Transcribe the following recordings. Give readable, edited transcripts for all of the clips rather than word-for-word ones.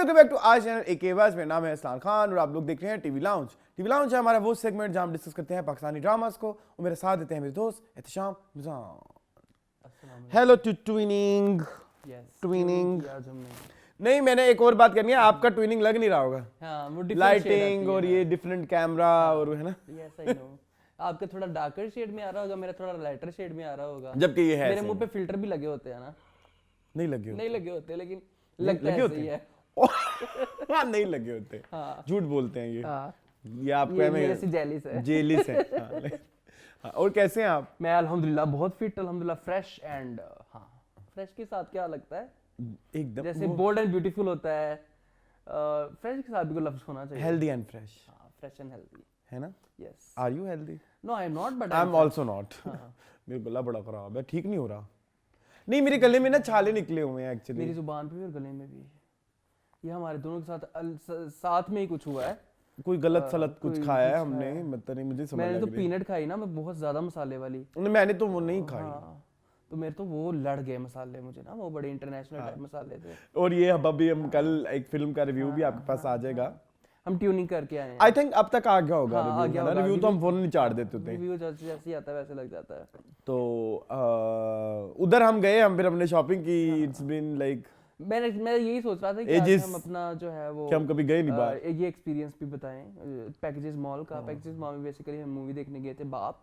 Welcome back to आज channel एकेवास। मेरा नाम है असलान खान और आप लोग देख रहे हैं टीवी लाउंज। टीवी लाउंज है हमारा वो सेगमेंट जहां हम डिस्कस करते हैं पाकिस्तानी ड्रामास को और मेरे साथ देते हैं मेरे दोस्त Ehtesham Mizan. Hello to twinning twinning. नहीं, मैंने एक और बात करनी है, आपका ट्विनिंग लग नहीं रहा होगा। हाँ, वो लाइटिंग और ये डिफरेंट कैमरा और है ना। Yes I know. आपका थोड़ा डार्कर शेड में आ रहा होगा, मेरा थोड़ा लाइटर शेड में आ रहा होगा। जबकि ये है मेरे मुंह पे फिल्टर भी लगे होते हैं ना। नहीं लगे होते, नहीं लगे होते लेकिन लगता है सही है। हाँ, नहीं लगे होते। हाँ, झूठ बोलते हैं ये। हाँ, ये आपको ये मेरे से जेलिस है। जेलिस है। हाँ, और कैसे हैं आप? मैं अल्हम्दुलिल्लाह बहुत फिट, अल्हम्दुलिल्लाह फ्रेश एंड हाँ, फ्रेश के साथ क्या लगता है एकदम जैसे बोल्ड एंड ब्यूटीफुल होता है, फ्रेश के साथ भी कोई लफ्ज होना चाहिए। Healthy and fresh. हाँ, फ्रेश एंड हेल्दी है ना। Yes. Are you healthy? No I am not but I am also not. मेरा गला बड़ा खराब है, ठीक नहीं हो रहा। नहीं, मेरे गले में ना छाले निकले हुए हैं एक्चुअली। मेरी जुबान पे भी और गले में भी। ये हमारे दोनों के साथ साथ में ही कुछ हुआ है। कोई गलत सलत कुछ खाया है हमने, मतलब नहीं मुझे समझ मैंने लग तो रही है। पीनट खाई ना, मैं बहुत ज्यादा मसाले वाली। मैंने तो वो नहीं खाई। हाँ, तो मेरे तो वो लड़ गए मसाले मुझे ना, वो बड़े इंटरनेशनल टाइप मसाले थे। और ये अभी हम कल एक फिल्म का रिव्यू भी आपके पास आ जाएगा। हम ट्यूनिंग करके आए हैं। आई थिंक अब तक आ गया होगा हाँ, आ रिव्यू। गया है ना, होगा। रिव्यू तो हम फोन नहीं चाट देते थे। रिव्यू जैसे ही आता है वैसे लग जाता है। तो उधर हम गए, हम फिर हमने शॉपिंग की। इट्स बीन लाइक मैं यही सोच रहा था कि आज हम अपना जो है वो कि हम कभी गए नहीं बाहर। ये एक्सपीरियंस भी बताएं पैकेजेस मॉल का। पैकेजेस मॉल में बेसिकली हम मूवी देखने गए थे बाप,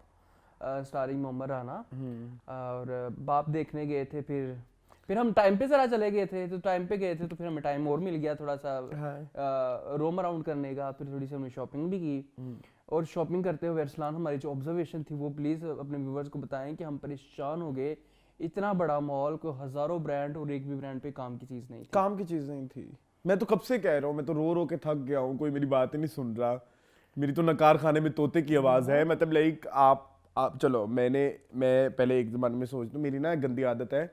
स्टारिंग मोहम्मद राना। और बाप देखने गए थे, फिर हम टाइम पे जरा चले गए थे, तो टाइम पे गए थे तो फिर हमें टाइम और मिल गया थोड़ा सा रोम अराउंड करने का। फिर थोड़ी सी हमने शॉपिंग भी की। और शॉपिंग करते हुए अरसलान हमारी जो ऑब्जर्वेशन थी वो प्लीज़ अपने व्यूवर्स को बताएं कि हम परेशान हो गए। इतना बड़ा मॉल, को हजारों ब्रांड और एक भी ब्रांड पे काम की चीज़ नहीं थी। काम की चीज़ नहीं थी। मैं तो कब से कह रहा हूँ, मैं तो रो रो के थक गया हूँ, कोई मेरी बात ही नहीं सुन रहा। मेरी तो नकार खाने में तोते की आवाज़ है। मतलब लाइक आप चलो, मैं पहले एक ज़माने में सोचता हूँ, मेरी ना गंदी आदत है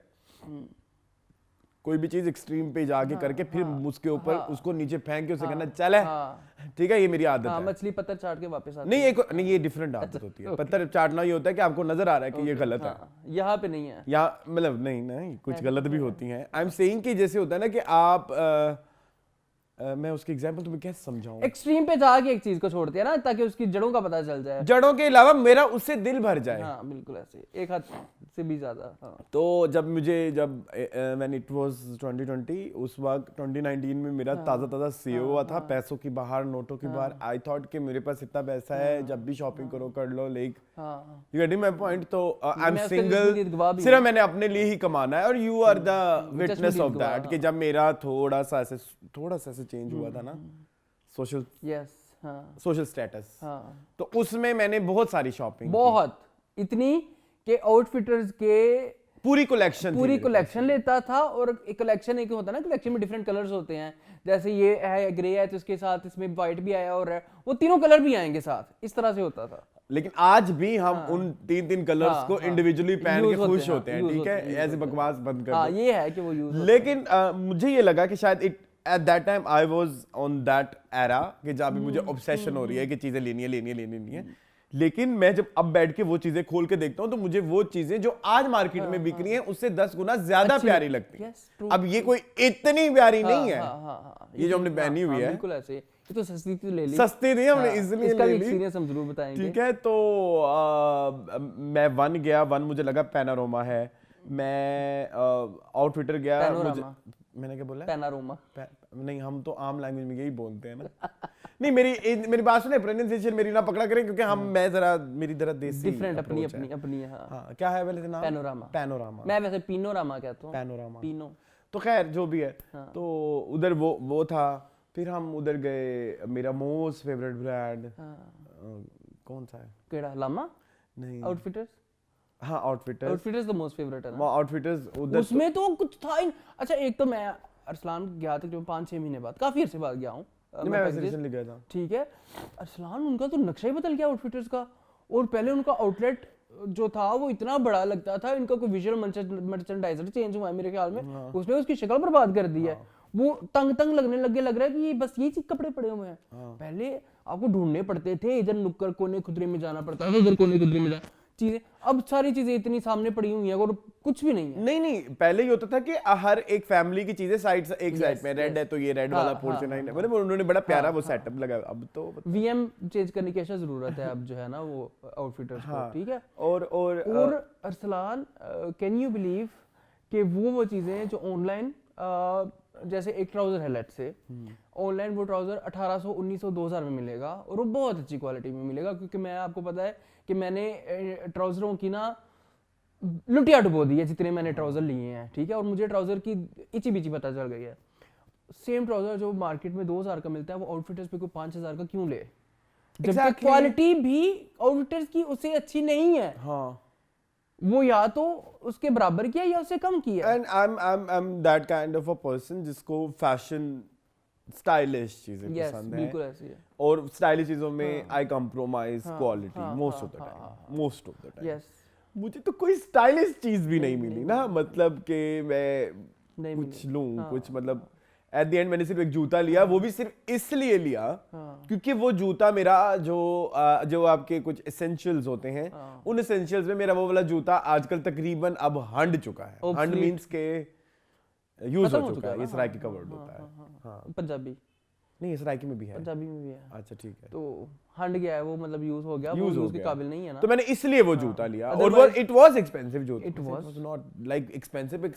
कोई भी चीज एक्सट्रीम पे जाके करके फिर उसके ऊपर उसको नीचे फेंक के उसे कहना चल है। ठीक है, ये मेरी आदत है। मछली पत्थर चाट के वापस आती नहीं, ये डिफरेंट आदत होती है। पत्थर चाटना ये होता है कि आपको नजर आ रहा है कि ये गलत है। यहाँ पे नहीं है। यहाँ मतलब नहीं कुछ गलत भी होती हैं। आई एम सेइंग कि जैसे होता है ना कि आप मैं उसकी एग्जांपल तुम्हें कैसे समझाऊं। एक्सट्रीम पे जाके एक चीज को छोड़ते हैं ना, ताकि उसकी जड़ों का पता चल जाए। जड़ों के अलावा मेरा उससे दिल भर जाए। हाँ, बिल्कुल ऐसे, एक हाथ से भी ज्यादा। हाँ। तो जब व्हेन इट वाज 2020, उस वक्त 2019 में मेरा ताज़ा सीओ हुआ था। पैसों की बाहर, नोटों की बाहर। आई थॉट कि मेरे पास इतना पैसा है, जब भी शॉपिंग करो कर लो। Like you getting my point. तो आई एम सिंगल, सिर्फ मैंने अपने लिए ही कमाना है। और you are the witness of that कि जब मेरा थोड़ा सा ऐसे चेंज हुआ था ना, सोशल सोशल स्टेटस, तो उसमें मैंने बहुत सारी शॉपिंग, बहुत इतनी कि आउटफिटर्स के पूरी कलेक्शन लेता था। और एक कलेक्शन एक होता है ना, कलेक्शन में डिफरेंट कलर्स होते हैं। जैसे ये है ग्रे है तो इसके साथ इसमें व्हाइट भी आया और वो तीनों कलर भी आएंगे साथ, इस तरह से होता था। लेकिन आज भी हम उन तीन कलर्स को इंडिविजुअली पहन के खुश होते हैं। ठीक है, ऐसे बकवास बंद कर दो। ये है कि वो यूज। लेकिन मुझे ये लगा कि शायद at that time I was on that era कि जहाँ भी मुझे ऑब्सेशन हो रही है कि चीजें लेनी है। लेकिन मैं जब अब बैठ के वो चीजें खोल के देखता हूँ तो मुझे वो चीजें जो आज मार्केट में बिक रही हैं उससे 10 गुना ज्यादा प्यारी लगती हैं। अब ये कोई इतनी प्यारी नहीं है। ये जो हमने पहनी हुई है बिल्कुल ऐसे, ये तो सस्ती तो ले ली। सस्ती नहीं, हमने इसलिए इसका ले ली। एक्सपीरियंस हम जरूर बताएंगे। ठीक है, तो मैं वन गया। वन मुझे लगा पैनारोमा है। मैं आउटफिटर गया, मुझे मैंने क्या बोला? पैनारोमा नहीं, हम तो आम लैंग्वेज में यही बोलते हैं ना। नहीं, मेरी बात सुने, प्रोनाउंसिएशन मेरी ना पकड़ा करें क्योंकि मैं जरा मेरी तरह देसी डिफरेंट अपनी। हाँ, क्या है वैसे नाम? पैनोरामा। मैं वैसे पिनोरामा कहता हूँ। पैनोरामा तो खैर जो भी है। तो उधर वो था। फिर हम उधर गए। मेरा मोस्ट फेवरेट ब्रांड कौन सा है? केड़ा? लामा? नहीं, आउटफिटर्स। हाँ, आउटफिटर्स तो मोस्ट फेवरेट है ना। आउटफिटर्स उधर उसमें तो कुछ था ही। अच्छा, एक तो मैं अरसलान गया था जो 5-6 महीने बाद, काफी अर्से बाद गया हूँ। मैं वैसे रिसेंटली गया था। ठीक है, अरसलान उनका तो नक्शा ही बदल गया आउटफिटर्स का। और पहले उनका आउटलेट जो था वो इतना बड़ा लगता था। इनका कोई विजुअल मर्चेंडाइजर चेंज हुआ है मेरे ख्याल में। उसने उसकी शक्ल बर्बाद कर दी है। वो तंग लगने लग रहा है कि ये बस ये चीज कपड़े पड़े हुए हैं। पहले आपको ढूंढने पड़ते थे, इधर नुक्कड़ कोने खुदरे में जाना पड़ता था, उधर कोने खुदरे में जाना। चीजें, अब सारी चीजें इतनी सामने पड़ी हुई हैं और कुछ भी नहीं है। नहीं पहले ये होता था कि हर एक फैमिली की चीजें एक साइड में रेड है तो ये रेड वाला पोर्शन है, मतलब उन्होंने बड़ा प्यारा वो सेटअप लगाया। अब तो वीएम चेंज करने की जरूरत है अब जो है ना वो आउटफिटर्स को, ठीक है। और अरसलान, कैन यू बिलीव कि वो चीजें जो ऑनलाइन, जैसे एक ट्राउजर है लेट्स से, ऑनलाइन वो ट्राउजर 1800 1900 2000 में मिलेगा और वो बहुत अच्छी क्वालिटी में मिलेगा, क्योंकि मैं आपको पता है कि मैंने ट्राउजरों की ना लुटिया डुबो दी है जितने मैंने ट्राउजर लिए हैं, ठीक है। और मुझे ट्राउजर की इची बिची पता चल गई है। सेम ट्राउजर जो मार्केट में 2000 का मिलता है वो आउटफिटर्स पे कोई 5000 का क्यों ले, जबकि क्वालिटी भी आउटफिटर्स की उससे अच्छी नहीं है। हाँ, वो या तो उसके बराबर किया या उससे कम किया। And I'm that kind of a person जिसको फैशन स्टाइलिश चीजें पसंद है, बिल्कुल ऐसी है। और स्टाइलिश चीजों में I compromise quality most of the time. Yes, मुझे तो कोई स्टाइलिश चीज भी नहीं मिली ना, मतलब कि मैं कुछ लूं कुछ, मतलब एट द एंड मैंने सिर्फ एक जूता लिया, वो भी सिर्फ इसलिए लिया क्योंकि वो जूता मेरा जो आपके कुछ एसेंशियल्स होते हैं, उन एसेंशियल्स में मेरा वो वाला जूता आजकल तकरीबन अब हंड चुका है। हंड मींस के यूज हो चुका है, इस सराइकी का वर्ड होता है। हाँ, पंजाबी नहीं, सराइकी में भी है, पंजाबी में भी है। अच्छा ठीक है, तो हंड गया है वो, मतलब यूज हो गया, वो यूज के काबिल नहीं है ना, तो मैंने इसलिए वो जूता लिया। और वो इट वाज एक्सपेंसिव जूता, it was not like expensive but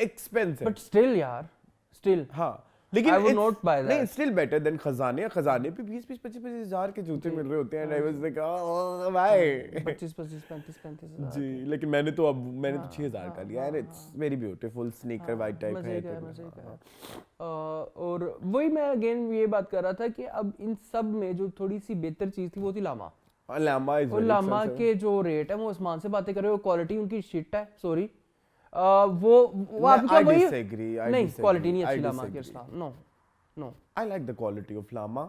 expensive, but still यार, स्टिल हाँ, लेकिन I would not buy that. नहीं, स्टिल बेटर देन खजाने पे 20-25 हजार के जूते मिल रहे होते हैं, आई वाज लाइक ओह भाई 25-35 जी। लेकिन मैंने तो 6000 का लिया है, it's very beautiful sneaker white type है और वही मैं अगेन ये बात कर रहा था कि अब इन सब में जो थोड़ी सी बेहतर चीज थी वो थी लामा। लामा के जो रेट है वो आसमान से बातें कर रहे हो, क्वालिटी उनकी शिट है, सॉरी। वो आपका वही नहीं, क्वालिटी नहीं अच्छी लामा की Arsalan, no I like the quality of लामा।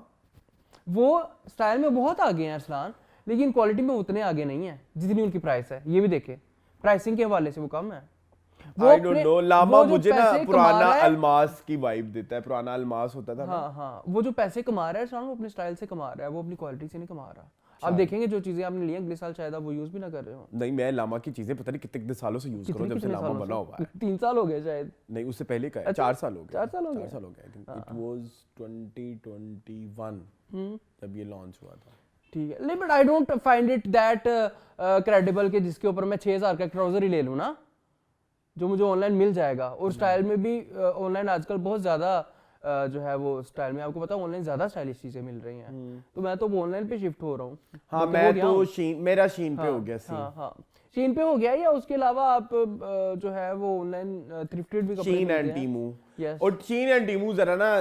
वो स्टाइल में बहुत आगे हैं अरसलान, लेकिन क्वालिटी में उतने आगे नहीं है जितनी उनकी प्राइस है। ये भी देखे, प्राइसिंग के हवाले से वो कम है। आई डोंट नो, लामा मुझे ना पुराना अलमास की वाइब देता है, पुराना अलमास होता था। हाँ, वो जो पैसे कमा रहा है अरसलान, वो अपने स्टाइल से कमा रहा है, वो अपनी क्वालिटी से नहीं कमा रहा। आप देखेंगे जो चीजें आपने ली अगले साल शायद आप वो यूज भी ना कर रहे हो। नहीं, मैं लामा की चीजें पता नहीं कितने सालों से यूज कर रहा हूं, जब से लामा बना हुआ है। 3 साल हो गए शायद, नहीं उससे पहले का है, 4 साल हो गए। 4 साल हो गए, आई थिंक इट वाज 2021 जब ये लॉन्च हुआ था, ठीक है। नहीं, but I don't find it that credible कि जिसके ऊपर मैं 6000 का ट्राउजर ही ले लूं ना, जो मुझे ऑनलाइन मिल जाएगा। और स्टाइल में भी ऑनलाइन आजकल बहुत ज्यादा जो है वो स्टाइल में, आपको पता है ऑनलाइन ज्यादा स्टाइलिश चीजें मिल रही हैं, तो मैं तो ऑनलाइन पे शिफ्ट हो रहा हूँ। हाँ, मैं तो मेरा शीन पे हो गया। शीन पे हो गया, या उसके अलावा आप जो है वो ऑनलाइन थ्रिफ्टेड भी कपड़े शीन एंड टीमू। और शीन एंड टीमू जरा ना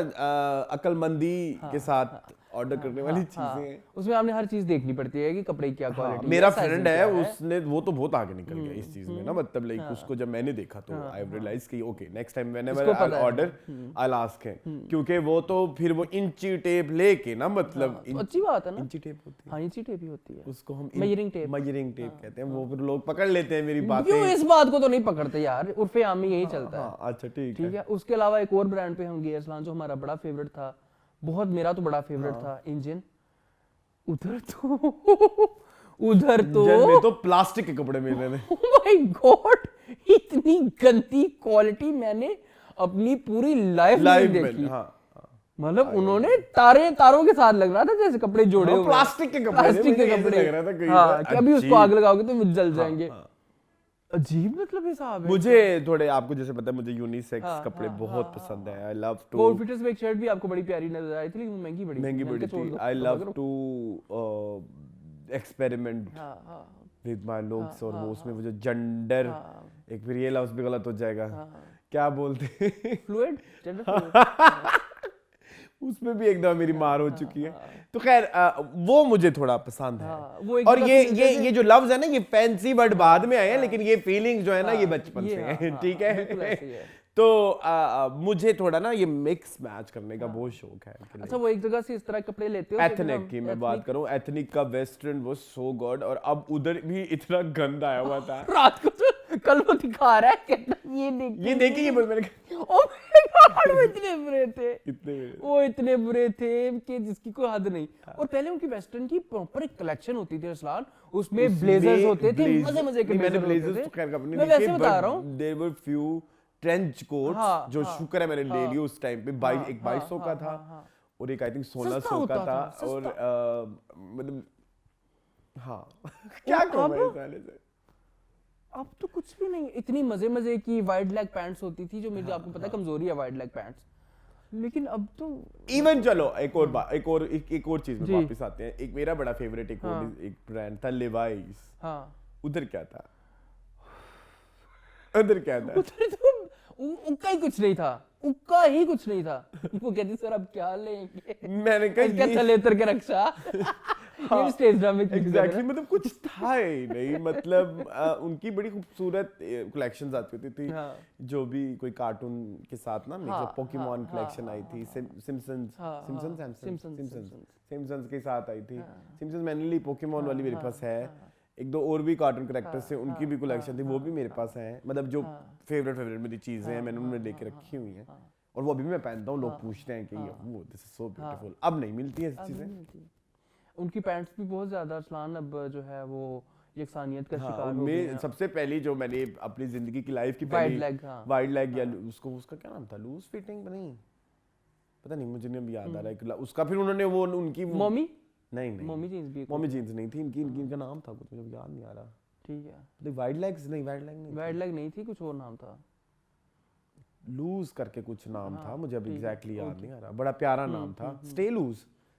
अकलमंदी के साथ ऑर्डर करने वाली चीजें हैं, उसमें आपने हर चीज देखनी पड़ती है कि कपड़े की क्या क्वालिटी है। मेरा फ्रेंड है, उसने वो तो बहुत आगे निकल गया इस चीज में ना, मतलब लाइक उसको जब मैंने देखा तो आई रियलाइज कि okay next time whenever I order I ask him, क्योंकि वो तो फिर वो इंची टेप लेके ना, मतलब अच्छी बात है ना, इंची टेप होती है। हाँ, इंची टेप ही होती है, उसको हम मेजरिंग टेप कहते हैं। वो फिर लोग पकड़ लेते हैं मेरी बातें। क्यों इस बात को तो नहीं पकड़ते यार, उर्फे आम में यही चलता है। अच्छा ठीक है। उसके अलावा एक और ब्रांड पे हम गए अरसलान, जो हमारा बड़ा फेवरेट था, बहुत, मेरा तो बड़ा फेवरेट था, इंजन। उधर तो प्लास्टिक के कपड़े मिल रहे थे। ओह माय गॉड, इतनी गंदी क्वालिटी मैंने अपनी पूरी लाइफ में देखी। मतलब उन्होंने तारों के साथ लग रहा था जैसे कपड़े जोड़े हुए, प्लास्टिक के कपड़े लग रहा था। हाँ, कि अभी उसको आग लगाओगे तो वो जल जाएंगे। अजीब मतलब हिसाब है। मुझे थोड़े, आपको जैसे पता है मुझे यूनिसेक्स कपड़े बहुत पसंद है। आई लव टू, आउटफिट्स में एक शर्ट भी आपको बड़ी प्यारी नजर आई थी, लेकिन महंगी बड़ी थी। I love to experiment with my looks, और वो उसमें वो जो जेंडर, एक फिर ये लफ्ज भी गलत हो जाएगा, क्या बोलते हैं, फ्लूइड, जेंडर फ्लूइड, उसमें भी एकदम मेरी मार हो चुकी है। तो खैर वो मुझे थोड़ा पसंद है। और ये जो लफ्ज है ना, ये फैंसी वर्ड बाद में आए हैं, लेकिन ये फीलिंग्स जो है ना ये बचपन से हैं, ठीक है। तो मुझे थोड़ा ना ये मिक्स मैच करने का बहुत शौक है। अच्छा, वो एक जगह से इस तरह कपड़े लेते हो? एथनिक की मैं बात करूं, एथनिक का वेस्टर्न वो सो गॉड, और अब उधर भी इतना गंद आया हुआ था। रात को कल वो दिखा रहा है कहता ये देखिए ये देखिए, ये बोल मैंने कहा, ओ माय गॉड वो इतने बुरे थे, इतने वो इतने बुरे थे कि जिसकी कोई हद नहीं। और पहले उनकी वेस्टर्न की प्रॉपर एक कलेक्शन होती थी अरसलान, उसमें ब्लेजर्स होते थे, मजे मजे के मैंने ब्लेजर्स ब्लेजर्स होते तो थे। खैर कभी मैं नहीं वैसे देखे, बता रहा हूँ। There were few trench coats हाँ, जो हाँ, शुक्र है मैंने ले लिए उस टाइम पे, हाँ, एक 2200 का हाँ, था हाँ, और एक आई थिंक 1600 सस्ता का होता था। था, और मतलब हाँ क्या और कहूँ मैं अब? इस वाले से। अब तो कुछ भी नहीं, इतनी मजे मजे की वाइड लेग पैंट्स होती थी जो मेरी आपको पता है कमजोरी है वाइड लेग पैंट्स, लेकिन अब तो इवन चलो एक और बात, एक और चीज में जी। वापस आते हैं। एक मेरा बड़ा फेवरेट एक और हाँ। एक ब्रांड था लिवाइस। हाँ उधर क्या था, उधर क्या था? उधर तो उक्का ही कुछ नहीं था, उक्का ही कुछ नहीं था। वो कहती सर अब क्या लेंगे, मैंने कहा इसका ये थले उतर के रक्षा। ये स्टेज ड्रामे की एग्जैक्टली मतलब कुछ था ही नहीं। मतलब उनकी बड़ी खूबसूरत कलेक्शंस आती होती थी। हाँ। जो भी कोई कार्टून के साथ ना, हाँ, पोकेमॉन हाँ, कलेक्शन हाँ, आई थी, सिम्पसंस हाँ, हाँ, सिम्पसंस के साथ आई थी। सिम्पसंस मैंने ली, पोकेमॉन वाली मेरे पास है। एक दो और भी कार्टून कैरेक्टर्स थे, उनकी भी कलेक्शन थी, वो भी मेरे पास है। मतलब जो फेवरेट मेरी चीजें हैं मैंने उनमें लेके रखी हुई हैं, और वो अभी भी मैं पहनता हूँ। लोग पूछते हैं कि वो दिस इज सो ब्यूटीफुल। अब नहीं मिलती है ऐसी चीजें। उनकी पैंट्स भी बहुत ज्यादा अरसलान अब जो है वो यकसानियत का हाँ, शिकार हो गई उनमें हैं। सबसे पहली जो मैंने अपनी जिंदगी की लाइफ की Wide पहली leg, हाँ। वाइड लेग या उसको उसका क्या नाम था, लूज फिटिंग नहीं पता नहीं, मुझे नहीं अभी याद आ रहा है उसका। फिर उन्होंने वो उनकी मोमी नहीं मोमी जीन्स भी एक मोमी जीन्स नहीं थी इनकी, इनका नाम था कुछ, मुझे याद नहीं आ रहा। ठीक है, मतलब वाइड लेग्स नहीं, वाइड लेग नहीं, वाइड लेग नहीं थी, कुछ और नाम था। लूज करके कुछ नाम था, मुझे अभी ठीक है, एग्जैक्टली याद नहीं आ रहा। बड़ा प्यारा नाम था, स्टे लूज,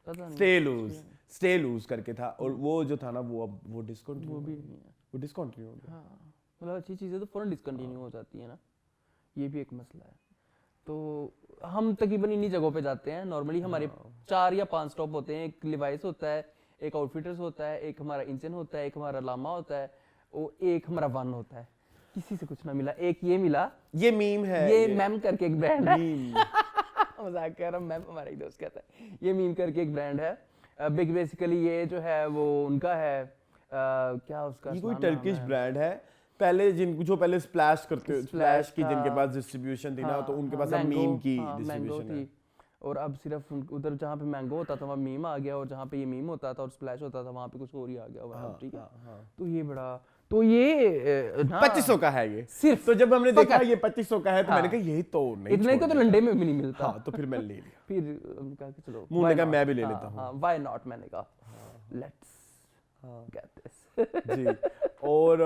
पता नहीं स्टे लूज करके था। और वो जो था ना वो अब वो डिस्काउंट वो भी नहीं है। वो डिस्काउंटिन्यू हो गया। हाँ मतलब अच्छी चीज़ें तो फौरन डिसकंटिन्यू हो जाती है ना, ये भी एक मसला है। तो हम तकरीबन इन्हीं जगहों पे जाते हैं नॉर्मली। हमारे 4 या 5 स्टॉप होते हैं। एक लिवाइस होता है, एक आउटफिटर्स होता है, एक हमारा इंचन होता है, एक हमारा लामा होता है, और एक हमारा वन होता है। किसी से कुछ ना मिला, एक ये मिला, ये मीम है, ये मैम करके एक ब्रांड है। मीम मजाक कर रहा हूँ, मैम हमारा ही दोस्त कहता है। ये मीम करके एक ब्रांड है। बिग बेसिकली ये जो है वो उनका है, क्या उसका ये कोई असली नाम टर्किश है? ब्रांड है। पहले जो पहले स्प्लैश करते, स्प्लैश की था। जिनके पास डिस्ट्रीब्यूशन थी ना, तो उनके पास अब मैंगो, मीम की मैंगो डिस्ट्रीब्यूशन है। थी। और अब सिर्फ उधर जहाँ पे मैंगो होता था वहाँ मीम आ गया, और जहाँ पे ये मीम होता था और स्प्लैश होता था वहाँ पे कुछ और ही आ गया हुआ है। ठीक है, तो ये बड़ा, तो ये ना 2500 का है ये सिर्फ। तो जब हमने देखा फकत। ये 2500 का है तो मैंने कहा यही तो नहीं इतने को तो लंडे में भी नहीं मिलता। हाँ, तो फिर मैंने ले लिया। फिर हमने कहा कि चलो मुंह why लगा not? मैं भी ले हाँ, लेता हूँ। हाँ, why not मैंने कहा लेट्स गेट दिस। जी। और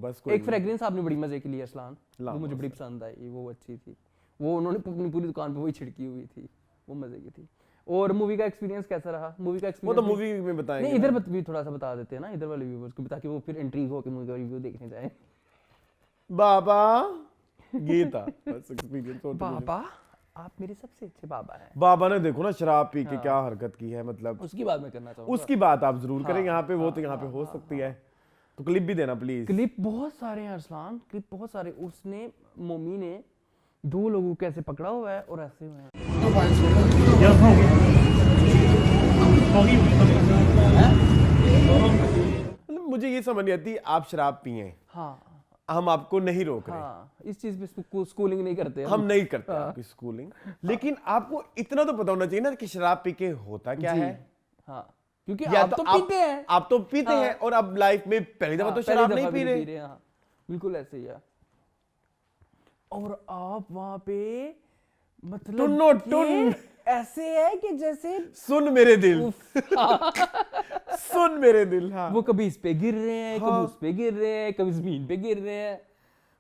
बस कोई एक फ्रेग्रेंस आपने बड़ी मजे की ली अरसलान, वो लामा मुझे बड़ी पसंद आई, वो अच्छी थी। वो उन्होंने अपनी पूरी दुकान पे वही छिड़की हुई थी, वो मजे की थी। और मूवी का एक्सपीरियंस कैसा रहा? मूवी का वो एक्सपीरियंस तो मूवी में बताएंगे नहीं, ना। इधर भी थोड़ा सा बता देते हैं ना, इधर वाले व्यूअर्स को, ताकि वो फिर इंट्रीग हो के मूवी का रिव्यू देखने जाए। बाबा ये था बस एक्सपीरियंस। और तो कुछ बाबा आप मेरे सबसे अच्छे बाबा हैं। नहीं। बाबा ने देखो ना शराब पी के क्या हरकत की है, मतलब उसकी बात मैं करना चाहूँगा। उसकी बात आप जरूर करें यहाँ पे, वो तो यहाँ पे हो सकती है, तो क्लिप भी देना प्लीज। क्लिप बहुत सारे हैं अरसलान, क्लिप बहुत सारे। उसने मोमी ने 2 लोगों को कैसे पकड़ा हुआ है और ऐसे हुए हैं। मतलब मुझे ये समझ नहीं आती, आप शराब पिए, हाँ हम आपको नहीं रोक रहे, हाँ, इस चीज पे स्कूलिंग नहीं करते हम नहीं करते आपकी स्कूलिंग, लेकिन आपको इतना तो पता होना चाहिए ना कि शराब पी के होता क्या जी, है। हाँ क्योंकि या आप तो पीते हैं, आप तो पीते हैं, और अब लाइफ में पहली दफा तो शराब नहीं पी रहे। हाँ बिल्कुल ऐसे ही है। और आप वहां पे मतलब टुन्नो कि टुन ऐसे है कि जैसे सुन मेरे दिल सुन मेरे दिल। हाँ, वो कभी इस पे गिर रहे हैं, हाँ। कभी उस पे गिर रहे हैं, कभी जमीन पे गिर रहे हैं।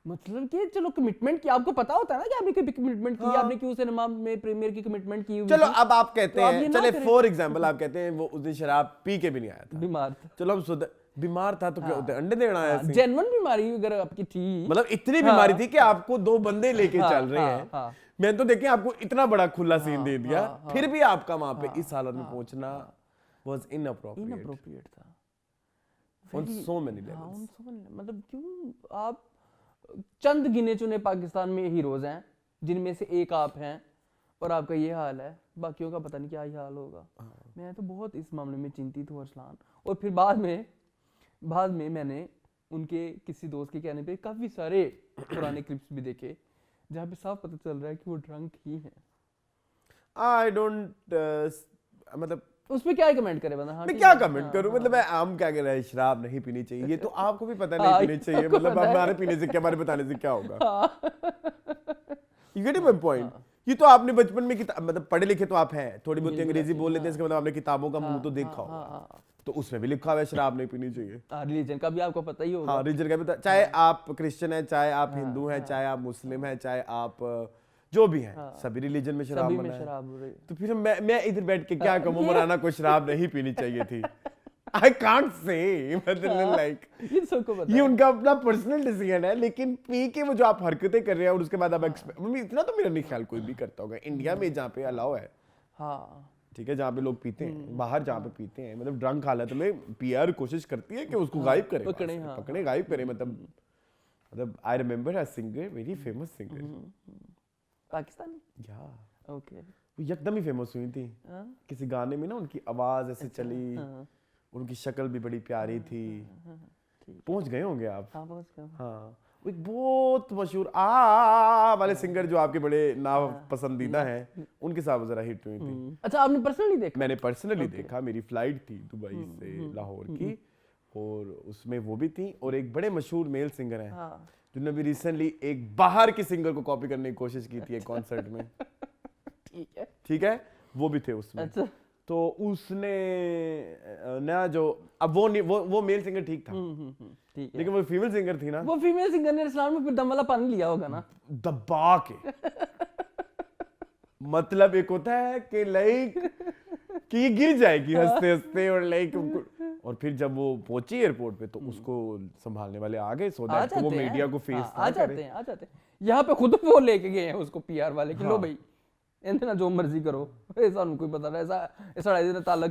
मतलब कि चलो कमिटमेंट की, आपको पता होता है ना कि आपने कभी कमिटमेंट की, आपने क्यों सिनेमा में प्रीमियर की कमिटमेंट की हुई चलो थी। अब आप कहते तो आप हैं, ये ना चले करें। फॉर एग्जांपल आप कहते हैं वो उस दिन शराब पी के भी नहीं आया था, बीमार था, चलो हम बीमार था तो क्या होता है, अंडे देना आया ऐसे। जेन्युइन बीमारी अगर आपकी थी, मतलब इतनी बीमारी थी कि आपको 2 बंदे लेके चल रहे हाँ, हैं। हाँ। मैंने तो देखे आपको इतना बड़ा खुला सीन दे दिया, फिर भी आपका वहां पे इस हालत में पहुंचना वाज इनअप्रोप्रिएट इनअप्रोप्रिएट था ऑन सो मेनी हाँ, लेवल्स। उन सब मतलब क्यों आप चंद गिने चुने पाकिस्तान में हीरोज हैं जिनमें से एक आप हैं, और आपका ये हाल है, बाकियों का पता नहीं क्या ही हाल होगा। मैं तो बहुत इस मामले में चिंतित हूँ अरसलान। और फिर बाद में मैंने उनके किसी दोस्त के कहने पे काफी सारे पुराने क्लिप्स भी देखे जहाँ पे साफ पता चल रहा है कि वो ड्रंक ही है। आई डोंट मतलब उस पे क्या ही कमेंट करे बंदा। हाँ, मैं ठीक क्या है। कमेंट हाँ, करूं, हाँ। मतलब मैं आम क्या कह रहा है, शराब नहीं पीनी चाहिए, ये तो आपको भी पता नहीं हाँ, पीनी ये चाहिए, सबको मतलब पता है। हमारे पीने से क्या, हमारे बताने से क्या होगा। हाँ। You get my point. ये तो आपने बचपन में मतलब पढ़े लिखे तो आप हैं, थोड़ी बहुत अंग्रेजी बोल लेते हैं, इसका मतलब आपने किताबों का मुंह तो देखा होगा, तो उसमें भी लिखा हुआ है शराब नहीं पीनी चाहिए। रिलीजन का भी आपको पता ही होगा। हाँ, रिलीजन का भी चाहे आप क्रिश्चियन है, चाहे आप हिंदू हैं, चाहे आप मुस्लिम हैं, चाहे आप जो भी हैं, सभी रिलीजन में शराब सभी में मना है। शराब हो रही है। तो फिर मैं इधर बैठ के क्या कहूँ, मौलाना को शराब नहीं पीनी चाहिए थी। आई कांट से, मतलब लाइक ये सबको पता ये है। उनका अपना पर्सनल डिसीजन है, लेकिन पी के वो जो आप हरकतें कर रहे हैं और उसके बाद आप इतना तो मेरा नहीं ख्याल कोई भी करता होगा इंडिया में जहाँ पे अलाउ है, हाँ, ठीक है, जहाँ पे लोग पीते हैं, बाहर जहाँ पे पीते हैं, मतलब ड्रंक हालत में पीआर कोशिश करती है कि उसको गायब करे, पकड़े, वहाँ से, हाँ, पकड़े गायब करे, मतलब I remember a singer, very famous singer, Pakistani. या ओके। वो एकदम ही फेमस हुई थी हाँ, किसी गाने में ना, उनकी आवाज ऐसे चली, हाँ, उनकी शक्ल भी बड़ी प्यारी थी, ठीक। पहुंच गए होंगे आप। हाँ, पहुंच गया। हाँ, वो एक बहुत मशहूर आ वाले सिंगर जो आपके बड़े ना पसंदीदा हैं, उनके साथ जरा हिट हुई थी। अच्छा, आपने पर्सनली देखा? मैंने पर्सनली देखा, मेरी फ्लाइट थी दुबई से लाहौर की, और उसमें वो भी थी, और एक बड़े मशहूर मेल सिंगर हैं हाँ, जिन्होंने भी रिसेंटली एक बाहर के सिंगर को कॉपी करने की कोशिश की थी एक कॉन्सर्ट में। ठीक है। ठीक है, वो भी थे उसमें। अच्छा। तो उसने नया जो, अब वो नहीं, वो मेल सिंगर ठीक था, ठीक है। लेकिन वो फीमेल सिंगर थी ना, वो फीमेल सिंगर ने इस्लाम में फिर दम वाला पानी लिया होगा ना। दबा के मतलब एक होता है कि लाइक कि ये गिर जाएगी हंसते हंसते, और लाइक और फिर जब वो पहुंची एयरपोर्ट पे तो उसको संभालने वाले आ गए, सो आ दैट वो जाते हैं। मीडिया को फेस हाँ, आ जाते हैं, आ जाते हैं। यहाँ पे खुद वो लेके गए हैं उसको पीआर वाले कि लो हाँ। भाई इन्हें ना जो मर्जी करो, ऐसा उनको ही पता है, ऐसा तल्ला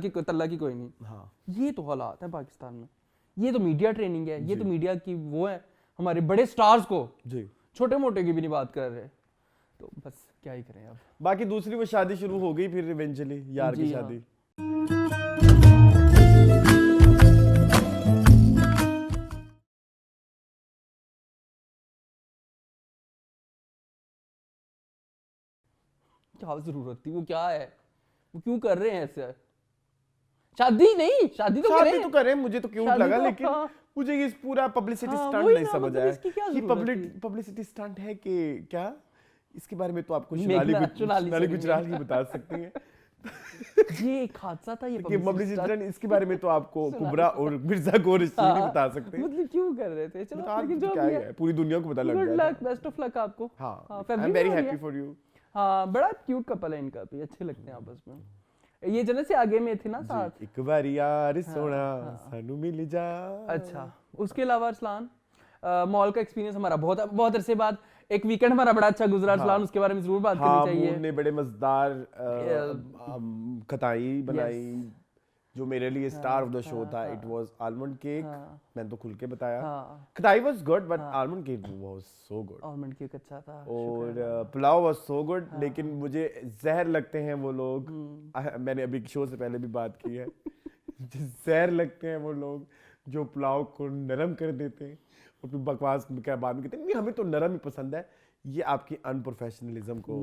की कोई नहीं। हाँ, ये तो हालात है पाकिस्तान में। ये तो मीडिया ट्रेनिंग है, ये तो मीडिया की वो है, हमारे बड़े स्टार्स को जी। छोटे मोटे की भी नहीं बात कर रहे, तो बस क्या ही करें अब। बाकी दूसरी वो शादी शुरू हो गई फिर इवेंचुअली, यार की जी, हाँ। शादी। क्या जरूरत थी, वो क्या है, वो क्यों कर रहे हैं ऐसे? शादी नहीं, शादी तो शादी करें। तो करें, मुझे तो क्यूट शादी लगा, तो, लेकिन हाँ। मुझे ये पूरा पब्लिसिटी हाँ, स्टंट वही नहीं ना, समझ मतलब आया इसकी क्या कि जरूरत थी? पब्लिसिटी स्टंट है कि क्या, इसके बारे में तो आपको मेघना, सोनाली sorry, गुजराल ही बता सकती हैं ये एक हादसा था, ये कि publicity पब्लिसिटी stunt। स्टंट, इसके बारे में तो आपको कुबरा और मिर्जा गौर नहीं हाँ, बता सकते। मतलब क्यों कर रहे थे? चलो, बता लेकिन तो जो क्या भी ही है, पूरी दुनिया को पता लग गुड गया लक, बेस्ट ऑफ लक आपको। था। हाँ, आई फरवरी एम में वेरी हो रही हैप्पी है। For you. हाँ, बड़ा क्यूट कपल है इनका भी, अच्छे लगते हैं आपस में। ये जने से आगे में थे ना साथ। एक बार यार सोना सानू मिल जा। अच्छा, उसके अलावा अरसलान, मॉल का एक्सपीरियंस हमारा बहुत बहुत अरसे बाद, एक वीकेंड हमारा बड़ा अच्छा गुजरा अरसलान, उसके बारे में जरूर बात हाँ, करनी चाहिए। मून ने बड़े मजेदार खताई बनाई, जो मेरे लिए स्टार ऑफ द शो था। इट वाज आलमंड केक, मैंने तो खुल के बताया। हाँ, खताई was good, but almond cake was so good, almond cake अच्छा था, और पुलाव वाज सो गुड। लेकिन मुझे जहर लगते हैं वो लोग, मैंने अभी शो से पहले भी बात की है जहर लगते हैं वो लोग जो पुलाव को नरम कर देते हैं और फिर बकवास क्या बाद में कहते हैं नहीं हमें तो नरम ही पसंद है। ये आपकी अनप्रोफेशनलिज्म को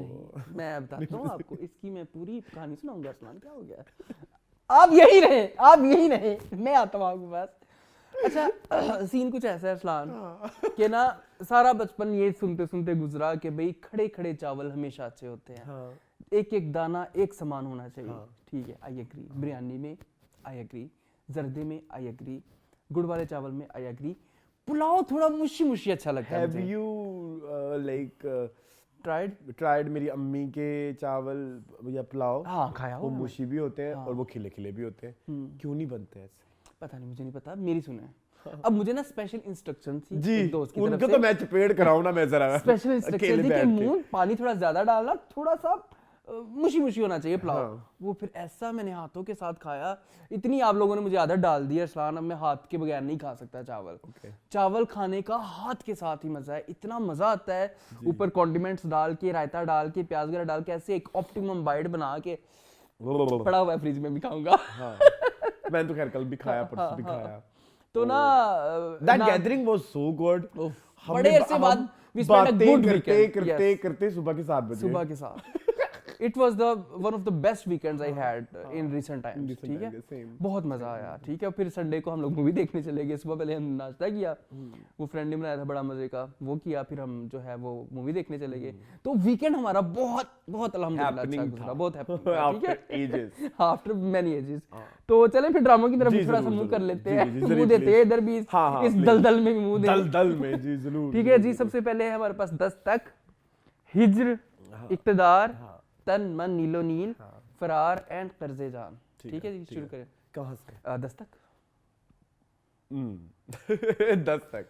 मैं बताता हूँ आपको, इसकी मैं पूरी कहानी सुनाऊंगा। अरसलान, क्या हो गया? आप यही रहे, मैं आता हूँ आपके पास। अच्छा, सीन कुछ ऐसा है अरसलान कि ना, सारा बचपन ये सुनते सुनते गुजरा कि भाई खड़े खड़े चावल हमेशा अच्छे होते हैं, एक एक दाना एक समान होना चाहिए। ठीक है, आई एग्री। बिरयानी में आई एग्री, जर्दे में आई एग्री, गुड़ वाले चावल में आई एग्री। पुलाव थोड़ा मुशी मुशी अच्छा लगता है हैव मुझे। यू लाइक ट्राइड मेरी अम्मी के चावल या पुलाव? हाँ, खाया वो हुआ मुशी भी होते हैं और वो खिले खिले भी होते हैं। क्यों नहीं बनते ऐसे? पता नहीं, मुझे नहीं पता, मेरी सुने। अब मुझे ना स्पेशल इंस्ट्रक्शन थी जी, एक दोस्त की तरफ उनको से। तो मैं चपेट कराऊं ना, मैं जरा स्पेशल इंस्ट्रक्शन अकेले थी कि बैठ के। मून पानी थोड़ा ज्यादा डालना, थोड़ा सा मुशी मुशी होना चाहिए पुलाव। हाँ। वो फिर ऐसा मैंने हाथों के साथ खाया, इतनी आप लोगों ने मुझे आदत डाल दी है अरसलान, अब मैं हाथ के बगैर नहीं खा सकता चावल। चावल खाने का हाथ के साथ ही मजा है, इतना मजा आता है। ऊपर कॉन्डिमेंट्स डाल के, रायता डाल के, प्याज वगैरह डाल के, ऐसे एक ऑप्टिमम बाइट बना के पड़ा हुआ है फ्रिज में भी खाऊंगा। हाँ, मैंने तो खैर कल भी खाया, परसों भी खाया। तो ना that gathering was so good. बड़े अरसे बाद we spent a good weekend. Yes. करते सुबह के 7 बजे सुबह के साथ it was the one of the best weekends I had in recent times, ठीक है, बहुत मजा आया, ठीक है। फिर संडे को हम लोग मूवी देखने चले गए, सुबह पहले हम नाश्ता किया, वो फ्रेंड ने बनाया था बड़ा मजे का, वो किया, फिर हम जो है वो मूवी देखने चले गए। तो वीकेंड हमारा बहुत बहुत अल्हम्दुलिल्लाह अच्छा गुजरा, बहुत हैप्पी, ठीक है, आफ्टर मेनी एजेस। तो चलें फिर ड्रामा की तरफ थोड़ा सा मुंह कर लेते हैं, मुंह देते हैं इधर भी, इस दलदल में भी मुंह दें, दलदल में, जी जरूर, ठीक है जी। सबसे पहले है हमारे पास दस्तक, हिज्र, इक्तदार, तन मन नीलो नील, फरार एंड कर्जे जान, ठीक है जी। शुरू करें कहाँ से? दस्तक। दस्तक।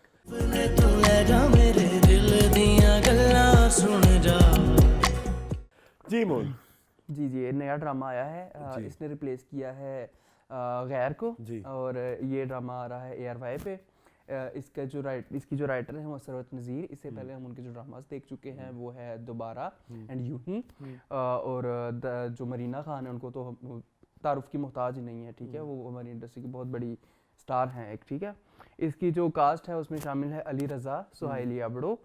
जी मोन जी जी, नया ड्रामा आया है, इसने रिप्लेस किया है गैर को, और ये ड्रामा आ रहा है ARY पे। इसकी जो राइटर है वो सरवत नज़ीर। इससे पहले हम उनके जो ड्रामास देख चुके हैं वो है दोबारा एंड यूं ही, और जो मरीना खान है उनको तो तारुफ की मोहताज ही नहीं है, ठीक है, वो हमारी इंडस्ट्री की बहुत बड़ी स्टार हैं एक, ठीक है। इसकी जो कास्ट है उसमें शामिल है अली रज़ा, सुहाइली अबड़ो,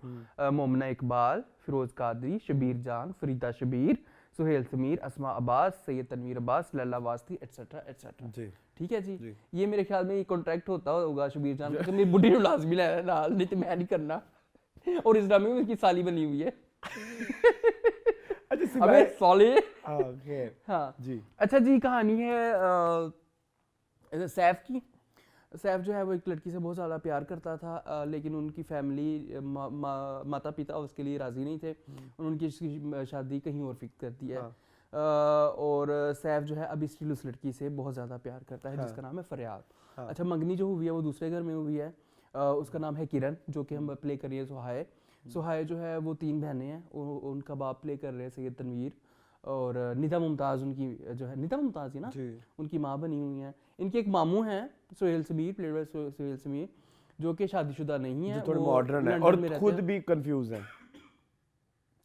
मोमना इकबाल, फिरोज़ कादरी, शबीर जान, फरीदा शबीर, सुहेल समीर, अस्मा अब्बास, सैयद तनवीर अब्बास, लल्ला वास्ती, एटसेट्रा एटसेट्रा, ठीक है जी। ये मेरे ख्याल में ये कॉन्ट्रैक्ट होता होगा शबीर जान का, मेरी बुढ़ी को लाजमी लेना, नहीं तो मैं नहीं करना। और इस ड्रामे में उसकी साली बनी हुई है। अच्छा अबे साले, हाँ जी। अच्छा जी, कहानी है सैफ की। सैफ जो है वो एक लड़की से बहुत ज़्यादा प्यार करता था, लेकिन उनकी फैमिली माता पिता उसके लिए राज़ी नहीं थे, उनकी शादी कहीं और फिक्स कर दी है। और सैफ जो है अभी स्टिल उस लड़की से बहुत ज़्यादा प्यार करता है, जिसका नाम है फरियाद। अच्छा, मंगनी जो हुई है वो दूसरे घर में हुई है, उसका नाम है किरण, जो कि हम प्ले कर रही है सुहाय। सुहाय जो है वो 3 बहनें हैं, उनका बाप प्ले कर रहे हैं सैयद तनवीर, और निदा मुमताज़ उनकी जो है, निदा मुमताज़ ही ना, उनकी माँ बनी हुई हैं। इनके एक मामू हैं सुहेल समीर, प्लेड बाय सुहेल समीर, जो कि शादीशुदा नहीं है, थोड़े मॉडर्न है और खुद भी कंफ्यूज है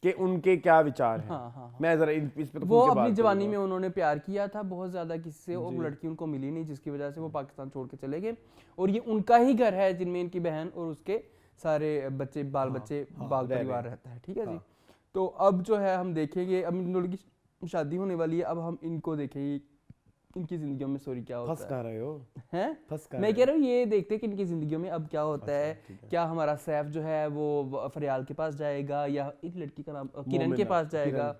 कि उनके क्या विचार हैं। हाँ। मैं जरा इस पे तो वो अपनी जवानी में उन्होंने प्यार किया था बहुत ज़्यादा किसी से, और लड़की उनको मिली नहीं, जिसकी वजह से वो पाकिस्तान छोड़ के चले गए। और ये उनका ही घर है जिनमें इनकी बहन और उसके सारे बच्चे बाल परिवार रहता है, ठीक है जी। तो अब जो है हम देखेंगे, अब इन लोगों की शादी होने वाली है, अब हम इनको देखेंगे इनकी जिंदगियों में सॉरी क्या होता है। मैं कह रहा हूँ ये देखते हैं कि इनकी जिंदगियों में अब क्या होता है। क्या हमारा सैफ जो है वो फरियाल के पास जाएगा, या एक लड़की का नाम किरण के पास जाएगा,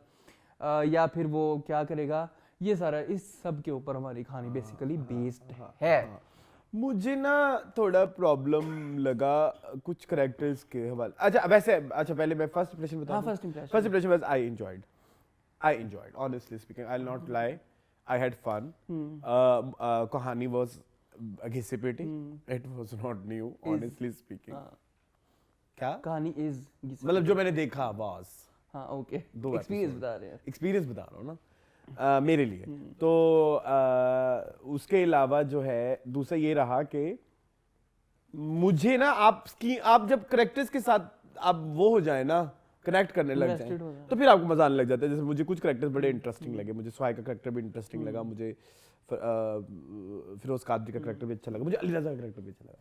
या फिर वो क्या करेगा, ये सारा इस सब के ऊपर हमारी कहानी बेसिकली बेस्ड है। मुझे ना थोड़ा प्रॉब्लम लगा कुछ कैरेक्टर्स के हवाले। अच्छा वैसे, अच्छा पहले मैं फर्स्ट इंप्रेशन बताऊं। First impression was I enjoyed honestly speaking, I'll not lie, I had fun. कहानी was घिसी-पिटी, it was not new honestly speaking. क्या कहानी इज मतलब जो मैंने देखा was, हाँ ओके, एक्सपीरियंस बता रहे हैं, एक्सपीरियंस बता रहा हूँ ना मेरे लिए। तो उसके अलावा जो है दूसरा ये रहा कि मुझे ना आप जब करेक्टर्स के साथ आप वो हो जाए ना, कनेक्ट करने लग जाए, तो फिर आपको मजा आने लग जाता है। जैसे मुझे कुछ करेक्टर्स बड़े इंटरेस्टिंग लगे, मुझे सुहाय का करेक्टर भी इंटरेस्टिंग लगा, मुझे फिरोज कादरी का करेक्टर भी अच्छा लगा, मुझे अली रज़ा का करेक्टर भी अच्छा लगा।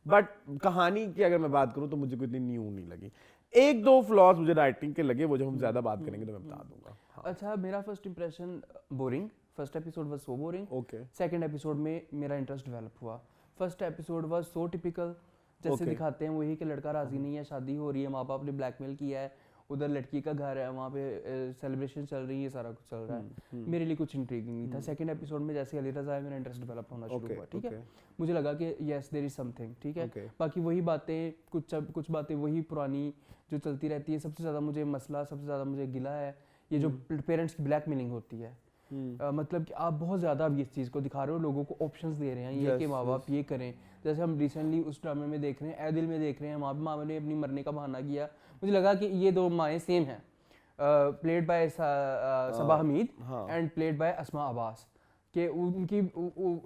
बट कहानी की अगर मैं बात करूँ तो मुझे कोई इतनी न्यू नहीं लगी। 1-2 फ्लॉज मुझे राइटिंग के लगे, वो जब हम ज्यादा बात करेंगे तो मैं बता दूंगा। अच्छा, मेरा first impression boring, first episode was so boring. Okay. Second episode में मेरा इंटरेस्ट डेवलप हुआ। First episode was so typical, जैसे दिखाते हैं वही कि लड़का राजी नहीं है, शादी हो रही है, माँ बाप ने ब्लैकमेल किया है, उधर लड़की का घर है, वहाँ पे सेलिब्रेशन चल रही है, सारा कुछ चल रहा है। मेरे लिए कुछ इंट्रीगिंग नहीं था। सेकंड एपिसोड में जैसे अली रज़ा है, मेरा इंटरेस्ट डेवलप होना शुरू हुआ, ठीक है। मुझे लगा कि यस देयर इज समथिंग, ठीक है। बाकी वही बातें, कुछ बातें वही पुरानी जो चलती रहती है। सबसे ज़्यादा मुझे मसला, सबसे ज़्यादा मुझे गिला है ये जो पेरेंट्स की ब्लैकमेलिंग होती है। मतलब कि आप बहुत ज़्यादा अब इस चीज़ को दिखा रहे हो, लोगों को ऑप्शंस दे रहे हैं ये कि माँ बाप ये करें। जैसे हम रिसेंटली उस ड्रामे में देख रहे हैं, ए दिल में देख रहे हैं, वहाँ पर माँ ने अपनी मरने का बहाना किया। मुझे लगा कि ये 2 माएँ सेम हैं, played by Saba Hameed and played by Asma Abbas, कि उनकी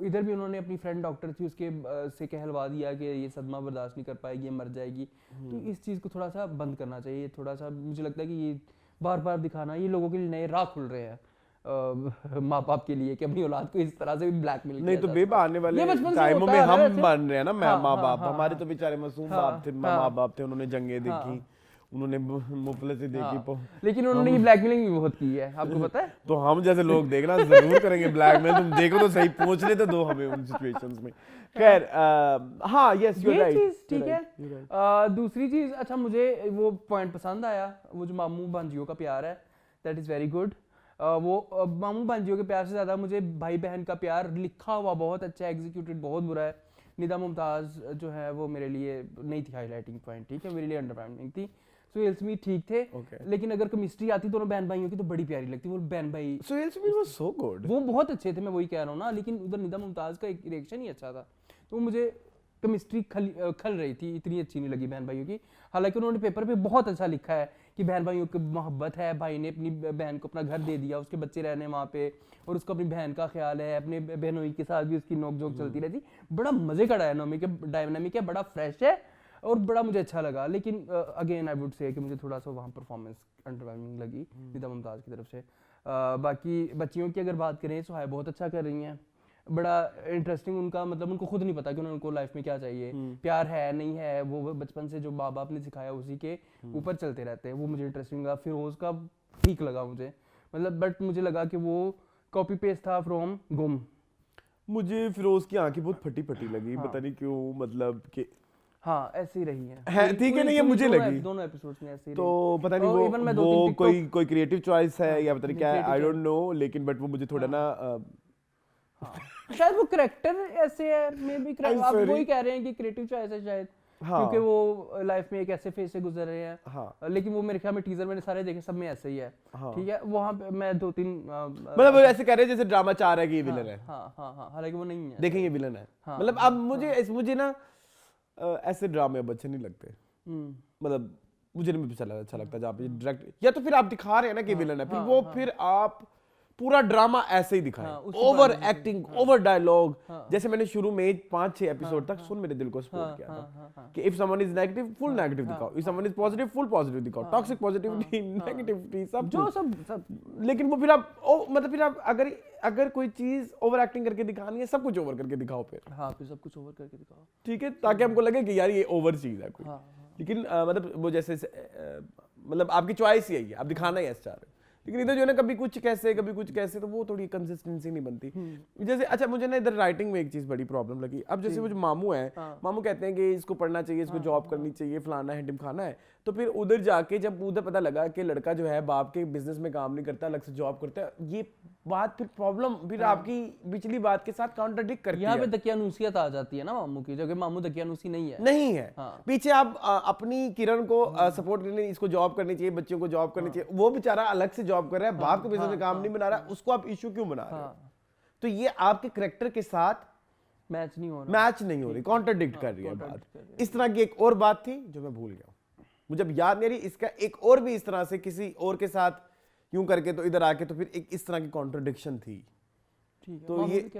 इधर भी उन्होंने अपनी फ्रेंड डॉक्टर थी उसके से कहलवा दिया कि ये सदमा बर्दाश्त नहीं कर पाएगी, ये मर जाएगी। तो इस चीज़ को थोड़ा सा बंद करना चाहिए। थोड़ा सा मुझे लगता है कि ये बार बार दिखाना, ये लोगों के लिए नए राह खुल रहे हैं माँ बाप के लिए कि अपनी औलाद को इस तरह से भी ब्लैकमेल नहीं तो बेब आने वाले ये बचपन से टाइमों होता में आ रहा है हम वैसे। बन रहे हैं ना हाँ, माँ हाँ, बाप, हाँ, हमारे तो बेचारे मासूम बाप थे, माँ बाप थे, उन्होंने जंगें देखी, उन्होंने मुफलसी देखी, लेकिन उन्होंने ये ब्लैकमेलिंग भी बहुत की है, आपको पता है? तो हम जैसे लोग देखना जरूर करेंगे ब्लैकमेल। तुम देखो तो सही, पूछ ले तो दो हमें उन सिचुएशंस में। खैर हाँ, यस यू ये राइट, चीज ठीक है। दूसरी चीज, अच्छा मुझे वो पॉइंट पसंद आया, वो जो मामू भांजियों का प्यार है, दैट इज वेरी गुड। वो मामू भांजियों के प्यार से ज्यादा मुझे भाई बहन का प्यार लिखा हुआ बहुत अच्छा है, एग्जीक्यूटेड बहुत बुरा है। निदा मुमताज जो है वो मेरे लिए नहीं थी हाईलाइटिंग पॉइंट, ठीक है, मेरे लिए अंडरस्टैंडिंग थी। सुहेल स्मिथ ठीक थे, लेकिन अगर केमिस्ट्री आती दोनों बहन भाइयों की तो बड़ी प्यारी लगती, वो बहन भाई Suhail Smith was so good, वो बहुत अच्छे थे, मैं वही कह रहा हूँ ना। लेकिन उधर निदा मुमताज का एक रिएक्शन ही अच्छा था, तो मुझे केमिस्ट्री खल रही थी, इतनी अच्छी नहीं लगी बहन भाइयों की। हालांकि उन्होंने पेपर पे बहुत अच्छा लिखा है कि बहन भाइयों की मोहब्बत है, भाई ने अपनी बहन को अपना घर दे दिया, उसके बच्चे रहने वहाँ पे, और उसको अपनी बहन का ख्याल है, अपने बहनोई के साथ भी उसकी नोक-झोंक चलती रहती। बड़ा मजे का डायनामिक है, बड़ा फ्रेश है और बड़ा मुझे अच्छा लगा। लेकिन अगेन आई वुड से कि मुझे थोड़ा सा वहाँ परफॉर्मेंस अंडरवेलमिंग लगी निदा मुमताज की तरफ से। बाकी बच्चियों की अगर बात करें, सुहाय बहुत अच्छा कर रही हैं, बड़ा इंटरेस्टिंग उनका, मतलब उनको खुद नहीं पता कि उनको लाइफ में क्या चाहिए, प्यार है नहीं है, वो बचपन से जो माँ बाप ने सिखाया उसी के ऊपर चलते रहते हैं, वो मुझे इंटरेस्टिंग लगा। फिरोज का ठीक लगा मुझे, मतलब बट मुझे लगा कि वो कॉपी पेस्ट था फ्रॉम गुम। मुझे फिरोज की आंखें बहुत फटी फटी लगी, पता नहीं क्यों, मतलब कि हाँ ऐसे ही रही है, ठीक है, नहीं ये मुझे लगी दोनों एपिसोड्स में ऐसे ही तो रही। पता नहीं इवन मैं वो कोई क्रिएटिव चॉइस है या पता नहीं क्या है, आई डोंट नो, लेकिन बट वो मुझे थोड़ा ना शायद वो करेक्टर ऐसे है, मे बी I'm आप sorry. वही कह रहे हैं कि क्रिएटिव चॉइस है शायद, क्योंकि वो लाइफ में एक ऐसे फेज से गुजर रहे हैं। लेकिन वो मेरे ख्याल में टीजर मैंने सारे देखे, सब में ऐसे ही है, ठीक है। वहाँ पे मैं 2-3 मतलब वो ऐसे कह रहे हैं जैसे ड्रामा चाह रहा है कि ये विलन है। हाँ, हालांकि वो नहीं है, देखें ये विलन है, मतलब अब मुझे ना ऐसे ड्रामे अब अच्छे नहीं लगते, मतलब मुझे नहीं अच्छा लगता जहाँ पे डायरेक्ट, या तो फिर आप दिखा रहे हैं ना कि विलन है, फिर वो फिर आप पूरा ड्रामा ऐसे ही दिखाएं, ओवर एक्टिंग, ओवर डायलॉग। जैसे मैंने शुरू में 5-6 एपिसोड तक सुन मेरे दिल को सपोर्ट किया था कि if someone is negative full negative दिखाओ, if someone is positive full positive दिखाओ, टॉक्सिक पॉजिटिविटी नेगेटिविटी सब। लेकिन वो फिर आप मतलब फिर आप अगर कोई चीज ओवर एक्टिंग करके दिखानी है, सब कुछ ओवर करके दिखाओ फिर सब कुछ ओवर करके दिखाओ, ठीक है, ताकि हमको लगे कि यार ये ओवर चीज है कोई। लेकिन मतलब वो जैसे मतलब आपकी चॉइस यही है, आप दिखाना ही ऐसा चाह रहे हो, लेकिन इधर जो है ना कभी कुछ कैसे, तो वो थोड़ी कंसिस्टेंसी नहीं बनती। जैसे अच्छा मुझे ना इधर राइटिंग में एक चीज बड़ी प्रॉब्लम लगी। अब जैसे वो जो मामू है, मामू कहते हैं कि इसको पढ़ना चाहिए, इसको जॉब करनी चाहिए, फलाना है ढिमकाना है, तो फिर उधर जाके जब उधर पता लगा कि लड़का जो है बाप के बिजनेस में काम नहीं करता, अलग से जॉब करता है, ये बात फिर प्रॉब्लम फिर आपकी पिछली बात के साथ कॉन्ट्राडिक्ट करती है। यहाँ पे दकियानूसियत आ जाती है ना मामू की, जबकि मामू दकियानूसी नहीं है। पीछे आप अपनी किरण को सपोर्ट करने, इसको जॉब करनी चाहिए, बच्चों को जॉब करनी चाहिए, वो बेचारा अलग से जॉब कर रहा है, बाप के बिजनेस में काम नहीं बना रहा, उसको आप इशू क्यों बना रहे हो? तो ये आपके कैरेक्टर के साथ मैच नहीं हो रही, कॉन्ट्राडिक्ट कर रही है बात। इस तरह की एक और बात थी जो मैं भूल गया, मुझे अब याद नहीं रही। इसका एक और भी इस तरह से किसी और के साथ यूं करके तो इधर आके तो फिर एक इस तरह की कॉन्ट्रडिक्शन थी, तो ये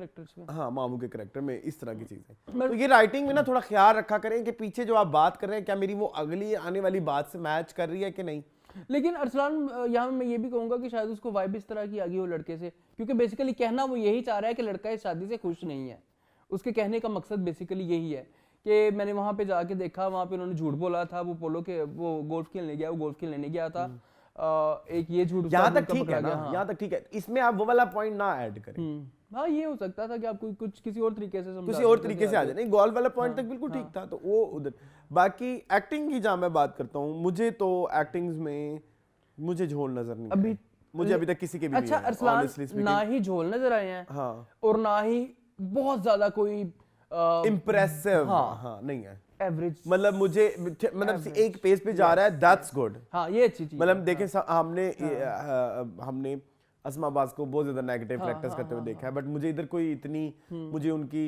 हाँ मामू के कैरेक्टर में इस तरह की चीजें। तो ये राइटिंग में ना थोड़ा ख्याल रखा करें कि पीछे जो आप बात कर रहे हैं क्या मेरी वो अगली आने वाली बात से मैच कर रही है कि नहीं। लेकिन अरसलान यहाँ मैं ये भी कहूंगा कि शायद उसको वाइब इस तरह की आ गई वो लड़के से, क्योंकि बेसिकली कहना वो यही चाह रहा है कि लड़का इस शादी से खुश नहीं है। उसके कहने का मकसद बेसिकली यही है कि मैंने वहां पे जाके देखा, वहां पे उन्होंने झूठ बोला था, वो पोलो के वो गोल्फ खेलने गया, वो गोल्फ खेलने नहीं गया था। एक ये झूठ यहाँ तक ठीक है ना, यहाँ तक ठीक है, इसमें आप वो वाला पॉइंट ना ऐड करें। हाँ ये हो सकता था कि आप कुछ किसी और तरीके से आ जाए। नहीं गोल्फ वाला पॉइंट तक बिल्कुल ठीक था, तो वो उधर। बाकी एक्टिंग की जहाँ मैं बात करता हूँ, मुझे तो एक्टिंग्स में मुझे झोल नजर नहीं अभी मुझे अभी तक किसी के भी अच्छा अरसलान ना ही झोल नजर आए हैं, हाँ, और ना ही बहुत ज्यादा कोई इम्प्रेसिव नहीं है, एवरेज, मतलब मुझे एक पेज पे जा रहा है, दैट्स गुड। हाँ ये अच्छी चीज, मतलब देखें हमने अस्मा अब्बास को बहुत ज्यादा नेगेटिव कैरेक्टर्स करते हुए देखा है, बट मुझे इधर कोई इतनी मुझे उनकी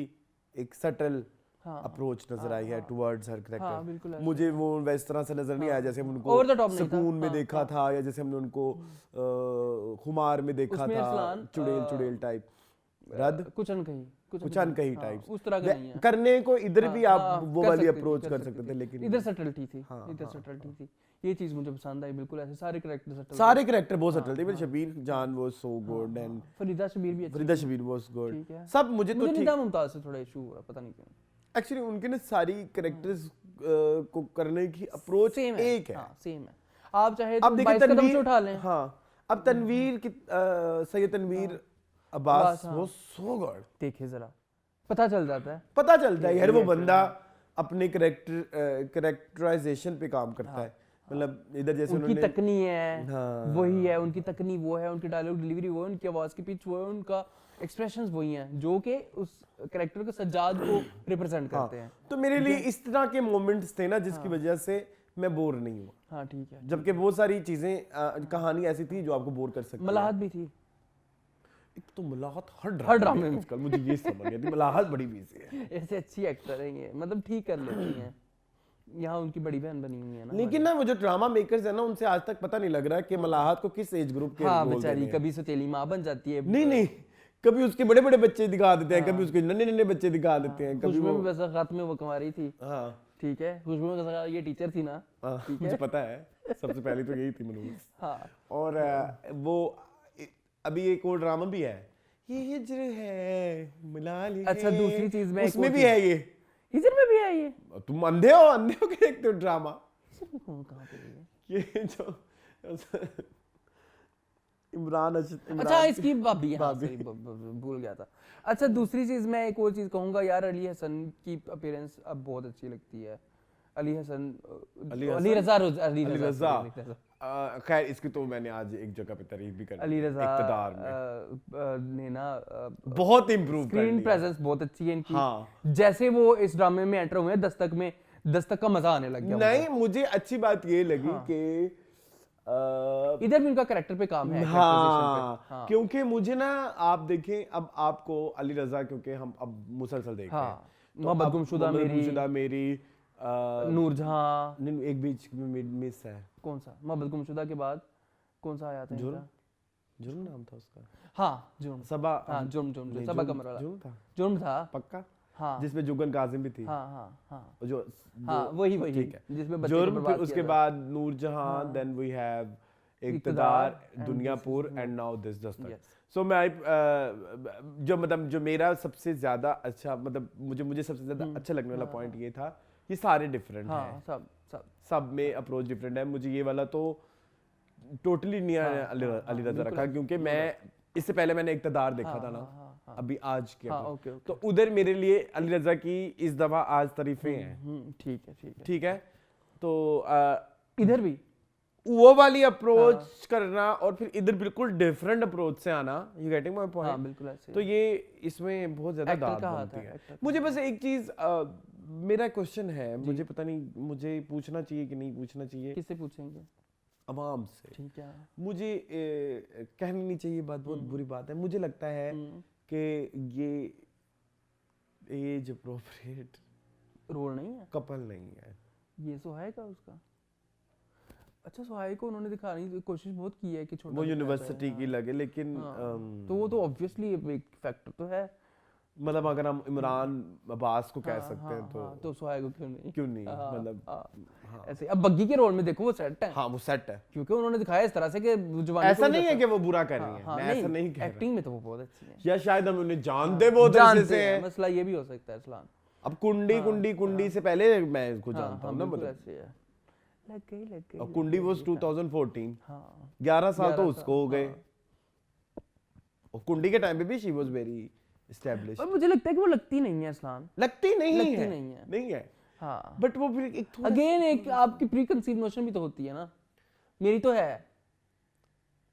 एक सटल अप्रोच नजर आई है टुवर्ड्स हर कैरेक्टर। मुझे वो वैस तरह से नजर नहीं आया जैसे हम उनको सुकून में देखा था, या जैसे हमने उनको खुमार में देखा था, चुड़ैल टाइप। रद्द कुछ अनकही कुछ अनकही हाँ, टाइप्स उस तरह का नहीं है। करने को इधर भी हाँ, आप हाँ, वो कर वाली सकते थे, अप्रोच कर कर सकते सकते थे। थे, लेकिन इधर सटलिटी थी, हाँ, इधर हाँ, सटलिटी थी। ये चीज मुझे पसंद आई, बिल्कुल ऐसे सारे कैरेक्टर सटल सारे कैरेक्टर बहुत हाँ, सटल थे। हाँ, शबीर जान वाज सो गुड हाँ, एंड फरीदा शबीर भी अच्छी फरीदा थी, शबीर वाज गुड, ठीक है। सब मुझे तो मुझे ठीक। निदा मुमताज से थोड़ा इशू हो रहा, पता नहीं क्यों। एक्चुअली उनके ना सारी कैरेक्टर्स को करने की अप्रोच सेम है, एक है। हाँ सेम है। आप चाहे अब तो देखिए 22 कदम से तनवीर, उठा लें। हाँ अब तनवीर की सैयद तनवीर अब्बास, अब्बास हाँ। वो सो गुड, देखिए जरा पता चल जाता है। पता चलता है यार वो ये बंदा अपने कैरेक्टराइजेशन पे काम करता है। मतलब इधर जैसे उनकी उन्होंने तकनी है, हाँ। वही है उनकी तकनी, वो है उनकी डायलॉग डिलीवरी, वो है उनकी आवाज की पिच, वो है उनका एक्सप्रेशंस, वही हैं जो कि उस कैरेक्टर को सज्जाद को रिप्रेजेंट करते हैं। तो मेरे लिए इस तरह के मोमेंट्स थे ना जिसकी वजह से मैं बोर नहीं हुआ। हाँ ठीक है। जबकि बहुत सारी चीजें कहानी ऐसी थी जो आपको बोर कर सकती है। मलाहत भी थी, एक तो मलाहत हर हर ड्रामे ड्रामे में में। आजकल मुझे ये समझ नहीं आती, मलाहत बड़ी बिजी है। ऐसे अच्छी एक्टर है ये, मतलब ठीक कर लेती हैं। यहाँ उनकी बड़ी बहन बनी हुई है ना। लेकिन ना वो जो ड्रामा मेकर्स है ना उनसे आज तक पता नहीं लग रहा कि मलाहत को किस एज ग्रुप के हाँ रोल बेचारी देने हैं। कभी सौतेली माँ बन जाती है। नहीं कभी उसके बड़े बड़े बच्चे दिखा देते हैं, कभी उसके नन्हे नन्हे बच्चे दिखा देते हैं, कभी खुशबू वो में वैसा खत में वो कुंवारी थी, हाँ ठीक है। खुशबू में वैसा ये टीचर थी ना, मुझे पता है, सबसे पहले तो यही थी मनोज। हाँ। और वो अभी एक और ड्रामा भी है, ये हिज्र है मलाल है। अच्छा, दूसरी चीज में एक उसमें और भी चीज- है ये। हिजर में भी है ये। तुम अंधे हो के देखते हो ड्रामा। हिजर में कहाँ पे है ये? ये जो इमरान अच्छा इसकी भाभी, हाँ भाभी। sorry, भूल गया था। अच्छा दूसरी चीज मैं एक और चीज कहूंगा यार, अली हसन की अपीयरेंस अब बहुत अच्छी लगती है। अली हसन, अली अली रजा, अली रजा। अली रजा, खैर इसकी तो मैंने आज एक जगह पे तारीफ भी कर अली रजा इक़्तिदार में ने ना बहुत इंप्रूव कर स्क्रीन लिया। प्रेजेंस बहुत अच्छी है इनकी। हाँ। जैसे वो इस ड्रामे में एंटर हुए दस्तक में, दस्तक का मजा आने लग गया नहीं मुझे अच्छी बात ये लगी हाँ। कि इधर भी उनका कैरेक्टर पे काम है, हाँ, characterization पे। हाँ। क्योंकि मुझे ना आप देखें अब आपको अली रजा, क्योंकि हम अब मुसलसल देखते हैं हाँ, मोहब्बत अब गुमशुदा मोहब्बत मेरी, गुमशुदा मेरी नूरजहां, नहीं, एक बीच में मिस है। कौन सा मोहब्बत गुमशुदा के बाद कौन सा आया था जुर्म? इनका? जुर्म नाम था उसका, हाँ जुर्म, सबा हाँ जुर्म, जुर्म, नहीं, सबा जुर्म- कमर वाला जुर्म था जुर्म था। पक्का, हाँ जिसमें जुगन काजिम भी थी। हाँ हाँ हाँ जो हाँ, वही वही ठीक है, जिसमें बच्चे को जुर्म, फिर बर्बाद उसके किया था। बाद Noorjahan, then we have Iqtidar, and Duniyapur this is- and now this Dastak. Yes. So मैं जो मतलब जो मेरा सबसे ज्यादा अच्छा मतलब मुझे सबसे ज्यादा अच्छा लगने वाला पॉइंट ये था, ये सारे डिफरेंट हाँ हैं, सब सब सब में अप्रोच डिफरेंट है। मुझे ये वाला तो टोटली नहीं आया अली रजा रखा, क्योंकि मैं इससे पहले मैंने इक़्तिदार देखा था ना, हाँ अभी आज के हाँ, ओके ओके, तो उधर मेरे लिए अली रजा की इस दफा आज तारीफें हैं। ठीक है ठीक है। ठीक है, तो इधर भी वो वाली अप्रोच करना और फिर इधर बिल्कुल डिफरेंट अप्रोच से आना, यू गेटिंग माय हाँ पॉइंट। बिल्कुल ऐसे। तो ये इसमें बहुत ज्यादा Actor दाद का हाथ बनती है, है। actor का मुझे बस एक चीज मेरा क्वेश्चन है, मुझे पता नहीं मुझे पूछना चाहिए कि नहीं पूछना चाहिए, किससे पूछेंगे? अवाम से। ठीक है। मुझे कहनी नहीं चाहिए, बात बहुत बुरी बात है। मुझे लगता है कि ये एज अप्रोप्रिएट रोल नहीं है, कपल नहीं है। ये सुहाई का उसका। अच्छा सुहाई को उन्होंने दिखाने की कोशिश बहुत की है कि छोटा वो दिखाया यूनिवर्सिटी जाए, की लगे, लेकिन हाँ। तो वो तो ऑब्वियसली एक फैक्टर तो है। मतलब अगर हम इमरान अब्बास को कह हाँ, सकते हैं हाँ, तो सुहाई को क्यों नहीं? क्यों नहीं, हाँ, मतलब हाँ। ऐसे अब बग्गी के रोल में देखो वो सेट है, हाँ वो सेट है। क्योंकि उन्होंने दिखाया इस तरह से कि जवानी ऐसा को नहीं है जैसा- कि वो बुरा कर रही हाँ, है, हाँ, मैं ऐसा नहीं कह रहा, एक्टिंग में तो वो बहुत अच्छी है, या शायद हम उन्हें जानते बहुत अच्छे जानते से हैं, हैं। मसला ये भी हो सकता है इस्लाम। अब कुंडी से पहले मैं इसको जानता हूँ ना, बिल्कुल मतलब ऐसे है। लग गई और कुंडी वो 2014, हाँ 11 साल तो 11 उसको हो गए, हाँ। और कुंडी के टाइम पे भी शी वाज वेरी एस्टैब्लिश्ड। पर मुझे लगता है कि वो लगती नहीं है इस्लाम, लगती नहीं लगती है, नहीं है। नहीं है, हाँ बट वो फिर एक थोड़ा अगेन एक आपकी प्री कंसीव नोशन भी तो होती है ना, मेरी तो है।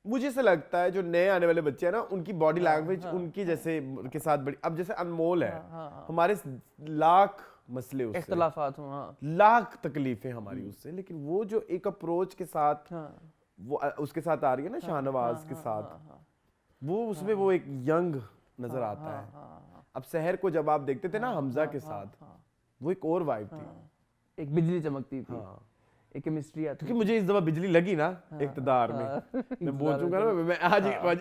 मुझे ऐसा लगता है जो नए आने वाले बच्चे हैं ना, उनकी बॉडी लैंग्वेज हाँ, उनकी जैसे के साथ बड़ी, अब जैसे अनमोल है, हाँ, हाँ। हमारे लाख मसले उससे, इख्तलाफात हो, हाँ लाख तकलीफें हमारी उससे, लेकिन वो जो एक अप्रोच के साथ हाँ वो उसके साथ आ रही है ना, शाहनवाज के साथ, वो उसमें वो एक यंग नजर आता है। हाँ, अब शहर को जब आप देखते थे ना हमजा के साथ, वो एक और वाइब थी, एक बिजली चमकती थी, हाँ। एक केमिस्ट्री आती क्योंकि मुझे इस दफा बिजली लगी ना इक़्तिदार में, मैं बोलूंगा ना, मैं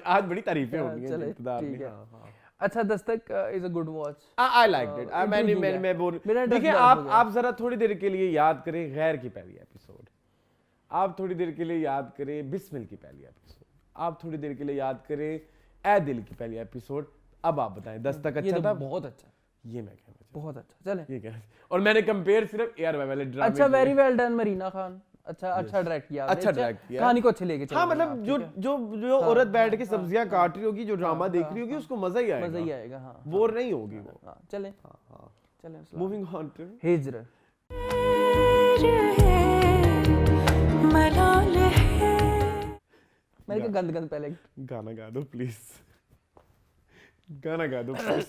आज बड़ी तारीफें होनी है चले, इक़्तिदार ठीक में। है। हाँ, हाँ। अच्छा Dastak is a good watch. I like it. intriguing है। मैं बोल मेरा interest देखिए, develop हो गया। आप जरा थोड़ी देर के लिए याद करें गैर की पहली एपिसोड, आप थोड़ी देर के लिए याद करें बिस्मिल की पहली एपिसोड, आप थोड़ी देर के लिए याद करें ए दिल की पहली एपिसोड। अब आप बताएं दस्तक ये अच्छा तो था? बहुत अच्छा, ये मैं कहना चाहता बहुत अच्छा। चले हूं। ये क्या, और मैंने कंपेयर सिर्फ एयर वाले ड्रामे अच्छा, किए। Very well done Marina Khan. अच्छा अच्छा डायरेक्ट किया आपने, अच्छा direct किया। कहानी को अच्छे लेके चले हाँ गए मतलब आप, जो ठीक है? जो जो औरत बैठ के हाँ, सब्जियां काट रही होगी, जो ड्रामा देख रही होगी, हाँ, उसको मजा ही आएगा, मजा ही आएगा। हाँ बोर नहीं होगी वो। हाँ, चले हाँ। चले मूविंग ऑन टू हिज्र। मैंने कहा गंद गंद पहले गाना गा दो प्लीज, गाना गा दो प्लीज।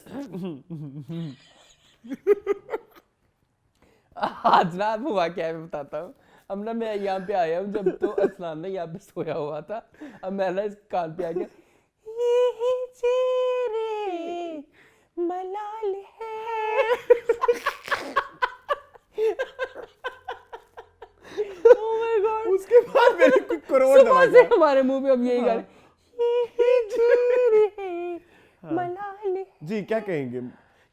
आज रात हुआ क्या है मैं बताता हूँ। अब ना मैं यहाँ पे आया हूँ जब, तो असलान ना यहाँ पे सोया हुआ था। अब मैं ना इस कान पे आ गया, ये चेहरे मलाल है। Oh my God! उसके बाद मेरे को करोड़ सुबह दबा से गया। हमारे मुंह पे अब यही गाने, ये चेहरे मलाल है। जी क्या कहेंगे?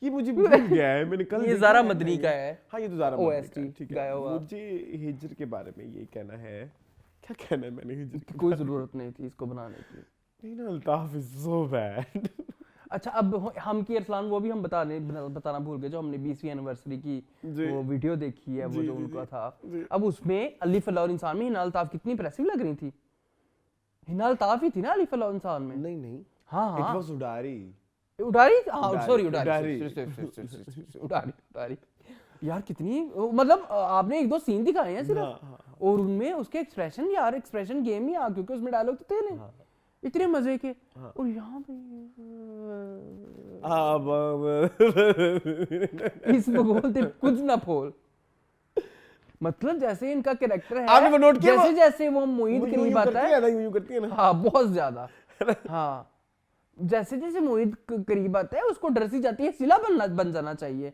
ये मुझे भूल गया है, मैंने कल ये देखा ज़ारा है। मदनी का है। हाँ ये तो ज़ारा मदनी OST का है, ठीक गाया है। हुआ। मुझे हिजर के बारे में ये कहना है, क्या कहना है मैंने हिजर के कोई जरूरत नहीं थी इसको बनाने की। नहीं ना, अल्ताफ इज सो बैड। अच्छा अब हम की अरसलान वो भी हम बताना भूल गए, जो हमने 20वीं एनिवर्सरी की जी। वो वीडियो देखी है, वो जी, जो जी, उनका जी, था। जी। अब उसमें अलिफ और इंसान में हिना अल्ताफ कितनी इंप्रेसिव लग रही थी। हिना अल्ताफ ही थी ना अलिफ और इंसान में? नहीं नहीं, हाँ इट हाँ, वाज उडारी। उडारी, हाँ उडारी, सॉरी उडारी। उडारी उडारी। यार कितनी मतलब आपने एक दो सीन दिखाए हैं सिर्फ, हाँ, और उनमें उसके एक्सप्रेशन, यार एक्सप्रेशन गेम ही आ, क्योंकि उसमें डायलॉग तो थे नहीं, इतने मजे के। और यहाँ पे इस बोलते कुछ ना बोल, मतलब जैसे इनका कैरेक्टर है, आपने वो नोट किया? जैसे जैसे वो मोहित यूं करीब आता करती है है ना, यूं करती है ना। हाँ बहुत ज्यादा। हाँ जैसे जैसे मोहित करीब आता है उसको डर सी जाती है, सिला बन जाना चाहिए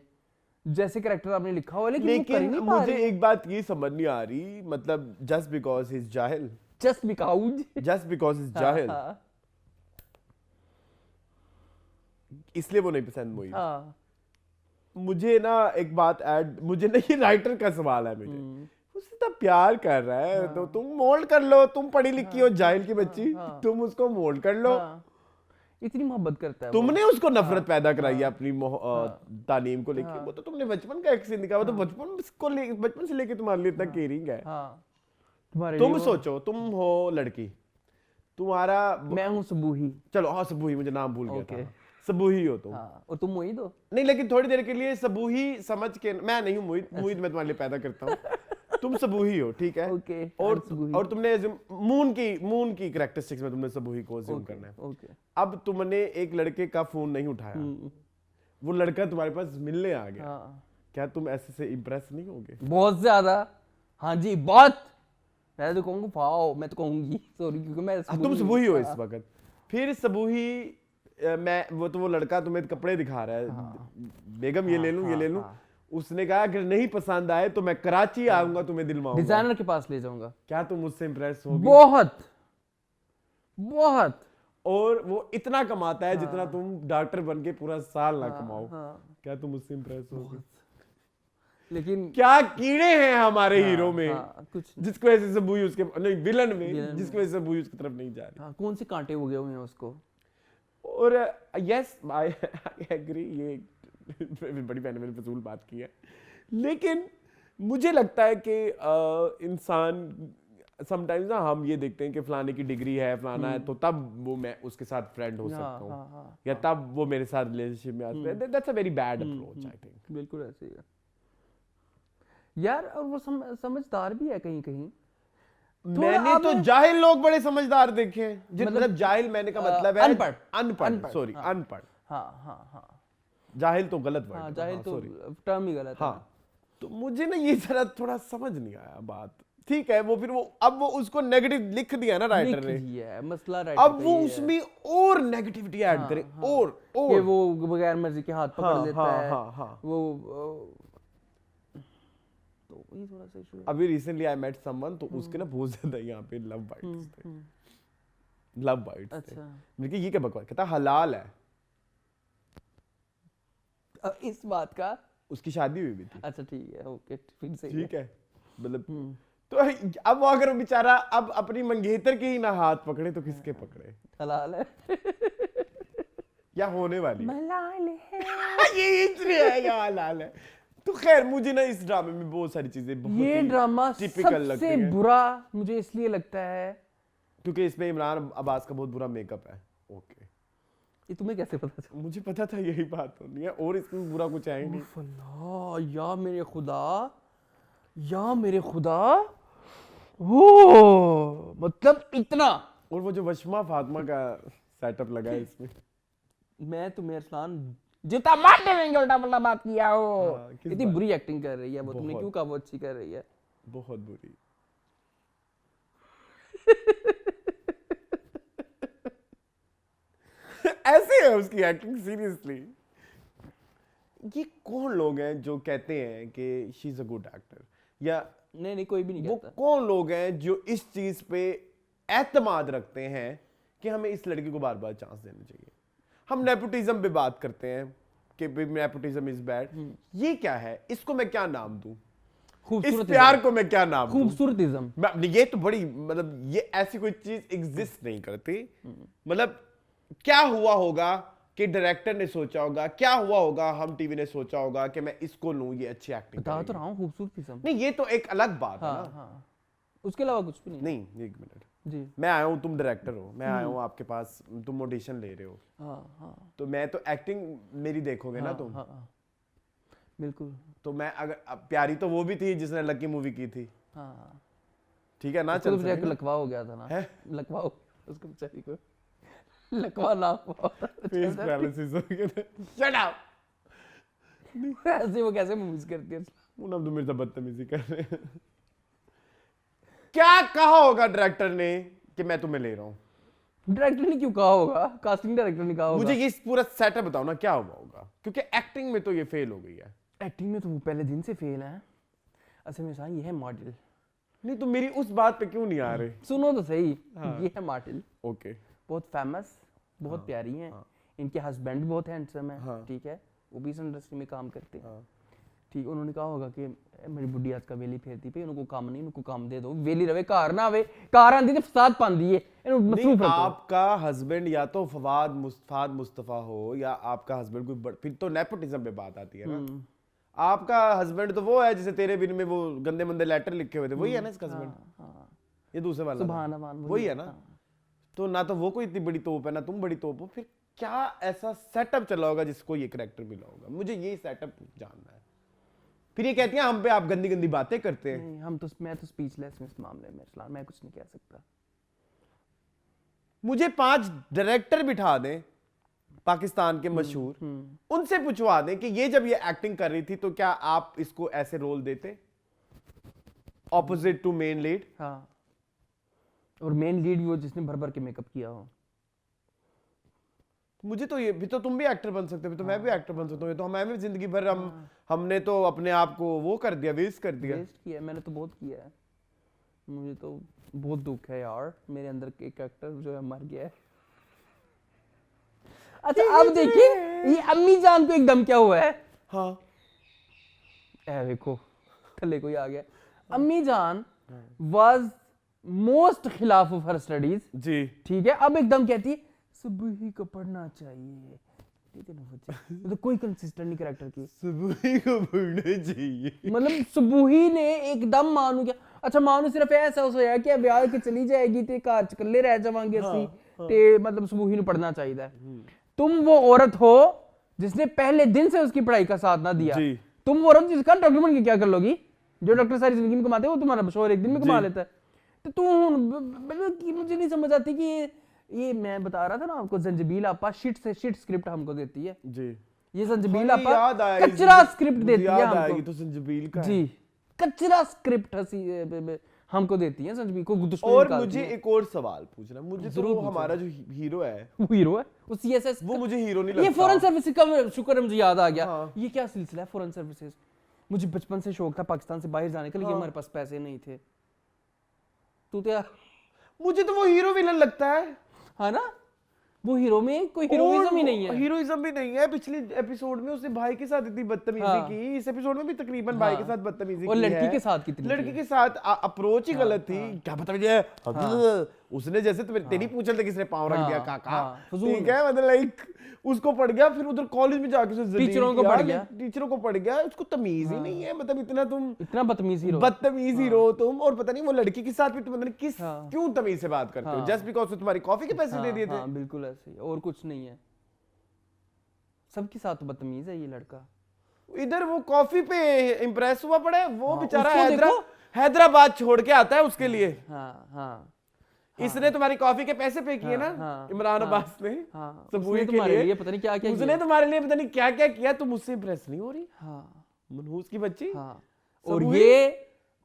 जैसे कैरेक्टर आपने लिखा हुआ, लेकिन वो कर ही लेकिन नहीं पा मुझे रही। एक बात ये समझ नहीं आ रही, मतलब जस्ट बिकॉज ही इज जाहिल, just because, just because is जाहिल, इसलिए वो नहीं पसंद मुझे। हाँ मुझे ना एक बात ऐड, मुझे ना ये राइटर का सवाल है मुझे, उससे तो प्यार कर रहा है तो तुम मोल्ड कर लो, तुम पढ़ी लिखी हो जाहिल की बच्ची, तुम उसको मोल्ड कर लो। इतनी मोहब्बत करता है तुमने उसको नफरत पैदा कराई है अपनी तालीम को लेके, वो तो तुमने बचपन का एक सीन दिखा, वो तो बचपन से लेके तुम्हारे लिए इतना केयरिंग है। तुम्हारे तुम लिए सोचो, तुम हो लड़की, तुम्हारा मैं हूँ सबूही, चलो हाँ सबूही, मुझे नाम भूल गया Okay. था, सबूही हो तुम। और तुम मोहित हो। नहीं लेकिन थोड़ी देर के लिए सबूही समझ के, मैं नहीं हूँ मोहित, मोहित मैं तुम्हारे लिए पैदा करता हूँ, तुम सबूही हो, ठीक है। Okay, और तुमने मून की कैरेक्टरिस्टिक्स में तुमने सबूही को अज्यूम करना है। अब तुमने एक लड़के का फोन नहीं उठाया, वो लड़का तुम्हारे पास मिलने आ गया, क्या तुम ऐसे से इम्प्रेस नहीं होगे? बहुत ज्यादा, हाँ जी बहुत। मैं तो कहूँगा वाओ, मैं तो कहूँगी सॉरी, क्योंकि मैं तुम सबूही हो इस वक्त। फिर सबूही मैं वो लड़का तुम्हें कपड़े दिखा रहा है, बेगम ये ले लूं ये ले लूं, उसने कहा अगर नहीं पसंद आए तो मैं कराची आऊंगा तुम्हें दिलवाऊंगा, डिजाइनर के पास ले जाऊंगा। क्या तुम मुझसे इंप्रेस होगी? बहुत बहुत। और वो इतना कमाता है जितना तुम डॉक्टर बन के पूरा साल ना कमाओ, क्या तुम मुझसे इंप्रेस होगी? लेकिन क्या कीड़े हैं हमारे हीरो में, कुछ जिसकी वजह से सबूही उसके नहीं, विलन में जिसकी वजह से सबूही उसकी तरफ नहीं जा रही। कौन से कांटे हो गए हुए हैं उसको। और यस आई एग्री, ये बड़ी मैंने मेरी फजूल बात की है, लेकिन मुझे लगता है कि इंसान समटाइम्स ना, हम ये देखते हैं कि फलाने की डिग्री है, फलाना है, तो तब वो मैं उसके साथ फ्रेंड हो सकता हूँ, या तब वो मेरे साथ रिलेशनशिप में आता है। That's a very bad approach I think. बिल्कुल ऐसे ही है यार, और वो समझदार भी है कहीं कहीं। मैंने तो जाहिल लोग बड़े समझदार देखे हैं, मतलब जाहिल मैंने का मतलब है अनपढ़, सॉरी अनपढ़। हाँ जाहिल तो गलत वर्ड, हाँ जाहिल तो टर्म ही गलत है। हाँ तो मुझे ना ये जरा थोड़ा समझ नहीं आया बात, ठीक है। वो फिर वो अब वो उसको नेगेटिव लिख दिया ना राइटर ने, मसला राइटर, अब वो उसमें और नेगेटिविटी ऐड करे, और कि वो बगैर मर्जी के हाथ पकड़ लेता है, वो तो ये थोड़ा सा इशू है। अभी रिसेंटली आई मेट समवन, तो उसके ना बहुत ज्यादा यहाँ पे लव बाइट्स थे, लव बाइट्स थे। अच्छा मैंने कहा ये क्या बकवास, कहता हलाल है। इस बात का उसकी शादी हुई भी थी। अच्छा ठीक है, ओके फिर से ठीक है, मतलब तो अब वो अगर बेचारा अब अपनी मंगेतर के ही ना हाथ पकड़े तो किसके पकड़े? हलाल है। या होने वाली है। मलाल है। ये इसलिए है या हलाल है। तो खैर मुझे ना इस ड्रामे में बहुत सारी चीजें बहुत ये ही ड्रामा टिपिकल लगती सबसे हैं बुरा मुझे इसलिए लगता है क्योंकि इसमें इमरान अब्बास का बहुत बुरा मेकअप है। ओके, ये तुम्हें कैसे पता चला? मुझे पता था यही बात होनी है और इसमें बुरा कुछ है ही नहीं। उफ अल्लाह, या मेरे खुदा, या मेरे खुदा, ओ मतलब इतना। और वो जो वशमा फातिमा का सेटअप लगा है इसमें, मैं तुम्हें अरसलान जूता मार देंगे उल्टा पल्टा बात किया हो। हाँ, किस इतनी बात? बुरी एक्टिंग कर रही है वो, तुमने बहुत। क्यों कहा वो अच्छी कर रही है? बहुत बुरी। ऐसे है उसकी एक्टिंग, सीरियसली। ये कौन लोग हैं जो कहते हैं कि she is a good actor, या नहीं कोई भी नहीं वो कहता। कौन लोग हैं जो इस चीज पे एतमाद रखते हैं कि हमें इस लड़की को बार बार चांस देना चाहिए? हम नेपोटिज्म पे बात करते हैं कि नेपोटिज्म इज बैड। ये क्या है? इसको मैं क्या नाम दूं? इस खूबसूरत प्यार को मैं क्या नाम दूं? खूबसूरतिज्म। ये तो बड़ी, मतलब ये ऐसी कोई चीज एग्जिस्ट नहीं करती। मतलब क्या हुआ होगा कि डायरेक्टर ने सोचा होगा, क्या हुआ होगा हम टीवी ने सोचा होगा कि मैं इसको लूं, ये अच्छी एक्टिंग बता तो करेगी। रहा हूँ खूबसूरतिज्म। नहीं, ये तो एक अलग बात है हाँ ना। हाँ, उसके अलावा कुछ भी नहीं। नहीं, एक मिनट, जी मैं आया हूँ, तुम डायरेक्टर हो, मैं आया हूँ आपके पास, तुम ऑडिशन ले रहे हो, हाँ हाँ तो मैं तो एक्टिंग मेरी देखोगे ना तुम। हाँ हाँ, बिल्कुल तो मैं अगर अब प्यारी तो वो भी थी जिसने लकी मूवी की थी, हाँ। ठीक है ना? उसको तो चल बेचारे सके को ना? लकवा हो गया था ना। है? लकवा हो गया उसको बेचारी को, लकवा ना हुआ था। फेस पैरालिसिस हो गया था। Shut up. ऐसे वो कैसे मूवीज करती है? पूनम, तुम मेरे से बदतमीजी कर रहे हैं। क्या कहा होगा डायरेक्टर ने कि मैं तुम्हें ले रहा हूँ? डायरेक्टर ने क्यों कहा होगा? कास्टिंग डायरेक्टर ने कहा होगा। मुझे ये पूरा सेटअप बताओ ना, क्या हुआ होगा? क्योंकि एक्टिंग में तो ये फेल हो गई है। एक्टिंग में तो वो पहले दिन से फेल है। असल में ये है मॉडल। नहीं तो मेरी उस बात पे क्यों नहीं आ रहे? सुनो तो सही, हाँ। ये है मॉडल, ओके, बहुत फेमस, बहुत हाँ, प्यारी हैं। हाँ। इनके हस्बैंड बहुत हैंडसम है, हाँ। ठीक है, वो भी इस इंडस्ट्री में काम करते हैं। हाँ। ठीक, उन्होंने कहा होगा कि मेरी बुढ़ी आज का वेली फेरती पे, उनको काम नहीं, उनको काम दे दो, वेली रवे, कार ना आवे, कार आंदी ते फसाद पांदी है, इन्हों नहीं, मसरूफ रखो। आपका हस्बैंड या तो फवाद मुस्तफा हो या आपका हस्बैंड कोई फिर तो नेपोटिज्म पे बात आती है ना। आपका हस्बैंड तो वो है जिसे तेरे बिन में वो गंदे मंदे लेटर लिखे हुए थे, वही है ना इसका हस्बैंड? हाँ, ये दूसरे वाला था? सुभान अमान वही है ना। तो ना तो वो कोई इतनी बड़ी तोप है ना तुम बड़ी तोप हो, फिर क्या ऐसा सेटअप चला होगा जिसको ये कैरेक्टर मिला होगा? मुझे ये सेटअप जानना है। फिर ये कहती हैं हम पे आप गंदी गंदी बातें करते हैं। नहीं, मैं तो स्पीचलेस हूं इस मामले में इस्लाम, मैं कुछ नहीं कह सकता। मुझे 5 डायरेक्टर बिठा दें पाकिस्तान के मशहूर, उनसे पूछवा दें कि ये जब ये एक्टिंग कर रही थी तो क्या आप इसको ऐसे रोल देते ऑपोजिट टू मेन लीड? हाँ, और मेन लीड भी वो जिसने भर भर के मेकअप किया हो। मुझे तो ये भी, तो तुम भी एक्टर बन सकते हो, तो मैं भी एक्टर बन सकता हूँ। ये तो हमें भी जिंदगी भर हमने तो अपने आप को वो कर दिया, वेस्ट कर दिया। वेस्ट किया, मैंने तो बहुत किया है। मुझे तो बहुत दुख है यार, मेरे अंदर एक एक्टर जो है मर गया है। अच्छा अब देखिए, ये अम्मी जान को एकदम क्या हुआ है? हाँ, ए देखो थल्ले कोई आ गया। अम्मी जान वाज मोस्ट खिलाफ ऑफ हर स्टडीज, जी, ठीक है, अब एकदम कहती है सुबह ही को पढ़ना चाहिए, ठीक है ना बच्चे? तो कोई कंसिस्टेंट कैरेक्टर की सुबह को पढ़ना चाहिए, मतलब सुबुही ने एकदम मानू क्या। अच्छा मानू सिर्फ ऐसा होया कि ब्याह के चली जाएगी ते घर च कल्ले रह जावांगे ਅਸੀਂ ਤੇ मतलब सुबुही ਨੂੰ पढ़ना चाहिए। तुम वो औरत हो जिसने पहले दिन से उसकी पढ़ाई का साथ ना दिया। तुम वो औरत जिसका डॉक्टर बन के क्या कर लोगी? जो डॉक्टर सारी जिंदगी में कमाते हैं वो तुम्हारा बशोर एक दिन में कमा लेता है। तो तू मुझे नहीं समझ आती कि ये मैं बता रहा था ना आपको, जंजबील आपा शिट से शिट स्क्रिप्ट हमको देती है जी। ये जंजबील आपा याद आया, कचरा स्क्रिप्ट देती है याद हमको। आएगी तो संजबील का जी, कचरा स्क्रिप्ट हमको देती है संजबील को, दुश्मन और निकालती मुझे है। एक और सवाल पूछना, मुझे तो वो हमारा जो हीरो है वो हीरो है, वो सीएसएस वो मुझे हीरो नहीं लगता। ये फॉरेन सर्विसेज का शुक्र है मुझे याद आ गया। हाँ। ये क्या सिलसिला है फॉरेन सर्विसेज? मुझे बचपन से शौक था पाकिस्तान से बाहर जाने का, लेकिन हमारे पास पैसे नहीं थे। तू तो यार मुझे तो वो हीरो विलन लगता है। हाँ ना, वो हीरो में कोई हीरोइज्म ही नहीं है। हीरोइज्म भी नहीं है। पिछले एपिसोड में उसने भाई के साथ इतनी बदतमीजी की, इस एपिसोड में भी तकरीबन भाई के साथ बदतमीजी और की लड़की है। के साथ कितनी लड़की के साथ अप्रोच ही गलत थी। क्या बदतमीजी है। उसने जैसे तेरी पूंछल पे किसने पाँव रख दिया काका, ठीक है, मतलब लाइक उसको पड़ गया, फिर उधर कॉलेज में जाके टीचरों को पड़ गया, उसको तमीज ही नहीं है। मतलब इतना बदतमीज हीरो तुम, और पता नहीं वो लड़की के साथ भी तुम पता नहीं क्यों तमीज से बात करते हो, जस्ट बिकॉज तुम्हारी कॉफी के पैसे दे दिए थे। बिल्कुल ऐसे ही, और कुछ नहीं है। सबके साथ बदतमीज है ये लड़का। इधर वो कॉफी पे इम्प्रेस हुआ पड़ा है, वो बेचारा हैदराबाद छोड़ के आता है उसके लिए। इसने तुम्हारी कॉफी के पैसे पे किए ना, इमरान अब्बास ने सबूत के लिए, पता नहीं क्या क्या उसने तुम्हारे लिए पता नहीं क्या क्या किया, तुम उससे इम्प्रेस नहीं हो रही। मनहूस की बच्ची। और ये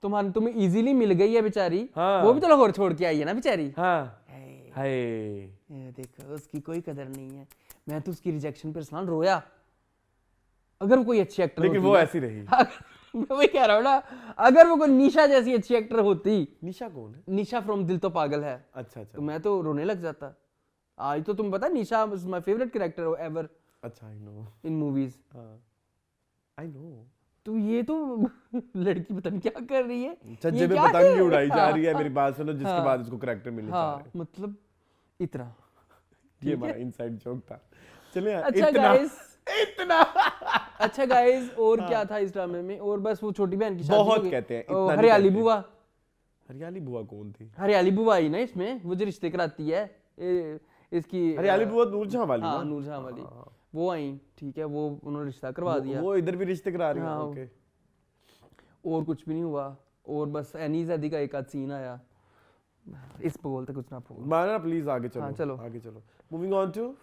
तुम्हें इजीली मिल गई है बेचारी। वो भी तो लाहौर छोड़ के आई है ना बेचारी। देखो उसकी कोई कदर नहीं है। मैं तो उसकी रिजेक्शन पर सलाम रोया। अगर वो कोई अच्छी एक्टर लेकिन वो ऐसी रही। मैं वही कह रहा हूँ ना, अगर वो कोई निशा जैसी अच्छी एक्टर होती। निशा कौन है? निशा फ्रॉम दिल तो पागल है। अच्छा। तो मैं तो रोने लग जाता। आज तो तुम पता, Nisha is my favourite character ever. अच्छा, I know, in movies. I know. तो ये तो लड़की पता नहीं क्या कर रही है, छज्जे पे पतंग उड़ाई जा रही है। मेरी बात सुनो, जिसके बाद इसको कैरेक्टर मिलने जा रहे हैं। मतलब इतना, ये हमारा इनसाइड जोक था। चलिए, अच्छा गाइस, इतना अच्छा गाइस, और क्या था इस ड्रामे में? और बस वो छोटी बहन की शादी बहुत हो गई। कहते हैं, इतना हरियाली बुआ। हरियाली बुआ कौन थी? हरियाली बुआ आई ना इसमें, वो जो रिश्ते कराती है इसकी। हरियाली बुआ नूरजहां वाली। हाँ, नूरजहां वाली। वो आई, ठीक है, वो उन्होंने रिश्ता करवा दिया। वो इधर भी रिश्ते करा रही है। ओके। और कुछ भी नहीं हुआ। और बस एनी ज़ैदी का एक आध सीन आया। इस पे बोलते कुछ ना बोल। माना प्लीज आगे चलो। हाँ, चलो आगे चलो। Moving on to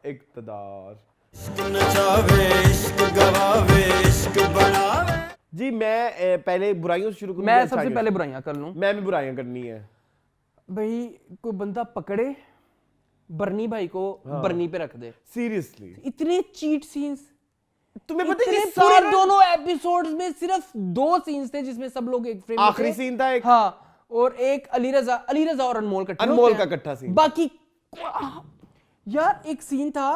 Iqtidar. जी, मैं पहले बुराइयों से शुरू करूं। मैं सबसे पहले बुराइयां कर लूं। मैं भी बुराइयां करनी है भाई। कोई बंदा पकड़े बर्नी भाई को, बर्नी पे रख दे। सीरियसली, इतने चीट सीन्स। तुम्हें पता है पूरे दोनों एपिसोड्स में सिर्फ 2 सीन्स थे जिसमें सब लोग एक फ्रेम में थे। आखिरी सीन था एक। हाँ, और एक अली रजा और अनमोल का इकट्ठा सीन। बाकी यार एक सीन था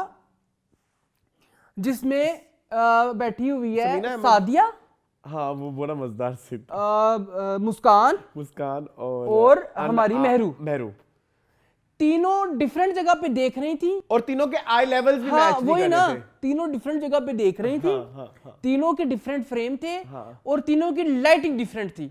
जिसमें बैठी हुई है सादिया। हाँ, वो बड़ा मजेदार सीन। मुस्कान और हमारी महरू तीनों डिफरेंट जगह पे देख रही थी, और तीनों के आई लेवल्स भी मैच नहीं कर रहे थे। तीनों डिफरेंट जगह पे देख रही थी। तीनों के डिफरेंट फ्रेम थे। और तीनों की लाइटिंग डिफरेंट थी।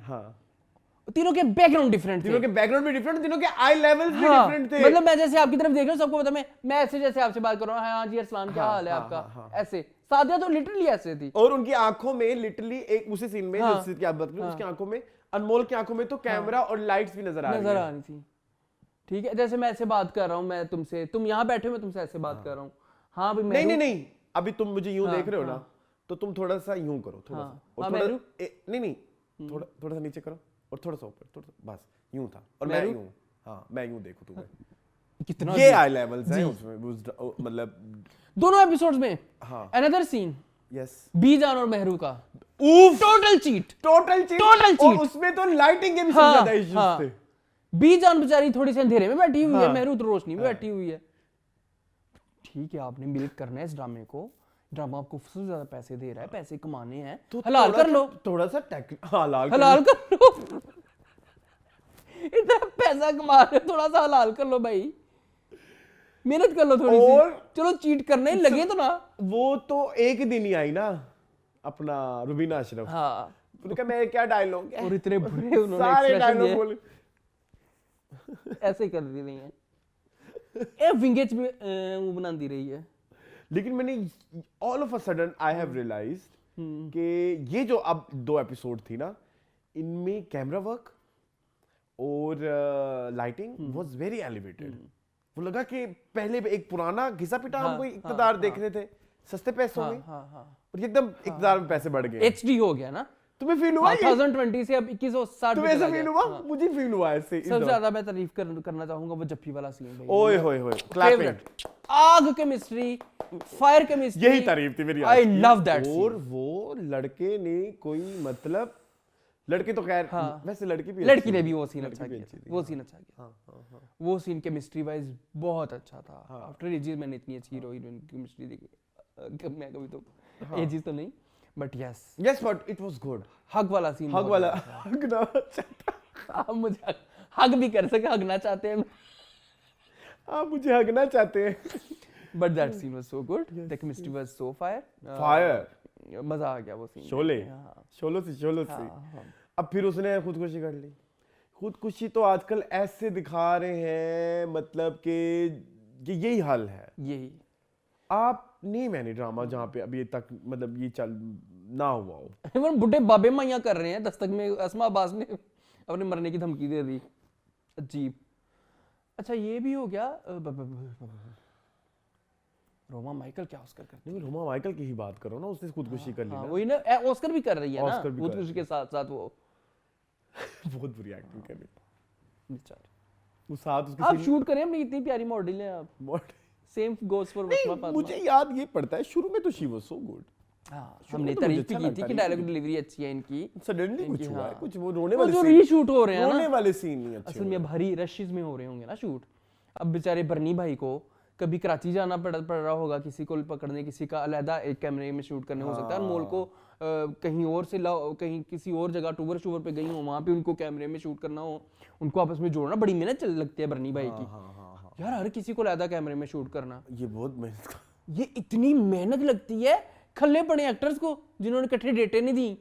तीनों के बैकग्राउंड डिफरेंट थे। तीनों के बैकग्राउंड भी डिफरेंट, तीनों के आई लेवल्स भी डिफरेंट थे। मतलब मैं जैसे आपकी तरफ देख रहा हूं, सबको पता मैं ऐसे जैसे आपसे बात कर रहा हूं, हाँ जी अरसलान क्या हाल है आपका, ऐसे। सादिया तो लिटरली ऐसे थी, और उनकी आंखों में लिटरली एक उसी सीन में जिसकी आप बात कर रहे हो, उसकी आंखों में, अनमोल की आंखों में तो कैमरा और लाइट्स भी नजर आ रही थी। ठीक है, जैसे मैं ऐसे बात कर रहा हूं, मैं तुमसे, तुम यहाँ बैठे हो, मैं तुमसे ऐसे बात कर रहा हूँ। हाँ भाई, नहीं, अभी तुम मुझे यूं देख रहे हो ना, तो तुम थोड़ा सा यूं करो, थोड़ा सा, नहीं, थोड़ा सा नीचे करो, और थोड़ा सा ऊपर, थोड़ा सा, बस यूं था, और मैं यूं, हाँ मैं यूं देखूं तुम्हें। कितना ये आई लेवल्स हैं उसमें, मतलब दोनों एपिसोड्स में। हाँ, अनदर सीन, यस, बीजान और महरू का टोटल चीट। और उसमें तो लाइटिंग के भी सबसे ज्यादा इश्यूज थे। बीजान बेचारी थोड़ी सी अंधेरे में बैठी हुई है, महरू तो रोशनी में बैठी हुई है। ठीक है, आपने मिल्क करना है इस ड्रामे को, ड्रामा आपको सबसे ज्यादा पैसे दे रहा है, पैसे कमाने हैं तो हलाल कर लो। थोड़ा सा हलाल कर लो। इतना पैसा कमा रहे हो, थोड़ा सा हलाल कर लो भाई, मेहनत कर लो थोड़ी सी। चलो चीट करने लगे तो ना। वो तो एक दिन ही आई ना, अपना रुबीना अशरफ। हाँ, उनका मैं क्या डायलॉग, और इतने बुरे उन्होंने सारे डायलॉग बोले, ऐसे कर दी नहीं है, विंगेज में वो बनाती रही है। लेकिन मैंने all of a sudden I have realised कि ये जो अब 2 एपिसोड थी ना, इनमें कैमरा वर्क और लाइटिंग वाज वेरी एलिवेटेड। वो लगा कि पहले एक पुराना घिसा पिटा हम कोई इक़्तिदार देख रहे थे सस्ते पैसों में, और एकदम इक़्तिदार में पैसे बढ़ गए, HD हो गया ना। तुम्हें फील हुआ 2020 से अब 2160 तुम्हें ऐसा फील हुआ? मुझे फील हुआ ऐसे। सबसे ज्यादा मैं तारीफ करना चाहूंगा वो जप्पी वाला सीन भाई। ओए होए होए, क्लैपिंग, आग केमिस्ट्री, फायर केमिस्ट्री, यही तारीफ थी मेरी। I love that. और वो लड़के ने कोई मतलब लड़के तो खैर हाँ। वैसे लड़की भी लड़की अच्छी ने थी। भी वो सीन लड़की अच्छा भी किया अच्छी थी, वो हाँ। सीन अच्छा किया हाँ। वो सीन केमिस्ट्री वाइज बहुत अच्छा था हाँ। आफ्टर एजेस मैंने इतनी अच्छी हीरो हीरोइन की केमिस्ट्री देखी मैं कभी तो हाँ। एजेस तो नहीं but yes yes but it was good. Hug वाला सीन हग वाला हग ना आप मुझे हग भी कर सके हगना चाहते हैं आप मुझे हगना चाहते हैं। But that scene was so good the chemistry was so fire fire मजा आ गया वो सीन शोले हाँ शोलो से हाँ अब फिर उसने खुदकुशी कर ली। खुदकुशी तो आजकल ऐसे दिखा रहे हैं मतलब कि यही हाल है। यही आप नहीं मैंने ड्रामा जहाँ पे अभी तक मतलब ये चल ना हुआ हो। इवन बुढ़े बाबे माइया कर रहे हैं दस्तक में अस्मा अब्बास ने अपने मरने की धमकी दे दी अजीब अच्छा ये भी हो गया रोमा माइकल क्या ऑस्कर करती नहीं रोमा माइकल की ही बात करो ना उसने खुदकुशी कर ली हाँ ना। वही ना ऑस्कर भी कर रही है ना ऑस्कर भी कर खुदकुशी के साथ साथ वो बहुत बुरी एक्टिंग कर रही बेचारी वो साथ उसके आप सीन- शूट करें अपनी इतनी प्यारी मॉडल है आप What? सेम गोस फॉर नहीं, वस्मा फातिमा मुझे याद ये पड़ता है शुरू में तो शी वाज सो गुड। हाँ शुरू हमने में तो मुझे तारीफ भी अच्छा की लगता थी कि नहीं, डायलॉग लेकिन- डिलीवरी अच्छी है इनकी सडनली इनकी, कुछ हुआ है हाँ। कुछ वो रोने वो वाले जो सीन रीशूट हो रहे हैं रोने ना वाले सीन नहीं अच्छे असल में अब भारी रशेस में हो रहे होंगे ना शूट अब बेचारे बर्नी भाई को कभी कराची जाना पड़ रहा होगा किसी को पकड़ने किसी का अलहदा एक कैमरे में शूट करने हो सकता है अनमोल को कहीं और से कहीं किसी और जगह टूर शूवर पे गई हो वहां पे उनको कैमरे में शूट करना हो उनको आपस में जोड़ना बड़ी मेहनत लगती है बर्नी भाई की हाँ यार हर किसी को अलहदा कैमरे में शूट करना ये बहुत मेहनत का ये इतनी मेहनत लगती है खल्ले पड़े एक्टर्स को जिन्होंने इकट्ठे डेटें नहीं दी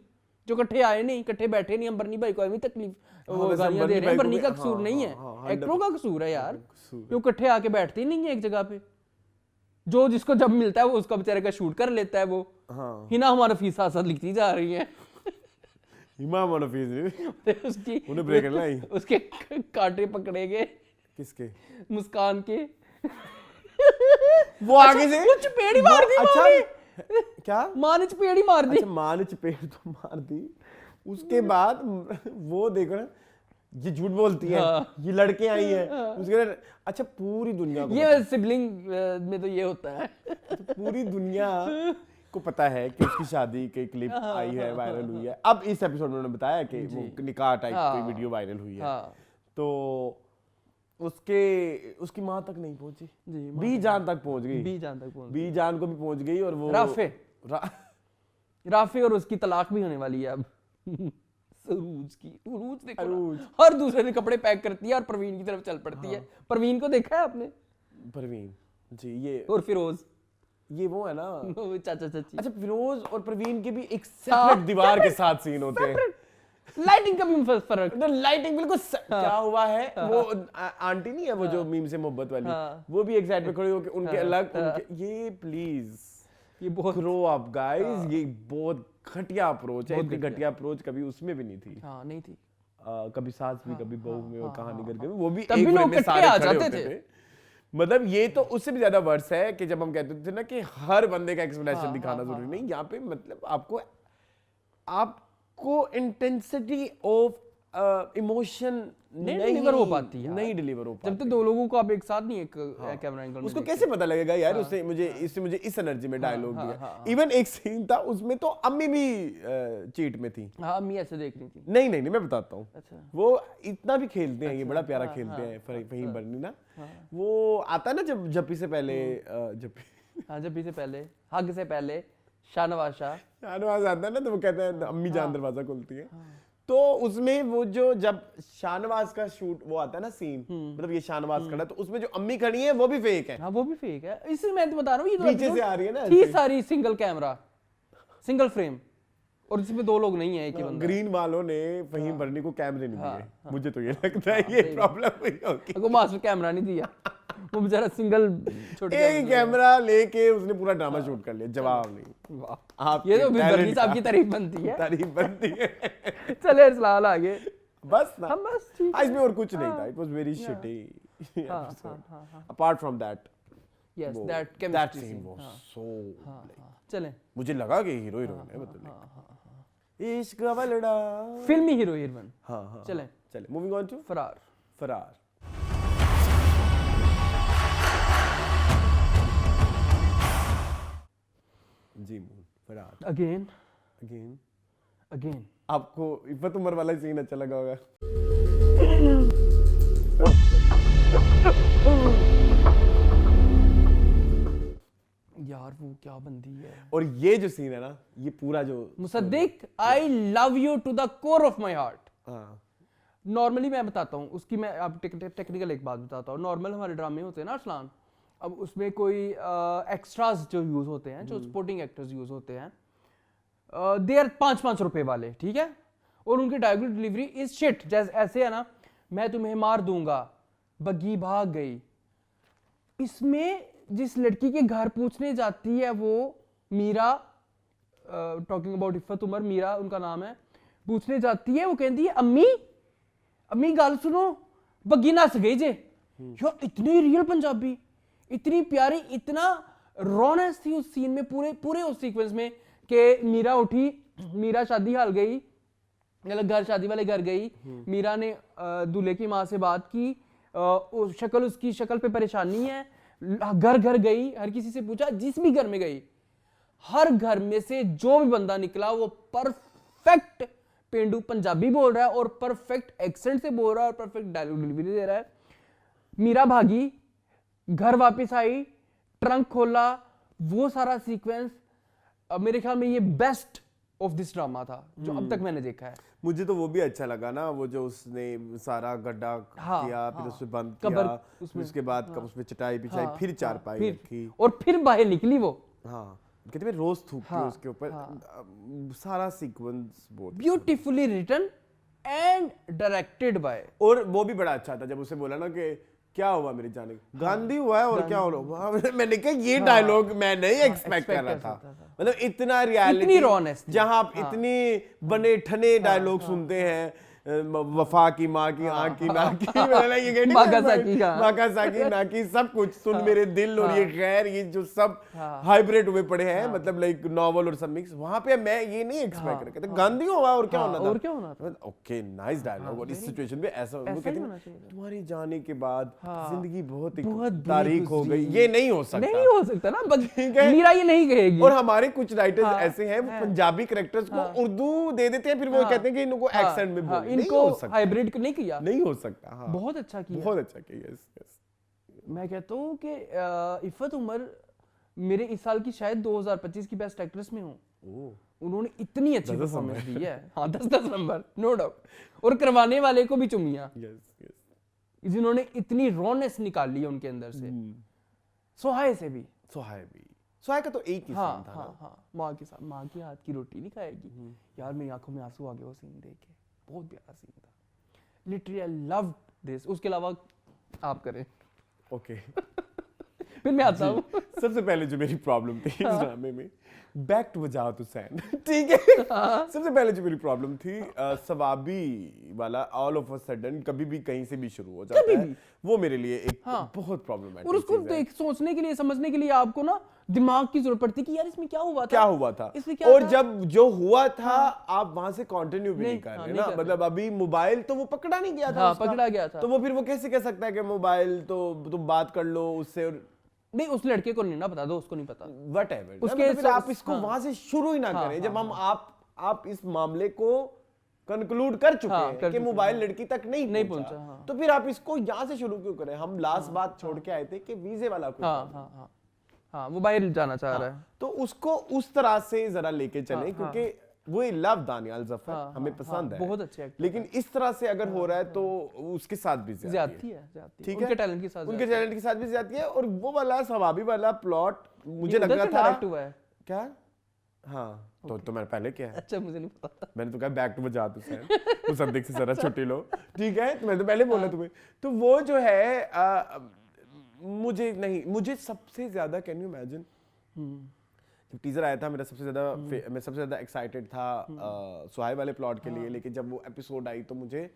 जो इकट्ठे आए नहीं इकट्ठे बैठे नहीं हम बर्नी भाई को अभी तकलीफ वो वैसे हम गालियां दे बर्नी रहे हैं भाई को बर्नी भी- का कसूर हाँ, नहीं हाँ, हाँ, है एक्टरों का कसूर है यार कसूर है। जो इकट्ठे आके बैठते ही नहीं है एक जगह पे जो जिसको जब मिलता है वो उसका बेचारे का शूट कर लेता है वो हाँ हिना हमारा फीस साथ साथ लिखती जा रही है इमाम मनफीज उसकी उन्हें ब्रेक करना ही उसके कांटे पकड़े गए किसके मुस्कान के वो आगे से वो चपेड़ी मार दी अच्छा माँ ने। क्या माँ ने चपेड़ी मार दी अच्छा माँ ने चपेट तो मार दी उसके बाद वो देखो ना ये झूठ बोलती है हाँ। ये लड़के आई हैं उसके बाद अच्छा पूरी दुनिया को ये सिबलिंग में तो ये होता है पूरी दुनिया को पता है कि उसकी शादी की क्लिप आई है वायरल हुई है अब इस एपिसोड में उन्होंने बताया कि वो निकाह टाइप की हाँ। वीडियो वायरल हुई है हाँ तो उसकी माँ तक नहीं पहुंची जी बी जान तक पहुंच गई बी जान तक पहुंच बी जान को भी पहुंच गई और वो राफे रा- राफे और उसकी तलाक भी होने वाली है अब अरूज की अरूज देखो ना, अरूज। हर दूसरे दिन कपड़े पैक करती है और परवीन की तरफ चल पड़ती है परवीन को देखा है आपने परवीन जी ये और फिरोज वो है ना वो चाचा चाची अच्छा फिरोज और प्रवीण के भी एक सेपरेट दीवार के साथ सीन होते हैं लाइटिंग का भी फर्क लाइटिंग बिल्कुल क्या हुआ है वो आंटी नहीं है वो जो मीम से मोहब्बत वाली हाँ। वो भी एक साइड पे खड़े होकर उनके अलग उनके ये प्लीज ये बहुत ग्रो अप गाइस ये बहुत घटिया अप्रोच है इतनी घटिया अप्रोच कभी उसमें भी नहीं थी हाँ नहीं थी कभी सास भी कभी बहू में वो कहानी करके वो भी तब एक भी फ्रेम लोग में इकट्ठे सारे आ खड़े जाते होते थे। थे मतलब ये तो उससे भी ज्यादा वर्स है कि जब हम कहते थे ना कि हर बंदे का एक्सप्रेशन दिखाना जरूरी नहीं यहाँ पे मतलब आपको इंटेंसिटी ऑफ इमोशन नहीं deliver हो पाती यार। नहीं डिलीवर हो जब पाती तक दो लोगों को आप एक साथ नहीं एक कैमरा एंगल में उसको देखते। कैसे पता लगेगा यार उससे मुझे इस एनर्जी में डायलॉग दिया इवन एक सीन था उसमें तो अम्मी भी चीट में थी हाँ अम्मी ऐसे देख रही थी नहीं मैं बताता हूँ अच्छा वो इतना भी खेलते हैं ये बड़ा प्यारा खेलते हैं फहीम बर्नी ना वो आता है ना जब जप्पी से पहले जप्पी हाँ जब भी से पहले हग से पहले शाहनवाज शाह शाहनवाज आता है ना तो वो कहते हैं अम्मी जान दरवाजा खोलती है तो उसमें वो जो जब शाहनवाज का शूट वो आता है ना सीन मतलब ये शाहनवाज खड़ा है, तो उसमें जो अम्मी खड़ी है वो भी फेक है हाँ वो भी फेक है इसलिए मैं तो बता रहा हूँ ये तो पीछे से episode आ रही है ना थी ऐसे। सारी सिंगल कैमरा सिंगल फ्रेम और इसमें दो लोग नहीं है एक ही बंदा ग्रीन वालों ने फहीम बर्नी को कैमरे नहीं दिए मुझे तो ये लगता है ये प्रॉब्लम हुई होगी को मास्टर कैमरा नहीं दिया वो बेचारा सिंगल छोटे एक कैमरा लेके उसने पूरा ड्रामा शूट कर लिया जवाब नहीं वाह आपके ये तो फिर talent बर्नी साहब का की तारीफ बनती है तारीफ बनती है चले फिलहाल आगे बस ना हम बस ठीक हाँ, इसमें और कुछ नहीं था it was very shitty apart from that yes that that chemistry scene was so चलें मुझे लगा कि हीरो हीरोइन है मतलब इश्क वालड़ा फिल्मी हीरो हीरोइन हाँ चलें चले मूविंग ऑन टू फरार फरार जी मून फरार अगेन अगेन अगेन आपको इफ़त उमर वाला सीन अच्छा लगा होगा। यार वो क्या बंदी है। और ये जो सीन है ना, ये पूरा जो Musaddiq, I love you to the core of my heart. हाँ नॉर्मली मैं बताता हूँ उसकी, मैं अब टेक्निकल एक बात बताता हूँ। नॉर्मल हमारे ड्रामे होते हैं ना अरसलान, अब उसमें कोई एक्स्ट्रास जो यूज होते हैं, जो सपोर्टिंग एक्टर्स यूज होते हैं, दे आर 5-5 रुपए वाले, ठीक है, और उनकी डायलॉग डिलीवरी इज शिट। जैसे ऐसे है ना, मैं तुम्हें मार दूंगा, बग्गी भाग गई। इसमें जिस लड़की के घर पूछने जाती है वो मीरा, टॉकिंग अबाउट इफ़त उमर, मीरा उनका नाम है, पूछने जाती है, वो कहती है अम्मी अम्मी गल सुनो, बग्गी नस गई जे। यार इतनी रियल पंजाबी, इतनी प्यारी, इतना रॉनेस थी उस सीन में, पूरे उस सीक्वेंस में, कि मीरा उठी, मीरा शादी हाल गई, मतलब घर शादी वाले घर गई, मीरा ने दूल्हे की माँ से बात की, शक्ल, उसकी शक्ल पे परेशानी है, घर घर गई, हर किसी से पूछा, जिस भी घर में गई, हर घर में से जो भी बंदा निकला वो परफेक्ट पेंडू पंजाबी बोल रहा है और परफेक्ट एक्सेंट से बोल रहा है और परफेक्ट डायलॉग डिलीवरी दे रहा है। मीरा भागी, घर वापस आई, ट्रंक खोला, वो सारा सीक्वेंस मेरे ख्याल में ये बेस्ट ऑफ दिस ड्रामा था जो अब तक मैंने देखा है। मुझे तो वो भी अच्छा लगा ना, वो जो उसने सारा गड्ढा किया, फिर उसमें बंद किया, फिर उसके बाद उसमें चटाई बिछाई, फिर चारपाई रखी, और फिर बाहर निकली वो। हाँ कहते हैं रोज थूकती है उसके ऊपर। सारा सीक्वेंस बहुत beautifully written and directed by. और वो भी बड़ा अच्छा था जब उसे बोला ना कि क्या हुआ मेरी जाने, गांधी हुआ है और क्या हो रहा। मैंने कहा ये डायलॉग मैं नहीं एक्सपेक्ट कर रहा था, मतलब इतना रियलिटी, इतनी रॉनेस, जहां आप इतने बने ठने डायलॉग सुनते हैं, वफा की माँ की आँख की नाक की, ये माकासाकी नाकी, सब कुछ सुन मेरे दिल, और ये गैर, ये जो सब हाइब्रिड हुए पड़े हैं, मतलब लाइक नॉवल और सब मिक्स, वहां पे मैं ये नहीं एक्सपेक्ट कर रहा था गांधी हुआ और क्या होना था, और क्या होना था। Okay nice dialogue. और इस सिचुएशन में ऐसा वो कहते हैं तुम्हारी जाने के बाद जिंदगी बहुत तारीख हो गई, ये नहीं हो सकता, नहीं हो सकता ना, मीरा ये नहीं कहेगी। और हमारे कुछ राइटर्स ऐसे हैं, वो पंजाबी कैरेक्टर्स को उर्दू दे देते हैं, फिर वो कहते हैं कि इनको एक्सेंट में बोलो, इनको हाइब्रिड नहीं किया, नहीं हो सकता। हाँ बहुत अच्छा किया, बहुत अच्छा किया। यस यस, मैं कहता हूँ कि इफ़त उमर मेरे इस साल की शायद 2025 की बेस्ट एक्ट्रेस में हूँ। उन्होंने इतनी अच्छी परफॉर्मेंस दी है। हाँ 10 नंबर नो डाउट, और करवाने वाले को भी चुमिया। यस यस, जिन्होंने इतनी रॉनेस निकाली है उनके अंदर से। सोहाय से भी, सोहाय का तो एक ही सीन था ना। हाँ, माँ के साथ, माँ की हाथ की रोटी नहीं खाएगी। यार मेरी आंखों में आंसू आ गए वो सीन देख के, बहुत प्यारा सीन था, लिटरली आई लव्ड दिस। उसके अलावा आप करें। ओके फिर मैं आता हूँ। सबसे पहले जो मेरी प्रॉब्लम थी इस ड्रामे में, बैक टू वजाहत हुसैन, ठीक है। सबसे पहले जो मेरी प्रॉब्लम थी, सवाबी वाला ऑल ऑफ अ सडन कभी भी कहीं से भी शुरू हो जाता है, वो मेरे लिए एक बहुत प्रॉब्लमेटिक। और उसको सोचने के लिए, समझने के लिए आपको ना दिमाग की जरूरत पड़ती कि यार इसमें क्या हुआ था, इसमें क्या और था? जब जो हुआ था आप वहां से कंटिन्यू भी नहीं कर रहे ना, मतलब अभी मोबाइल तो वो पकड़ा नहीं गया था, पकड़ा गया था, तो वो फिर वो कैसे कह सकता है कि मोबाइल तो तुम बात कर लो उससे, और नहीं उस लड़के को नहीं ना बता दो, उसको नहीं पता, व्हाटएवर उसके फिर आप इसको वहां से शुरू ही ना करें जब हम आप इस मामले को कंक्लूड कर चुके हैं कि मोबाइल लड़की तक नहीं पहुंचा, तो फिर आप इसको यहाँ से शुरू क्यों करें। हम लास्ट बात छोड़ के आए थे कि वीजे वाला कुछ वो बाहर जाना चाह रहा है, तो उसको उस तरह से जरा लेके चले, क्योंकि वो लव दानियाल जफर हमें पसंद है, बहुत अच्छे एक्टर, लेकिन इस तरह से अगर हो रहा है तो उसके साथ भी ज्यादती है, ठीक है, उनके टैलेंट के साथ भी ज्यादती है। और वो वाला सवाबी वाला प्लॉट मुझे लग रहा था क्या, हाँ तो मैंने पहले क्या है, अच्छा मुझे नहीं पता, मैंने तो कहा बैक टू वजाहत हुसैन, मुसद्दिक से जरा छुट्टी लो, ठीक है, तो मैंने तो पहले बोला तुम्हें। तो वो जो है मुझे सबसे ज्यादा, कैन यू इमेजिन, जब टीजर आया था मैं सबसे ज्यादा एक्साइटेड था सुहाय वाले प्लॉट के लिए, लेकिन जब वो एपिसोड आई तो मुझे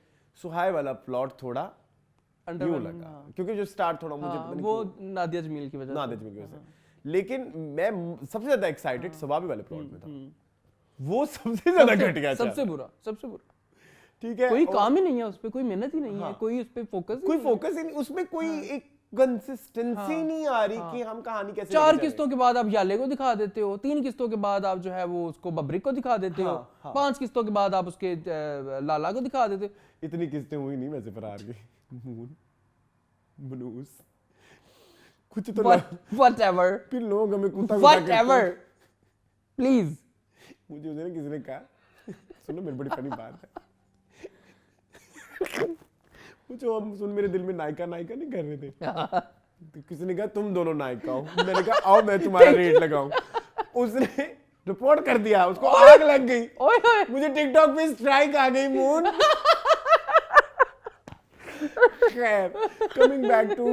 सुहाय वाला प्लॉट थोड़ा न्यू लगा, क्योंकि जो स्टार्ट थोड़ा मुझे पता नहीं वो नादिया जमील की वजह से, लेकिन मैं सबसे ज्यादा एक्साइटेड सवाबी वाले प्लॉट में था, वो सबसे ज्यादा घटिया, सबसे बुरा, ठीक है, कोई काम ही नहीं है उस पे, कोई मेहनत ही नहीं है, कोई उस पे फोकस ही नहीं, उसमें कोई एक कंसिस्टेंसी नहीं आ रही कि हम कहानी कैसे 4 लेके जा किस्तों के बाद आप याले को दिखा देते हो, 3 किस्तों के बाद आप जो है वो उसको बब्रिक को दिखा देते हो, 5 किस्तों के बाद आप उसके लाला को दिखा देते हो। रहे हैं। इतनी किस्तें हुई नहीं वैसे फरार की। मून, बनूस, कुछ तो व्हाटएवर, फिर लोग हमें कुत्ता व्हाटएवर, प्लीज। मुझे उस दिन किसी ने कहा, सुनो मेरी बड़ी फनी बात है, मुझे हम सुन मेरे दिल में नायका नायका नहीं कर रहे थे, तो किसी ने कहा तुम दोनों नायका हो, मैंने कहा आओ मैं तुम्हारा रेट लगाऊं, उसने रिपोर्ट कर दिया, उसको आग लग गई, ओए मुझे टिकटॉक पे स्ट्राइक आ गई मून। खैर coming back to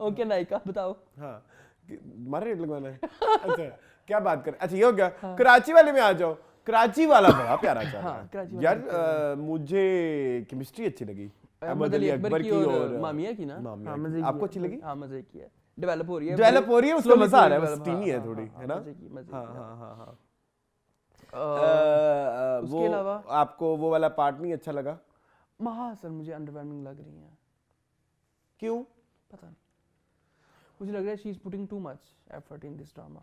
okay Nayika बताओ। हाँ तुम्हारा रेट लगवाना है। अच्छा क्या बात कर, अच्छा ये हो गया। कराची वाले में आ जाओ, कराची वाला बड़ा प्यारा चल रहा है यार। मुझे केमिस्ट्री अच्छी लगी अहमद अली अकबर की और मामिया की ना। मामिया। आपको अच्छी लगी? हाँ मजे की है, डेवलप हो रही है, डेवलप हो रही है, उसका मजा आ रहा है, बस हाँ, टीनी है हाँ, थोड़ी, हाँ, है ना? मजे की, हाँ हाँ हाँ हाँ। उसके वो अलावा आपको वो वाला पार्ट नहीं अच्छा लगा? महासन मुझे अंडरवेलमिंग लग रही है। क्यों? पता नहीं, मुझे लग रहा है she is putting too much effort in this drama.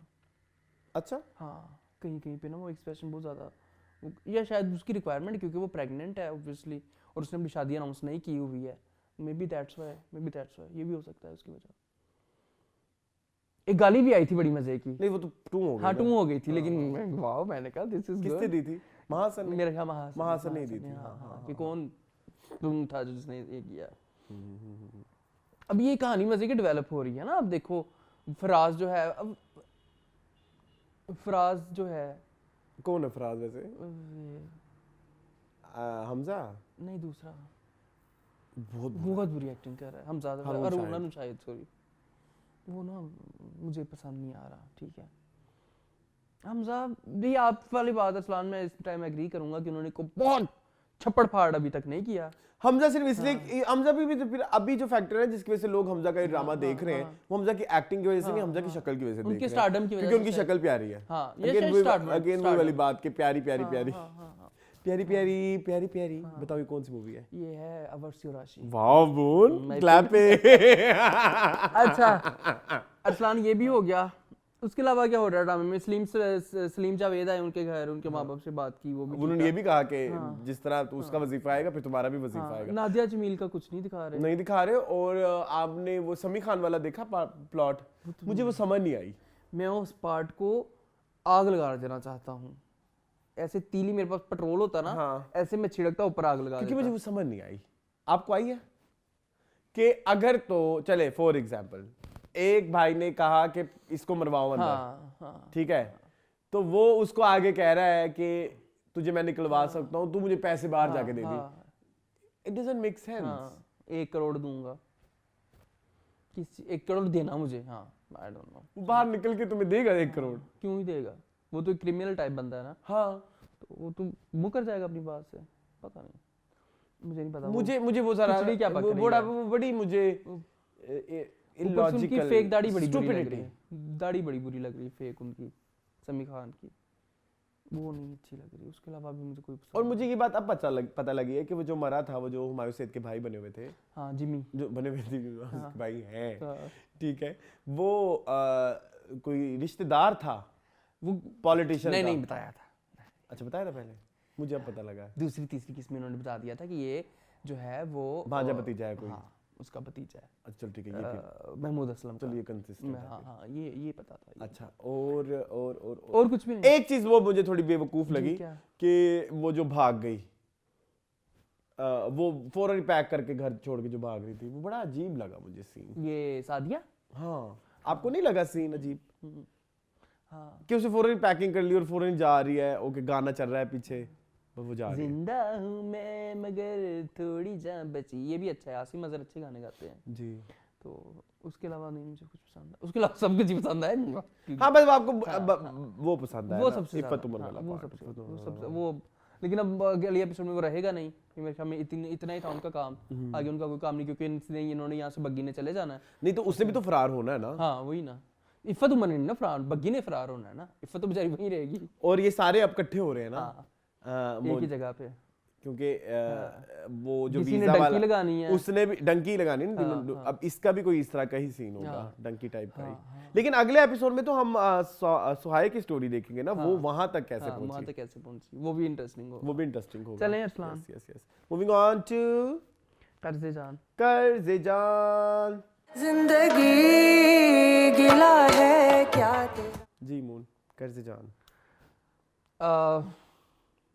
अच्छा हाँ कहीं कहीं पे ना वो एक्सप्रेशन बहुत ज़्यादा, या शायद उसकी रिक्वायरमेंट, क्योंकि वो प्रेग्नेंट है ऑब्वियसली, और उसने अपनी शादी अनाउंस नहीं की हुई है। मे बी दैट्स वाई, ये भी हो सकता है उसकी वजह। एक गाली भी आई थी बड़ी मजे की। नहीं वो तो टू हो गई। हाँ 2 हो गई थी, लेकिन वाओ मैंने कहा दिस इज किसने दी थी? महासन ने? मेरे ख्याल महासन ने दी थी। हाँ कि कौन तुम था जो जिसने ये किया। अब ये कहानी मजे की डेवलप हो रही है ना। अब देखो फराज जो है, अब फराज जो है, कौन है फराज वैसे? हमजा? नहीं दूसरा, बहुत बुरी एक्टिंग कर रहा है हमजा, अरुण शायद, सॉरी, वो ना मुझे पसंद नहीं आ रहा। ठीक है हमजा भी, आप वाली बात अरसलान में इस टाइम एग्री करूंगा कि उन्होंने को बहुत छप्पड़ फाड़ अभी तक नहीं किया। हमजा सिर्फ इसलिए हमजा भी तो फिर अभी जो फैक्टर है जिसकी वजह से लोग हमजा का ये ड्रामा देख रहे हैं, वो हमजा की एक्टिंग की वजह से नहीं, हमजा की शक्ल की वजह से देख रहे हैं, उनके स्टारडम की वजह से, क्योंकि उनकी शक्ल प्यारी है। हाँ अगेन वो वाली बात कि प्यारी प्यारी प्यारी प्यारी प्यारी प्यारी प्यारी। बताओ ये कौन सी मूवी है? ये है अवर्ष्य राशि। वाओ बोन क्लैप पे। अच्छा अरसलान ये भी हो गया। उसके अलावा क्या हो रहा है ड्रामे में? सलीम जावेद आए उनके घर, उनके माँ बाप से बात की, वो भी उन्होंने ये भी कहा कि जिस तरह तो उसका वजीफा आएगा फिर तुम्हारा भी वजीफा आएगा। नादिया जमील का कुछ नहीं दिखा रहे, नहीं दिखा रहे। और आपने वो समी खान वाला देखा प्लॉट? मुझे वो समझ नहीं आई। मैं उस पार्ट को आग लगा देना चाहता हूँ। ऐसे तीली मेरे पास पेट्रोल होता ना, ऐसे मैं छिड़कता ऊपर आग लगा देता। क्योंकि मुझे वो समझ नहीं आई। आपको आई है? कि अगर तो चले फॉर एग्जाम्पल एक भाई ने कहा कि इसको मरवाओ अंदर, ठीक है, तो वो उसको आगे कह रहा है कि तुझे मैं निकलवा सकता हूँ, तू मुझे पैसे बाहर जाके दे दी। It doesn't make sense. 1 crore दूंगा, 1 करोड़ देना मुझे, हाँ आई डोंट नो, बाहर निकल के तुम्हें देगा 1 करोड़? क्यों ही देगा? वो तो क्रिमिनल टाइप बंदा है ना। हाँ तो वो तो मुकर जाएगा अपनी बात से। पता नहीं, मुझे नहीं पता। मुझे वो सारा बड़ी मुझे इलॉजिकल फेक दाढ़ी बड़ी बुरी लग रही है, दाढ़ी बड़ी बुरी लग रही है फेक उनकी, समी खान की, वो नहीं अच्छी लग रही। उसके अलावा भी मुझे कोई पसंद। और मुझे ये बात अब पता लगी है कि वो जो मरा था, वो जो हुमायूं सैयद के भाई बने हुए थे, हाँ जिमी जो बने हुए थे, उसके भाई हैं, ठीक है, वो कोई रिश्तेदार था, वो पॉलिटिशियन नहीं बताया था। अच्छा बताया था पहले? मुझे अब पता लगा। दूसरी तीसरी किस्म में उन्होंने बता दिया था कि ये जो है वो भांजा भतीजा है कोई। हाँ उसका भतीजा है। अच्छा चल ठीक है, ये महमूद असलम। चल ये कंसिस्टेंट है। हाँ ये पता था। अच्छा और कुछ भी नहीं। एक चीज वो मुझे थोड़ी बेवकूफ लगी कि वो जो भाग गई, वो फौरन पैक करके घर छोड़ के जो भाग रही थी, वो बड़ा अजीब लगा मुझे सीन। ये सादिया? हाँ आपको नहीं लगा सीन अजीब? हाँ कि उसे फौरन पैकिंग कर ली और फौरन जा रही है, ओके गाना चल रहा है पीछे, वो जा रही है। जिंदा हूँ मैं मगर थोड़ी जान बची, ये भी अच्छा है। आसिम अजहर अच्छे गाने गाते हैं जी। तो उसके अलावा नहीं मुझे कुछ पसंद है। उसके अलावा सब कुछ पसंद है। हाँ बस आपको वो पसंद है, वो सबसे इफ़त उमर वाला वो सबसे वो। लेकिन अब अगले एपिसोड में वो रहेगा नहीं, मेरे ख्याल में इतना ही था उनका काम। आगे उनका कोई काम नहीं, क्योंकि इन्होंने यहाँ से बग्गी ने चले जाना है। नहीं तो उसने भी तो फरार होना है ना। हाँ वही ना, इफ़त उमर ने ना फरार, बग्गी ने फरार होना है ना, इफ़त तो बेचारी वहीं रहेगी। और ये सारे अब इकट्ठे हो रहे हैं ना एक ही जगह पे। क्योंकि वो जो किसी ने वीजा डंकी वाला लगानी है। उसने भी डंकी लगानी है ना, अब इसका भी कोई इस तरह का ही सीन होगा, डंकी टाइप का ही। लेकिन अगले एपिसोड में तो हम सुहाय की स्टोरी देखेंगे ना, वो वहां तक कैसे वहां पहुंची, तक कैसे पहुंची, वो भी इंटरेस्टिंग होगा। वो भी इंटरेस्टिंग होगा। चलें Arsalan, yes yes, moving on to Qarze Jaan. कर्ज़े जान। जिंदगी गिला है क्या तेरा। जी मून, कर्ज़े जान।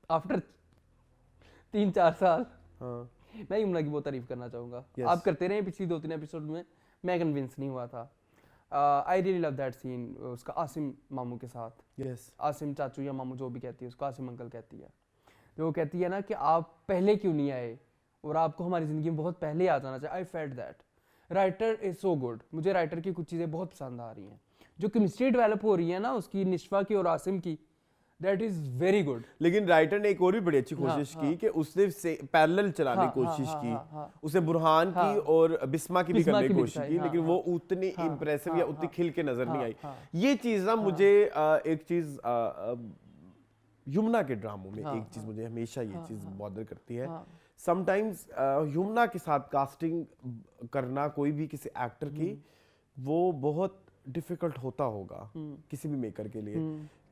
आफ्टर 3-4 साल हाँ मैं यमुना की बहुत तारीफ करना चाहूँगा। Yes. आप करते रहे पिछली 2-3 एपिसोड में, मैं कन्विंस नहीं हुआ था। I really love that scene, उसका आसिम मामू के साथ, यस आसिम चाचू या मामू जो भी कहती है उसको आसिम अंकल कहती है, जो वो कहती है ना कि आप पहले क्यों नहीं आए और आपको हमारी ज़िंदगी में बहुत पहले आ जाना चाहिए। I felt that writer is so good. मुझे राइटर की कुछ चीज़ें बहुत पसंद आ रही हैं, जो केमिस्ट्री डेवलप हो रही है ना उसकी, निश्वा की और आसिम की, दैट इज़ वेरी गुड। लेकिन राइटर ने एक और भी बड़ी अच्छी कोशिश की कि उसने पैरेलल चलाने की कोशिश की, उसने बुरहान की और बिस्मा की भी बिस्मा करने की की भी कोशिश दिखाई, की, लेकिन वो उतनी इंप्रेसिव या उतनी खिल के नजर नहीं आई। ये चीज ना मुझे एक चीज यमुना के ड्रामों में एक चीज मुझे हमेशा ये चीज बॉदर करती है। समटाइम्स यमुना के साथ कास्टिंग करना कोई भी किसी एक्टर की, वो बहुत डिफिकल्ट होता होगा किसी भी मेकर के लिए,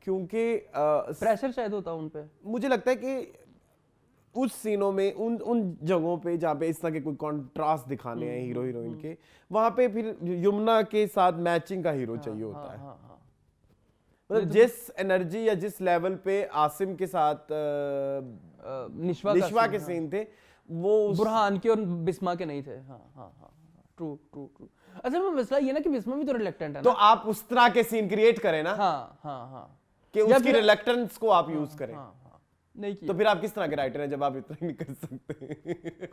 क्योंकि प्रेशर शायद होता उन पे। मुझे लगता है कि उस सीनों में उन जगहों पे जहाँ पे इस तरह के कोई कॉन्ट्रास्ट दिखाने हैं हीरो हीरोइन के, वहाँ पे फिर यमुना के साथ मैचिंग का हीरो चाहिए होता है। मतलब जिस एनर्जी या जिस लेवल पे आसिम के साथ निश्वा के सीन थे, वो बुरहान के और बिस्मा के नहीं थे। True true true. अच्छा मैं मसला ये ना कि बिस्मा भी तो रिलेक्टेंट है तो ना, आप उस तरह के सीन क्रिएट करें ना, कि उसकी रिलेक्टेंस को आप यूज करें। नहीं किया। तो फिर आप किस तरह के राइटर हैं जब आप इतना नहीं कर सकते।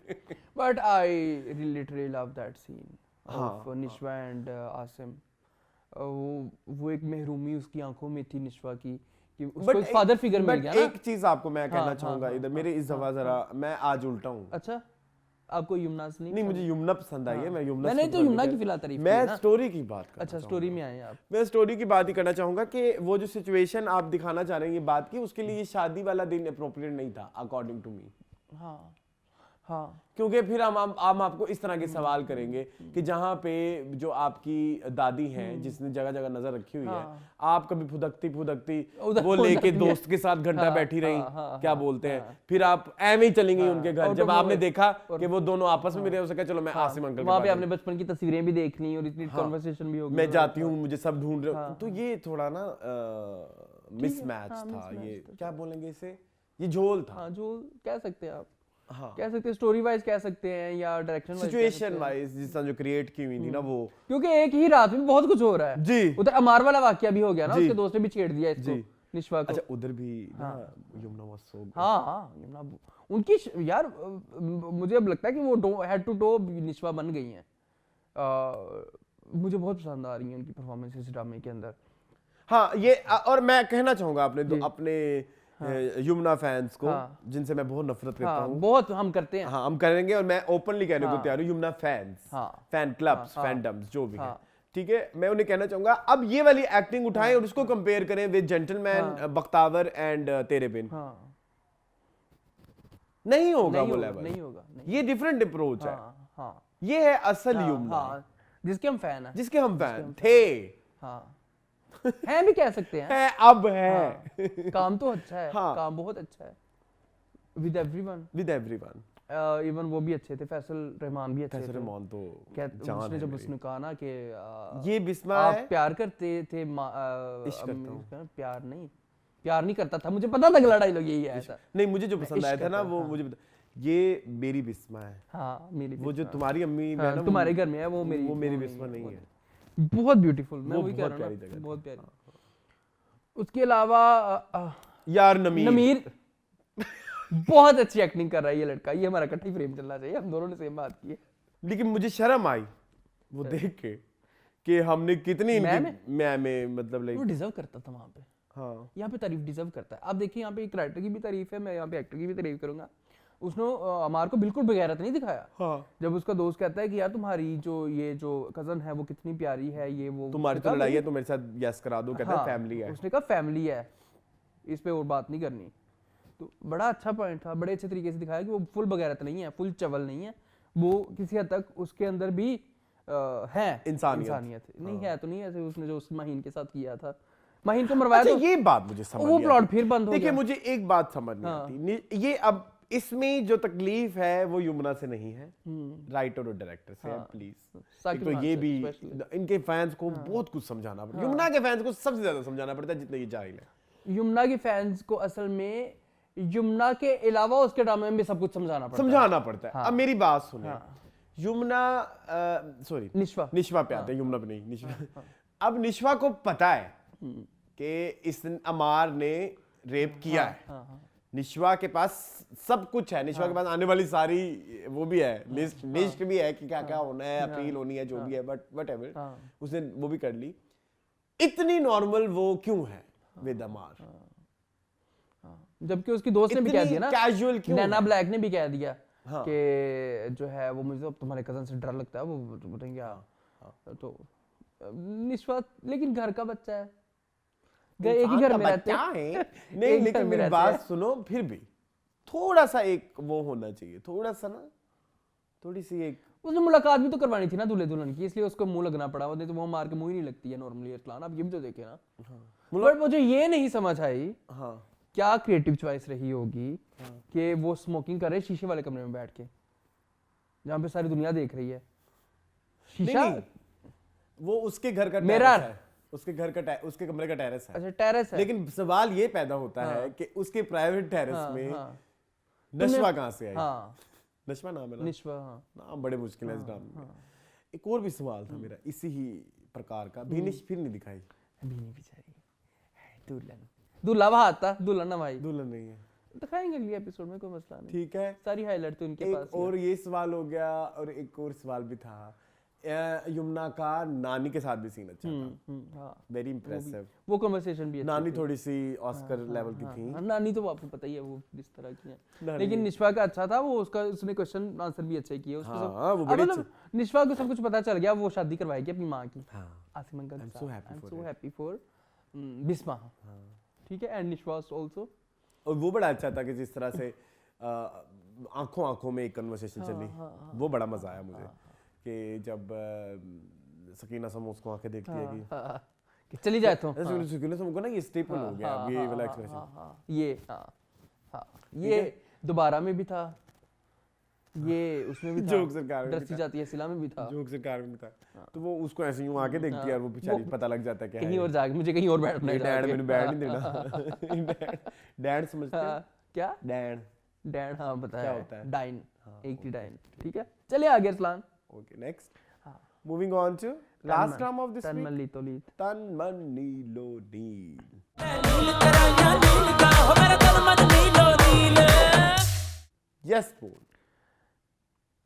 But I literally love that scene of Nishwa and Asim. वो एक महरूमी उसकी आंखों में थी निश्वा की, कि उसको एक फादर फिगर मिल गया ना। एक चीज आपको मैं कहना चाहूंगा इधर, मेरे इस दफा जरा मैं आज उल्टा हूँ। अच्छा आपको यमुना से नहीं, मुझे यमुना पसंद आई है, मैं यमुना मैंने तो यमुना की फिलहाल तारीफ की मैं ना। स्टोरी की बात करना अच्छा स्टोरी में आए आप। मैं स्टोरी की बात ही करना चाहूंगा कि वो जो सिचुएशन आप दिखाना चाह रहे हैं ये बात की, उसके लिए ये शादी वाला दिन अप्रोप्रिएट नहीं था अकॉर्डिंग टू मी। हाँ क्योंकि फिर हम आपको इस तरह के सवाल करेंगे कि जहाँ पे जो आपकी दादी हैं जिसने जगह जगह नजर रखी हुई है, आप कभी फुदकती वो लेके दोस्त के साथ घंटा बैठी रही, क्या बोलते हैं, फिर आप ऐਵੇਂ ही चलेंगी उनके घर, जब आपने देखा कि वो दोनों आपस में मिले, हो सका चलो मैं आसिम अंकल वहाँ पे आपने बचपन की तस्वीरें भी देख ली और इतनी कन्वर्सेशन भी हो गई, मैं जाती हूँ मुझे सब ढूंढ रहे हो, तो ये थोड़ा ना मिसमैच था, ये क्या बोलेंगे इसे, ये झोल था। झोल कह सकते हैं आप, हाँ कह सकते हैं, स्टोरी वाइज कह सकते हैं या डायरेक्शन वाइज, सिचुएशन वाइज जिस तरह जो क्रिएट की हुई थी ना वो, क्योंकि एक ही रात में बहुत कुछ हो रहा है जी। उधर अमार वाला वाकया भी हो गया ना, उसके दोस्त ने भी छेड़ दिया इसको, निश्वा को। अच्छा उधर भी ना यमुना वाज सो यमुना उनकी यार मुझे अब लगता है कि वो हेड टू टो निश्वा बन गई हैं। मुझे बहुत पसंद आ रही है उनकी परफॉर्मेंस इस ड्रामे के अंदर। हाँ ये और मैं कहना चाहूंगा अपने यमुना फैंस को, जिनसे मैं बहुत नफरत करता हूँ, बहुत हम करते हैं, हाँ हम करेंगे, और मैं ओपनली कहने को तैयार हूँ, Yamuna fans, fan clubs, fandoms जो भी है, ठीक है, मैं उन्हें कहना चाहूंगा अब ये वाली एक्टिंग उठाएं और उसको कंपेयर करें विद जेंटलमैन, बख्तावर एंड तेरे बिन। नहीं होगा वो लेवल, नहीं होगा, ये डिफरेंट अप्रोच है, ये है असल यमुना जिसके हम फैन हैं, जिसके हम फैन थे, हैं भी कह सकते हैं, है अब है। काम तो अच्छा है, काम बहुत अच्छा है, विद एवरीवन इवन वो भी अच्छे थे, फैसल रहमान भी अच्छे थे। रहमान तो उसने जब उसने कहा ना कि ये बिस्मा आप है, प्यार करते थे, प्यार नहीं करता था, मुझे पता था कि लड़ाई लोग यही है ऐसा। नहीं मुझे जो पसंद आया था ना वो मुझे ये मेरी बिस्मा है, हाँ मेरी, वो जो तुम्हारी अम्मी है ना तुम्हारे घर में है, वो मेरी बिस्मा नहीं है, बहुत ब्यूटीफुल, मैं वही कह रहा हूँ, बहुत प्यारी। उसके अलावा यार नमीर बहुत अच्छी एक्टिंग कर रहा है ये लड़का, ये हमारा इकट्ठा ही फ्रेम चलना चाहिए, हम दोनों ने सेम बात की है। लेकिन मुझे शर्म आई वो देख के कि हमने कितनी मैं में मतलब लाइक वो डिजर्व करता था वहां पे, हाँ यहाँ पे तारीफ डिजर्व करता है। आप देखिए यहाँ पे एक राइटर की भी तारीफ है, मैं यहाँ पे एक्टर की भी तारीफ करूंगा। उसने अमार को बिल्कुल बेगैरत नहीं दिखाया। हाँ। जब उसका दोस्त कहता है कि यार तुम्हारी जो कजन है वो कितनी प्यारी है, ये वो तुम्हारी तो लड़ाई है, तो मेरे साथ यस करा दो, कहता है फैमिली है। उसने कहा फैमिली है, इस पे और बात नहीं करनी। तो बड़ा अच्छा पॉइंट था, बड़े अच्छे तरीके से दिखाया कि वो फुल बगैरत नहीं है, फुल चवल नहीं है, वो किसी हद तक उसके अंदर भी है इंसानियत नहीं है तो नहीं ऐसे उसने जो उस माहीन के साथ किया था, माहीन को मरवाया अच्छा तो ये बात मुझे समझ वो नहीं प्लॉट आती। फिर बंद हो देखिए गया। मुझे एक बात समझ नहीं हाँ। आती, ये अब इसमें जो तकलीफ है वो यमुना से नहीं है, राइटर और डायरेक्टर से है, प्लीज। साकिब तो खान ये से भी especially। इनके फैंस को बहुत कुछ समझाना पड़ता है, यमुना के फैंस को सबसे ज्यादा समझाना पड़ता है जितने ये जाहिल है। यमुना के फैंस को असल में यमुना के अलावा उसके ड्रामे में भी सब कुछ समझाना पड़ता है। अब मेरी बात सुने, यमुना सॉरी निश्वा निश्वा पे आते हैं, यमुना पे नहीं, निश्वा। अब निश्वा को पता है कि इस अमार ने रेप किया है, निश्वा के पास सब कुछ है, निश्वा के पास आने वाली सारी वो भी है, लिस्ट भी है कि क्या क्या होना है, अपील होनी है, जो भी है, बट व्हाटएवर उसने वो भी कर ली। इतनी नॉर्मल वो क्यों है विद अमार, जबकि उसकी दोस्त ने भी कह दिया ना, कैजुअल क्यों नैना है? ब्लैक ने भी कह दिया कि जो है वो मुझे तो तुम्हारे कजन से डर लगता है, वो बोलेंगे तो निश्वा लेकिन घर का बच्चा है, एक ही घर में रहते हैं। नहीं लेकिन मेरी बात सुनो, फिर भी थोड़ा सा एक वो होना चाहिए, थोड़ा सा ना, थोड़ी सी एक उसने मुलाकात भी तो करवानी थी ना दूल्हे दुल्हन की, इसलिए उसको मुंह लगना पड़ा, नहीं तो वो मार के मुंह ही नहीं लगती है नॉर्मली अरसलान, आप ये भी तो देखे ना। बट मुझे ये नहीं समझ आई क्या क्रिएटिव चॉइस रही होगी कि वो स्मोकिंग कर रहे शीशे वाले कमरे में बैठ के, जहाँ पे सारी दुनिया देख रही है। शीशा नहीं, वो उसके घर का मिरर टेरेस है, उसके घर का उसके कमरे का टेरेस है। अच्छा टेरेस है, लेकिन सवाल ये पैदा होता है कि उसके प्राइवेट टेरेस में नशवा कहाँ से आई? नशवा नाम है ना? निश्वा नाम बड़े मुश्किल है इस ड्रामे में। एक और भी सवाल था मेरा इसी ही प्रकार का, भीनिश फिर नहीं दिखाई, बीनी बेचारी दुल्हन, दूल्हा वहां था, दुल्हन ना भाई, दुल्हन नहीं है, दिखाएंगे अगले एपिसोड में, कोई मसला नहीं, ठीक है। सारी हाइलाइट तो इनके पास एक और ये सवाल हो गया, और एक और सवाल भी था, यमुना का नानी के साथ भी सीन अच्छा था, वेरी इंप्रेसिव, वो कन्वर्सेशन भी नानी थोड़ी सी ऑस्कर लेवल की थी। नानी तो आपको पता ही है वो किस तरह की है, लेकिन निश्वा का अच्छा था, वो उसका उसने क्वेश्चन आंसर भी अच्छे किए, उसको वो बड़ी मतलब निश्वा को सब कुछ पता चल गया, वो शादी करवाएगी अपनी माँ की, आसिम अंकल के so साथ। happy I'm so happy for Bisma, ठीक है, एंड निश्वा आल्सो। और वो बड़ा अच्छा था कि जिस तरह से आंखों आंखों में एक कन्वर्सेशन चली, वो बड़ा मजा आया मुझे, कि जब सकीना समूह उसको आंखें देखती है कि चली जाए तो सकीना समूह को ना ये स्टेपल हो गया अब ये वाला एक्सप्रेशन, ये दोबारा में भी था, ये उसमें भी था, जोक सरकार में भी डरती था, जाती है सिला में भी था, जोक सरकार में भी था, तो वो उसको ऐसे यूं आके देखती है और वो बेचारी पता लग जाता है कि कहीं और जाके मुझे कहीं और बैठना है, डैड मैंने बैठ नहीं देना। डैड समझते हो क्या डैड? डैड हाँ बताया क्या होता है? डाइन, एक ही डाइन, ठीक है, चलिए आगे Arsalan. Okay, next. Moving on to last drama of this तन week. मन लीतो लीत, तन मन नीलो नील. Yes, Moon.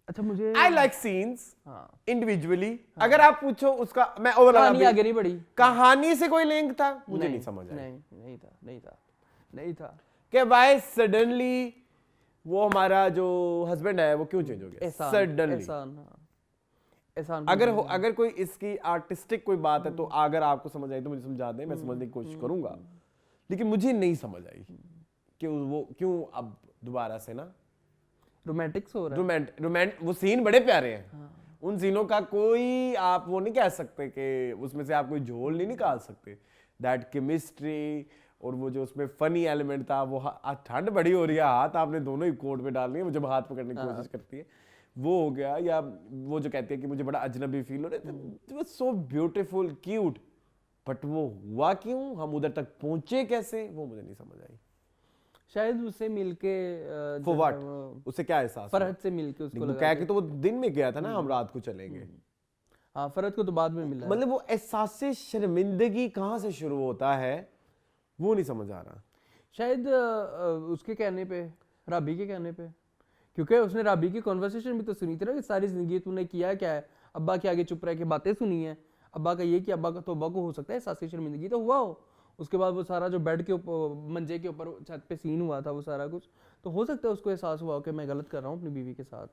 अच्छा मुझे I like scenes हाँ individually. अगर आप पूछो उसका, मैं overall कहानी आगे नहीं बढ़ी, कहानी से कोई लिंक था मुझे नहीं समझ आया नहीं था कि भाई सडनली वो हमारा जो हस्बैंड है वो क्यों चेंज हो गया सडनली। एहसान अगर कोई इसकी आर्टिस्टिक कोई बात है तो अगर आपको समझ आई तो मुझे समझा दें, मैं समझने की कोशिश करूंगा, लेकिन मुझे नहीं समझ आई कि वो क्यों अब दोबारा से ना रोमांटिक्स हो रहा है। वो सीन बड़े प्यारे हैं, उन सीनों का कोई आप वो नहीं कह सकते कि उसमें से आप कोई झोल नहीं निकाल सकते, दैट केमिस्ट्री और वो जो उसमें फनी एलिमेंट था, वो ठंड बड़ी हो रही है, हाथ आपने दोनों ही कोट में डाल लिए, वो जब हाथ पकड़ने की कोशिश करती है वो हो गया, या वो जो कहती है कि मुझे बड़ा अजनबी फील हो रहा है, सो ब्यूटीफुल क्यूट, बट वो हुआ क्यों, हम उधर तक पहुंचे कैसे, वो मुझे नहीं समझ आई। शायद उससे मिलके For what? उससे क्या एहसास फरहत से मिलके उसको लगा कह के तो वो दिन में गया था ना, हम रात को चलेंगे, हाँ फरहत को तो बाद में मिला, मतलब वो एहसास से शर्मिंदगी कहाँ से शुरू होता है वो नहीं समझ आ रहा। शायद उसके कहने पे, राबी के कहने पे, क्योंकि उसने राबी की कॉन्वर्सेशन भी तो सुनी थी ना कि सारी जिंदगी तूने किया क्या है, अब्बा के आगे चुप रह के बातें सुनी है, अब्बा का ये कि अब्बा का तौबा को हो सकता है एहसास शर्मिंदगी तो हुआ हो, उसके बाद वो सारा जो बेड के ऊपर मंजे के ऊपर छत पे सीन हुआ था वो सारा कुछ, तो हो सकता है उसको एहसास हुआ कि मैं गलत कर रहा हूँ अपनी बीवी के साथ,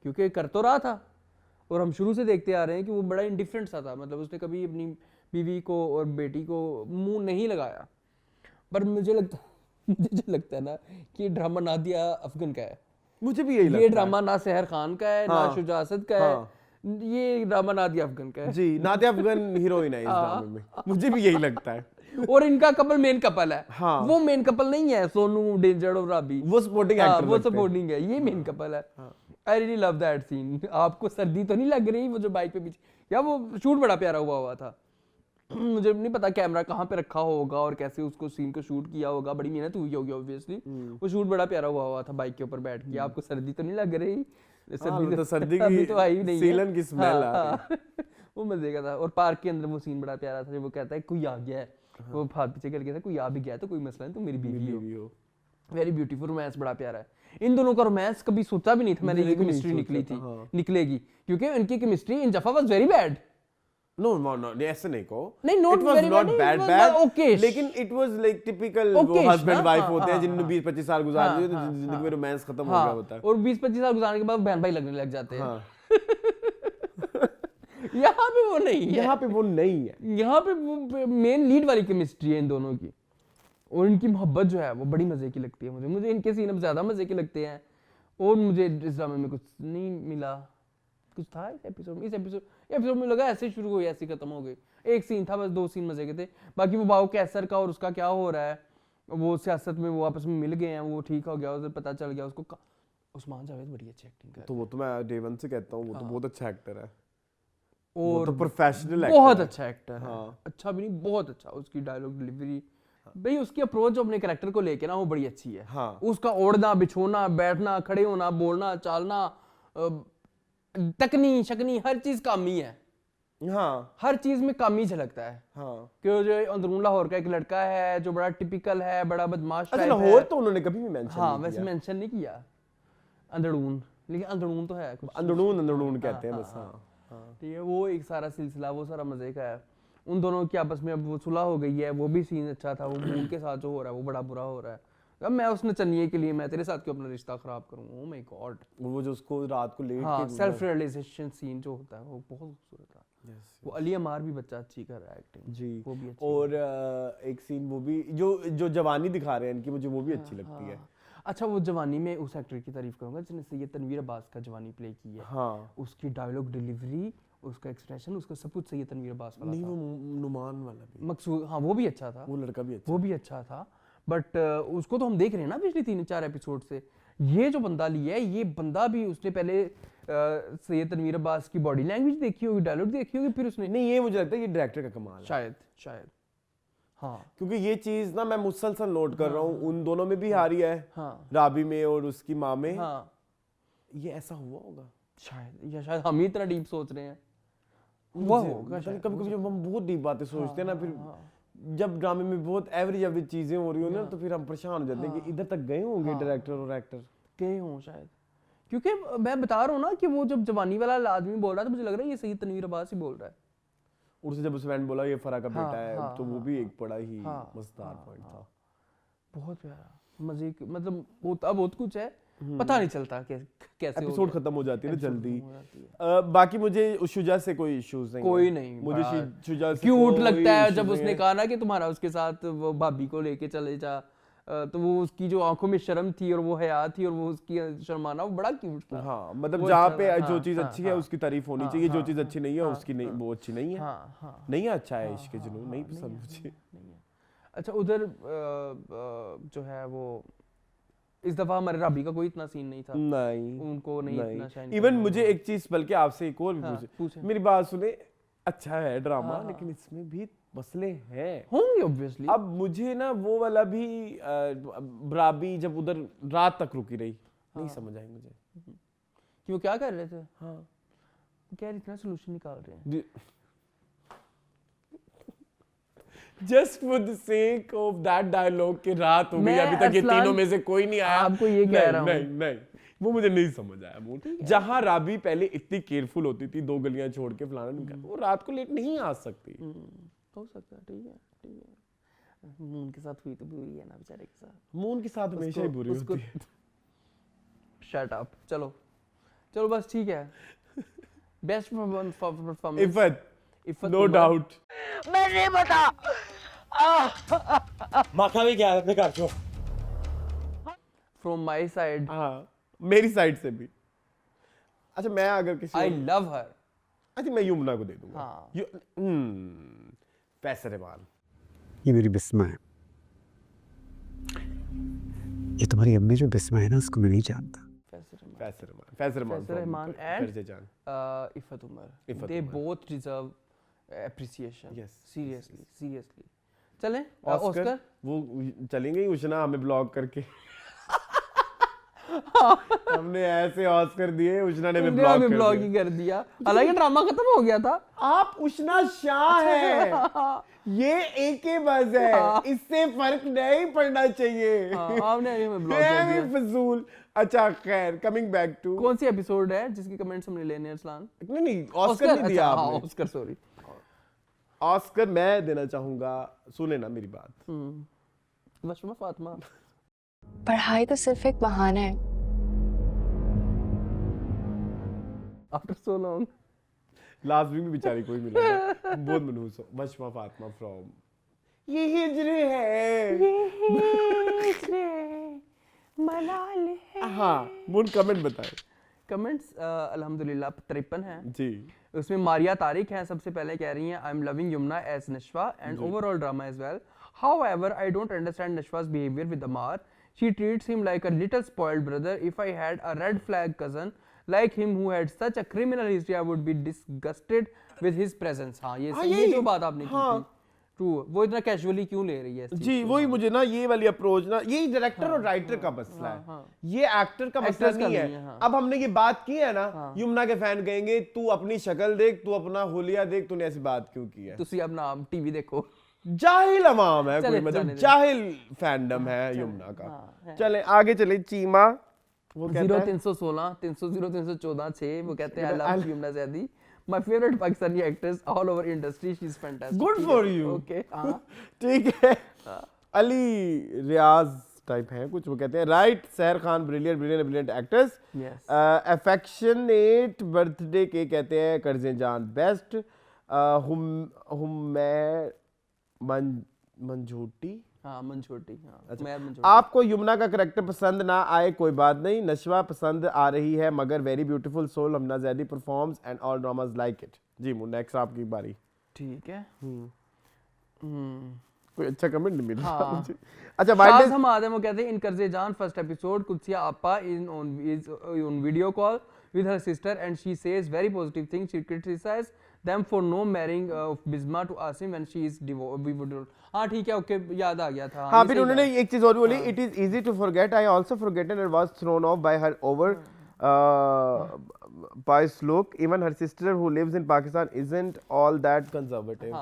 क्योंकि कर तो रहा था और हम शुरू से देखते आ रहे हैं कि वो बड़ा इंडिफरेंट सा था, मतलब उसने कभी अपनी बीवी को और बेटी को मुंह नहीं लगाया, पर मुझे लगता मुझे जो लगता है ना कि ये ड्रामा नादिया अफगन का है, मुझे भी यही लगता ये है। ड्रामा ना सहर खान का है ना हाँ। शुजा असद का है, ये ड्रामा नादिया अफगन का है। जी, नादिया अफगान हीरोइन है इस ड्रामे में, मुझे भी यही लगता है। और इनका कपल मेन कपल है। हाँ। वो मेन कपल नहीं है सोनू डेंजर और राबी, वो सपोर्टिंग हाँ, एक्टर वो सपोर्टिंग है, ये मेन कपल है। I really love that scene. आपको सर्दी तो नहीं लग रही वो जो बाइक पे पीछे, या वो शूट बड़ा प्यारा हुआ था। मुझे नहीं पता कैमरा कहाँ पे रखा होगा और कैसे उसको सीन को शूट किया होगा, बड़ी मेहनत हुई होगी ऑब्वियसली। वो शूट बड़ा प्यारा हुआ था बाइक के ऊपर बैठ के। आपको सर्दी तो नहीं लग रही? सर्दी अभी की तो आई भी नहीं है। सीलन की स्मेल आ रही है। वो मजे का था। और पार्क के अंदर वो सीन बड़ा प्यारा था जब वो कहता है कोई आ गया है, वो हाथ पीछे करके कहता है कोई आ भी गया तो कोई मसला नहीं, तुम मेरी बीवी हो। वेरी ब्यूटीफुल रोमांस, बड़ा प्यारा है। इन दोनों का रोमांस कभी सोचा भी नहीं था मैंने ये केमिस्ट्री निकलेगी, क्योंकि इनकी chemistry in Jafaa was very bad. No, ऐसे नहीं कहो। नहीं, not It was very not bad, it was bad, okay-ish. लेकिन it was like typical वो Okay-ish husband ना? wife हाँ, होते हैं हाँ, जिन्होंने 20-25 साल गुजार दिए तो जिंदगी में रोमांस खत्म हो गया हाँ, होता है। और 20-25 साल गुजारने के बाद बहन भाई लगने लग जाते हैं। हाँ। यहाँ पे वो नहीं है। यहाँ पे वो नहीं है। यहाँ पे वो मेन लीड वाली केमिस्ट्री है इन दोनों की, और इनकी मोहब्बत जो है वो बड़ी मजे की लगती है मुझे इनके सीन अब ज्यादा मजे के लगते हैं। और मुझे इस ड्रामे में कुछ नहीं मिला। कुछ था इस एपिसोड में लगा ऐसे शुरू हुई ऐसे खत्म हो गई। एक सीन था बस, 2 सीन मजे के थे। बाकी वो बाबू कैसर का और उसका क्या हो रहा है, वो सियासत में वो आपस में मिल गए हैं, वो ठीक हो गया, उधर पता चल गया उसको। उस्मान जावेद बड़ी अच्छी एक्टिंग कर, तो वो तो मैं डे वन से कहता हूँ वो तो बहुत अच्छा एक्टर है और वो तो प्रोफेशनल एक्टर बहुत है। अच्छा एक्टर है। हाँ। अच्छा भी नहीं, बहुत अच्छा। उसकी डायलॉग डिलीवरी भाई, उसकी अप्रोच अपने कैरेक्टर को लेके ना वो बड़ी अच्छी है। हाँ। उसका ओढ़ना बिछोना बैठना खड़े होना बोलना चालना तकनी शकनी हर चीज कामी है। हाँ हर चीज में कामी झलकता है। हाँ। कि वो जो अंदरून लाहौर का एक लड़का है जो बड़ा टिपिकल है, बड़ा बदमाश अच्छा, टाइप है। लाहौर तो उन्होंने कभी भी मेंशन हाँ, नहीं वैसे किया। मेंशन नहीं किया अंदरून, लेकिन अंदरून तो है कुछ। अंदरून कहते हैं बस। हाँ। ठीक है, वो एक सारा सिलसिला वो सारा मजे का है। उन दोनों की आपस में अब वो सुलह हो गई है, वो भी सीन अच्छा था। वो मून के साथ जो हो रहा है वो बड़ा बुरा हो रहा है। अब मैं उस नचनिए के लिए मैं तेरे साथ क्यों अपना रिश्ता खराब करूं? Oh my God. वो जो उसको रात को लेट हाँ, के सेल्फ रियलाइजेशन सीन जो होता है वो बहुत खूबसूरत था। वो अली अमार भी बच्चा अच्छी कर रहा है एक्टिंग जी। वो भी अच्छी। और एक सीन वो भी जो जवानी दिखा रहे हैं इनकी, मुझे वो भी अच्छी लगती है। अच्छा, वो जवानी में उस एक्टर की तारीफ करूंगा जिसने सैयद तनवीर अब्बास का जवानी प्ले की है। हाँ। उसकी डायलॉग डिलीवरी, उसका एक्सप्रेशन, उसका सब कुछ सैयद तनवीर अब्बास वाला नहीं, था। वो नुमान वाला भी, मकसूद, हाँ वो भी अच्छा था, वो लड़का भी अच्छा। वो भी अच्छा था। बट उसको तो हम देख रहे हैं ना पिछले 3-4 एपिसोड से। ये जो बंदा लिया है, ये बंदा भी उसने पहले सैयद तनवीर अब्बास की बॉडी लैंग्वेज देखी होगी, डायलॉग देखी होगी, फिर उसने नहीं, ये मुझे लगता है ये डायरेक्टर का कमाल है। शायद हाँ, क्योंकि ये चीज ना मैं मुसलसल नोट कर रहा हूँ उन दोनों में भी आ रही है। हाँ, राबी में और उसकी माँ में। हाँ, ये ऐसा हुआ होगा शायद, या शायद हम ही इतना डीप सोच रहे हैं। हुआ होगा शायद। कभी कभी जब हम बहुत डीप बातें सोचते हैं ना, फिर जब ड्रामे में बहुत एवरेज चीजें हो रही हो ना, तो फिर हम परेशान हो जाते हैं कि इधर तक गए होंगे डायरेक्टर और एक्टर। गए हों शायद। क्योंकि मैं बता रहा हूँ ना कि वो जब जवानी वाला आदमी बोल रहा था, मुझे लग रहा है ये सैयद तनवीर अब्बास ही बोल रहा है। उससे जब उसने बोला ये फरा का बेटा है, हाँ, तो वो भी एक बड़ा ही हाँ, मजेदार पॉइंट था। बहुत प्यारा मजे की, मतलब होता बहुत कुछ है, पता नहीं चलता कैसे एपिसोड खत्म हो जाती है ना जल्दी। हो जाती है। बाकी मुझे शुजा से कोई इश्यूज नहीं कोई है। नहीं, मुझे बड़ा शुजा से क्यूट कोई लगता है issues जब नहीं उसने है। कहा ना कि तुम्हारा उसके साथ वो भाभी को लेके चले जा, तो वो उसकी जो आंखों में शर्म थी और वो हया थी और वो उसकी शर्माना, वो बड़ा क्यूट था। हाँ, मतलब वो जहाँ अच्छा पे था। जो हाँ, चीज हाँ, अच्छी है हाँ, उसकी तारीफ होनी चाहिए, जो चीज अच्छी नहीं है उसकी नहीं, वो अच्छी नहीं है। हाँ, हाँ, नहीं है, अच्छा है इश्क जुनून, नहीं पसंद मुझे। नहीं है। अच्छा, उधर जो है वो इस दफा हमारे राबी का कोई इतना सीन नहीं था। नहीं, उनको नहीं इतना शाइन इवन मुझे एक चीज बल्कि आपसे एक और भी हाँ, पूछे, पूछे। मेरी बात सुने। अच्छा है ड्रामा, लेकिन इसमें भी मसले हैं। होंगे ऑब्वियसली। अब मुझे ना वो वाला भी राबी जब उधर रात तक रुकी रही, नहीं समझ आई मुझे। कि वो क्या कर रहे थे? हाँ, क्या इतना सोल्यूशन निकाल रहे हैं? Just for the sake of that dialogue कि रात हो गई, मैं अभी तक ये असलान तीनों में से कोई नहीं आया। आपको ये कह रहा हूँ। नहीं, वो मुझे नहीं समझ आया मूड। जहां राबी पहले इतनी केयरफुल होती थी, 2 गलियां छोड़ के फलाना, वो रात को लेट नहीं आ सकती। हो सकता है, ठीक है। मून के साथ हुई तो बुरी है ना बेचारे के साथ। मून के साथ हमेशा ही बुरी होती है। Shut up. चलो बस ठीक है। Best performance Iffat, no doubt. माखा भी क्या अपने घर चो फ्रॉम माय साइड हाँ मेरी साइड से भी। अच्छा मैं अगर किसी I love her. I think मैं यमुना को दे दूंगा। हाँ। फैसल रहमान। ये मेरी बिस्मा है। ये तुम्हारी अम्मी जो बिस्मा है ना, उसको मैं नहीं जानता। Faisal Rahman and Qarze Jaan. Iffat Umar, Iffat they Umar. both deserve appreciation. Yes, seriously चलें ऑस्कर वो चलेंगे ही उशना हमें ब्लॉक करके। हमने ऐसे ऑस्कर दिए, उशना ने हमें ब्लॉक कर ब्लॉग दिया। ही कर दिया, हालांकि ड्रामा खत्म हो गया था। आप उशना शाह है, ये एके बस है, इससे फर्क नहीं पड़ना चाहिए। आपने अभी हमें ब्लॉक कर दिया। फजूल। अच्छा खैर कमिंग बैक टू कौन सी एपिसोड है जिसकी कमेंट्स हमने लेने हैं अरसलान? नहीं ऑस्कर नहीं दिया हाँ, आपने। Oscar sorry. ऑस्कर मैं देना चाहूंगा, सुने ना मेरी बात। वशमा फातिमा। पढ़ाई तो सिर्फ एक बहाना है। After so long. Last week में बेचारी कोई मिला था, बहुत मनहूस हो। वशमा फातिमा फ्रॉम ये हिजरे है। मलाल है। हाँ मुन कमेंट बताए। कमेंट्स अल्हम्दुलिल्लाह 53 हैं। जी उसमें मारिया तारिक हैं, सबसे पहले कह रही हैं I am loving Yamuna as Nishwa and overall drama as well. However I don't understand निशवा's behavior with Amar. She treats him like a little spoiled brother. If I had a red flag cousin like him who had such a criminal history, I would be disgusted with his presence. हाँ ये जो बात आपने की थी true. वो इतना casually क्यों ले रही है इस चीज़ जी को? वही मुझे ना ये वाली अप्रोच ना, ये डायरेक्टर और राइटर का मसला है, ये एक्टर का मसला Actors का नहीं नहीं है, है। हाँ। अब हमने ये बात की है ना, यमुना के फैन कहेंगे तू अपनी शक्ल देख, तू अपना होलिया देख, तूने ऐसी बात क्यों की है। तुसी अब नाम टीवी देखो। जाहिल अवाम है कोई, चले, मतलब चले, जाहिल फैंडम है यमुना का। चले आगे चले। चीमा वो कहता है 0316 300 314 6 वो कहते हैं I love Yamuna Zaidi, my favourite Pakistani actress all over industry, she is fantastic. Good for you. Okay हाँ ठीक है। अली रियाज टाइप है कुछ, वो कहते हैं राइट सहर Khan brilliant actors. Yes affectionate birthday के कहते हैं कर्जे जान बेस्ट। मंझोटी। हाँ मंझोटी। हाँ मैं मंझोटी। आपको यमुना का करैक्टर पसंद ना आए कोई बात नहीं, नशवा पसंद आ रही है मगर very beautiful soul Hamna Zaidi performs and all dramas like it. जी नेक्स्ट आपकी बारी। ठीक है। कोई अच्छा कमेंट नहीं मिला हाँ। मुझे। अच्छा शाज वाइल्ड हम आदम वो कहते हैं इन कर्जे जान फर्स्ट एपिसोड कुदसिया आपा in on video call with her sister and she says very positive things. She criticizes them for no marrying Bisma to Asim when she is divorced. हाँ ठीक है ओके याद आ गया था। हाँ फिर उन्होंने एक चीज और बोली, it is easy to forget I also forgotten and was thrown off by her over by Sloke. Even her sister who lives in Pakistan isn't all that conservative.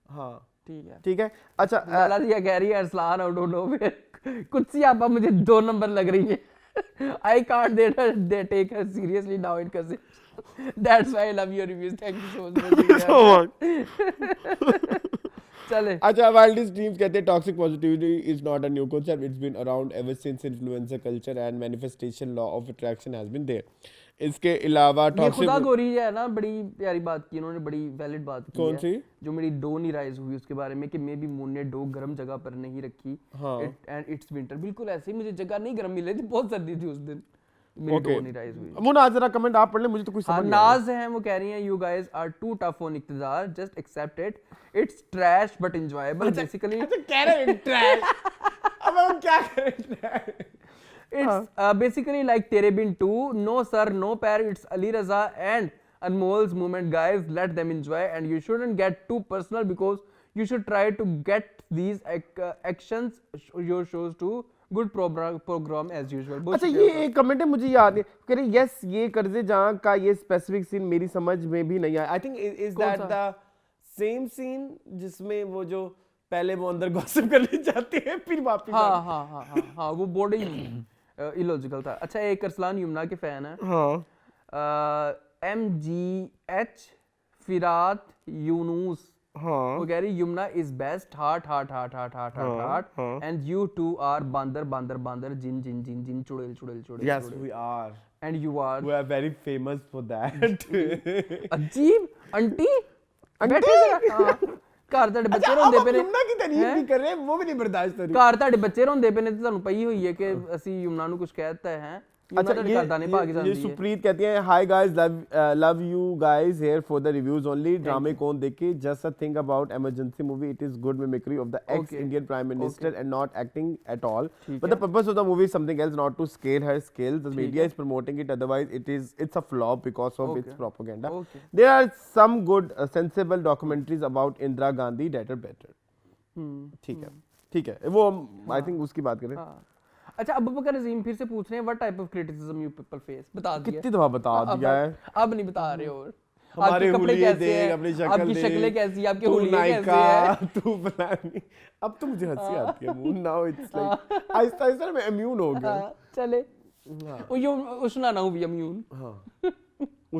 हाँ ठीक है। अच्छा लाला जी कह रही है अरसलान आउट ऑफ नोवेयर कुछ आपा मुझे 2 नंबर लग रही है। I can't take her seriously now in consideration. That's why I love your reviews. Thank you so much. चले। अच्छा वाइल्डेस्ट ड्रीम्स कहते हैं toxic positivity is not a new concept, it's been around ever since influencer culture and manifestation law of attraction has been there. इसके अलावा ये toxic खुदा गोरी है ना, बड़ी प्यारी बात की उन्होंने, बड़ी वैलिड बात की कौन है। सी? जो मेरी डो नहीं राइज हुई उसके बारे में कि मे बी मून ने डो गर्म जगह पर नहीं रखी एंड इट्स विंटर। बिल्कुल ऐसे ही मुझे जगह नहीं गर्म मिली थी, बहुत सर्दी थी उस दिन, मेरी डो नहीं राइज हुई। मुन आज जरा कमेंट आप पढ़ ले, मुझे तो कुछ समझ नहीं आ रहा। नाज हैं वो कह रही हैं you guys are too tough on Iqtidar, just accept it, it's trash but enjoyable. Basically कह रहे हैं ट्रैश, अब हम क्या करें? It's basically like Tere Bin 2, no sir, no pair, it's Ali Raza and Anmol's movement, guys, let them enjoy and you shouldn't get too personal because you should try to get these actions, your shows to good program as usual. अच्छा ये एक comment है मुझे याद है, कह रहे yes ये कर्जे जहाँ का ये स्पेसिफिक सीन मेरी समझ में भी नहीं आया। I think is that the same scene जिसमें वो जो पहले वो अंदर गॉसिप करने जाती है फिर वापस हाँ वो बॉडी इलॉजिकल था। अच्छा एक अरसलान यमुना के फैन है, MGH फिरात यूनुस, वो कह रही Yamuna is best, heart and you two are बांदर जिन जिन जिन जिन चुड़ैल। Yes we are and you are we are very famous for that. अजीब आंटी बैठे जरा। ਘਰ ਤੁਹਾਡੇ ਬੱਚੇ अच्छा, ਰੋਂਦੇ अब ਪਏ आप ਨੇ यमुना की तारीफ भी कर रहे हैं, वो भी नहीं बर्दाश्त हो रही। ਘਰ ਤੁਹਾਡੇ ਬੱਚੇ ਰੋਂਦੇ ਪਏ ਨੇ ਤੇ ਤੁਹਾਨੂੰ ਪਈ ਹੋਈ ਹੈ ਕਿ ਅਸੀਂ ਯਮੁਨਾ ਨੂੰ ਕੁਝ ਕਹਿ ਦਿੱਤਾ ਹੈ अच्छा, ਤੁਹਾਡੇ ਘਰ ਦਾਣੇ ਪਾ ਕੇ ये ਜਾਂਦੀ ਹੈ सुप्रीत कहती है hi guys, love you guys here for the reviews only, ड्रामे कौन देखे, just a thing about Emergency movie, it is good mimicry of the ex Indian prime minister and not acting at all, but the purpose of the movie is something else, not to scale her skills, the media is promoting it, otherwise it's a flop because of its propaganda. There are some good sensible documentaries about Indira Gandhi that are better. ठीक है वो I think उसकी बात करें। अच्छा, अबू बकर नज़ीम फिर से पूछ रहे हैं what type of criticism you people face, बता दिया कितनी दफा बता दिया है, अब नहीं बता रहे और हमारे आपके कपड़े हुलिये कैसे देख, हैं, अपनी शक्ल आपकी देख, शक्लें कैसी हैं, आपके तू हुलिये कैसे नायका, हैं। तू फलानी। अब तो मुझे हंसी आती है मुंह, now it's like Aahista Aahista मैं इम्यून हो गया। चले वो यो उष्णा ना हुई इम्यून, हाँ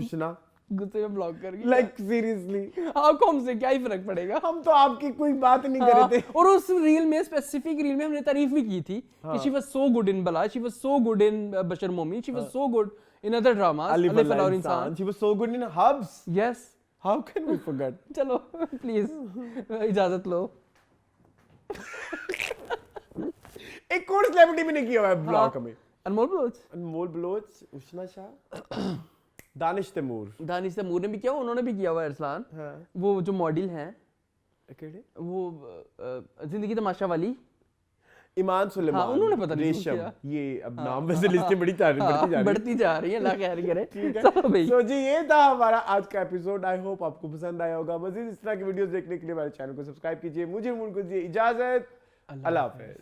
उष्णा गुस्से में ब्लॉक कर गई लाइक सीरियसली, आपको हमसे क्या ही फर्क पड़ेगा। हम तो आपकी कोई बात नहीं कर रहे थे। और उस रील में, स्पेसिफिक रील में हमने तारीफ भी की थी कि she was so good in Bala, she was so good in Bashar Momin, she was so good in other dramas, Ali Alif Falah और इंसान, इंसान। she was so good in Hubs, yes, how can we forget? चलो प्लीज इजाजत लो। एक और सेलिब्रिटी भी नहीं किया हुआ है ब्लॉग हमें, अनमोल बलोच, अनमोल बलोच, उष्णा शाह, दानिश तैमूर, दानिश तैमूर ने भी किया, उन्होंने भी किया हुआ है अरसलान। हाँ वो जो मॉडल हैं अकेले, वो जिंदगी तमाशा वाली, ईमान सुलेमान, हाँ, उन्होंने पता नहीं क्यों रेशम, किया। ये अब नाम वैसे लिस्टें बढ़ती जा रही बढ़ती जा रही है, अल्लाह खैर करे। ठीक है। चलो भाई, So जी ये था हमारा आज का एपिसोड, आई होप आपको पसंद आया होगा। मजीद इस तरह की वीडियोस देखने के लिए हमारे चैनल को सब्सक्राइब कीजिए। मुझे मुझे इजाजत, अल्लाह हाफिज।